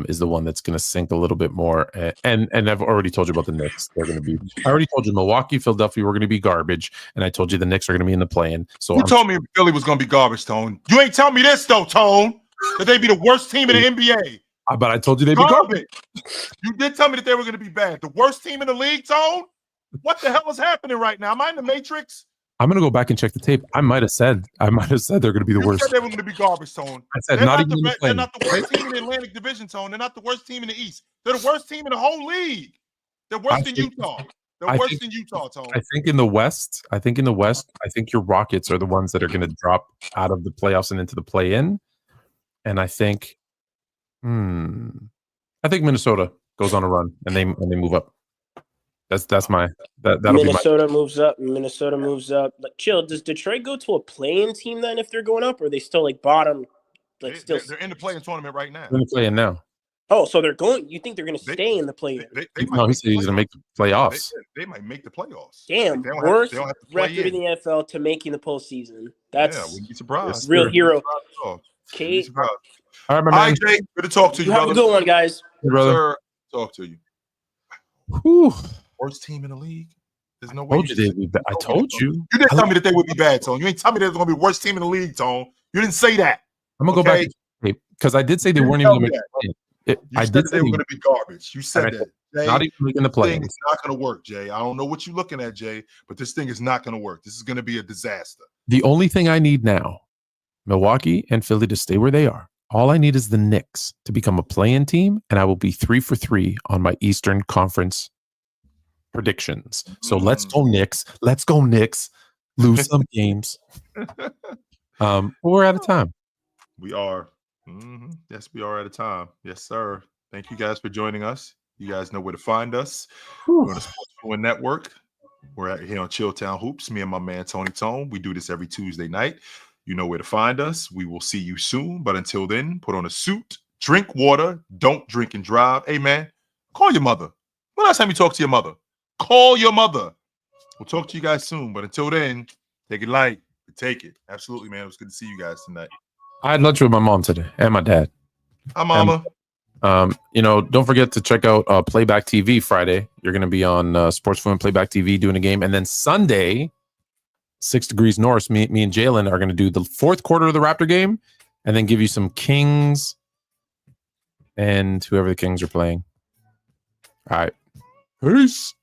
is the one that's going to sink a little bit more. And I've already told you about the Knicks. They're going to be. I already told you Milwaukee, Philadelphia were going to be garbage, and I told you the Knicks are going to be in the play-in. So you told me Philly was going to be garbage, Tone. You ain't tell me this though, Tone. That they'd be the worst team in the NBA. But I told you they'd be garbage. You did tell me that they were going to be bad. The worst team in the league, Tone? What the hell is happening right now? Am I in the Matrix? I'm going to go back and check the tape. I might have said they're going to be the worst. You said they were going to be garbage, Tone. I said they're not even they're not the worst team in the Atlantic Division, Tone. They're not the worst team in the East. They're the worst team in the whole league. They're worse than Utah. They're worse than Utah, Tone. I think in the West, I think your Rockets are the ones that are going to drop out of the playoffs and into the play-in. And I think Minnesota goes on a run and they move up. That'll Minnesota moves up. Minnesota moves up. Chill. Does Detroit go to a play-in team then if they're going up, or are they still bottom? They're in the play-in tournament right now. They're in the play-in now. Oh, so they're going. You think they're going to stay in the play-in? No, he said he's going to make the playoffs. They might make the playoffs. Damn, worst record in the NFL to making the postseason. Wouldn't be surprised. Real hero. Kate. All right, my man. Jay. Good to talk to you, brother. Have a good one, guys. Hey, brother. Sir, talk to you. Whew. Worst team in the league. There's no way. I told you. You didn't tell me that they would be bad, Tone. You ain't tell me they're going to be worst team in the league, Tone. You didn't say that. I'm going to go back because I did say they weren't even going to make I did say they were going to be garbage. You said that. Jay, not even making the play. It's not going to work, Jay. I don't know what you're looking at, Jay, but this thing is not going to work. This is going to be a disaster. The only thing I need now, Milwaukee and Philly to stay where they are. All I need is the Knicks to become a play-in team, and I will be 3 for 3 on my Eastern Conference predictions. So let's go Knicks. Let's go Knicks. Lose some games. But we're out of time. We are. Yes, we are out of time. Yes, sir. Thank you guys for joining us. You guys know where to find us. We're on the Sports Fluent Network. We're out here on Chilltown Hoops. Me and my man Tony Tone. We do this every Tuesday night. You know where to find us. We will see you soon. But until then, put on a suit, drink water, don't drink and drive. Hey, man, call your mother. When last time you talked to your mother? Call your mother. We'll talk to you guys soon. But until then, take it light. Take it. Absolutely, man. It was good to see you guys tonight. I had lunch with my mom today and my dad. Hi, Mama. Don't forget to check out Playback TV Friday. You're going to be on Sports Fluent Playback TV doing a game. And then Sunday, 6 Degrees North, me and Jalen are going to do the fourth quarter of the Raptor game and then give you some Kings and whoever the Kings are playing. All right. Peace.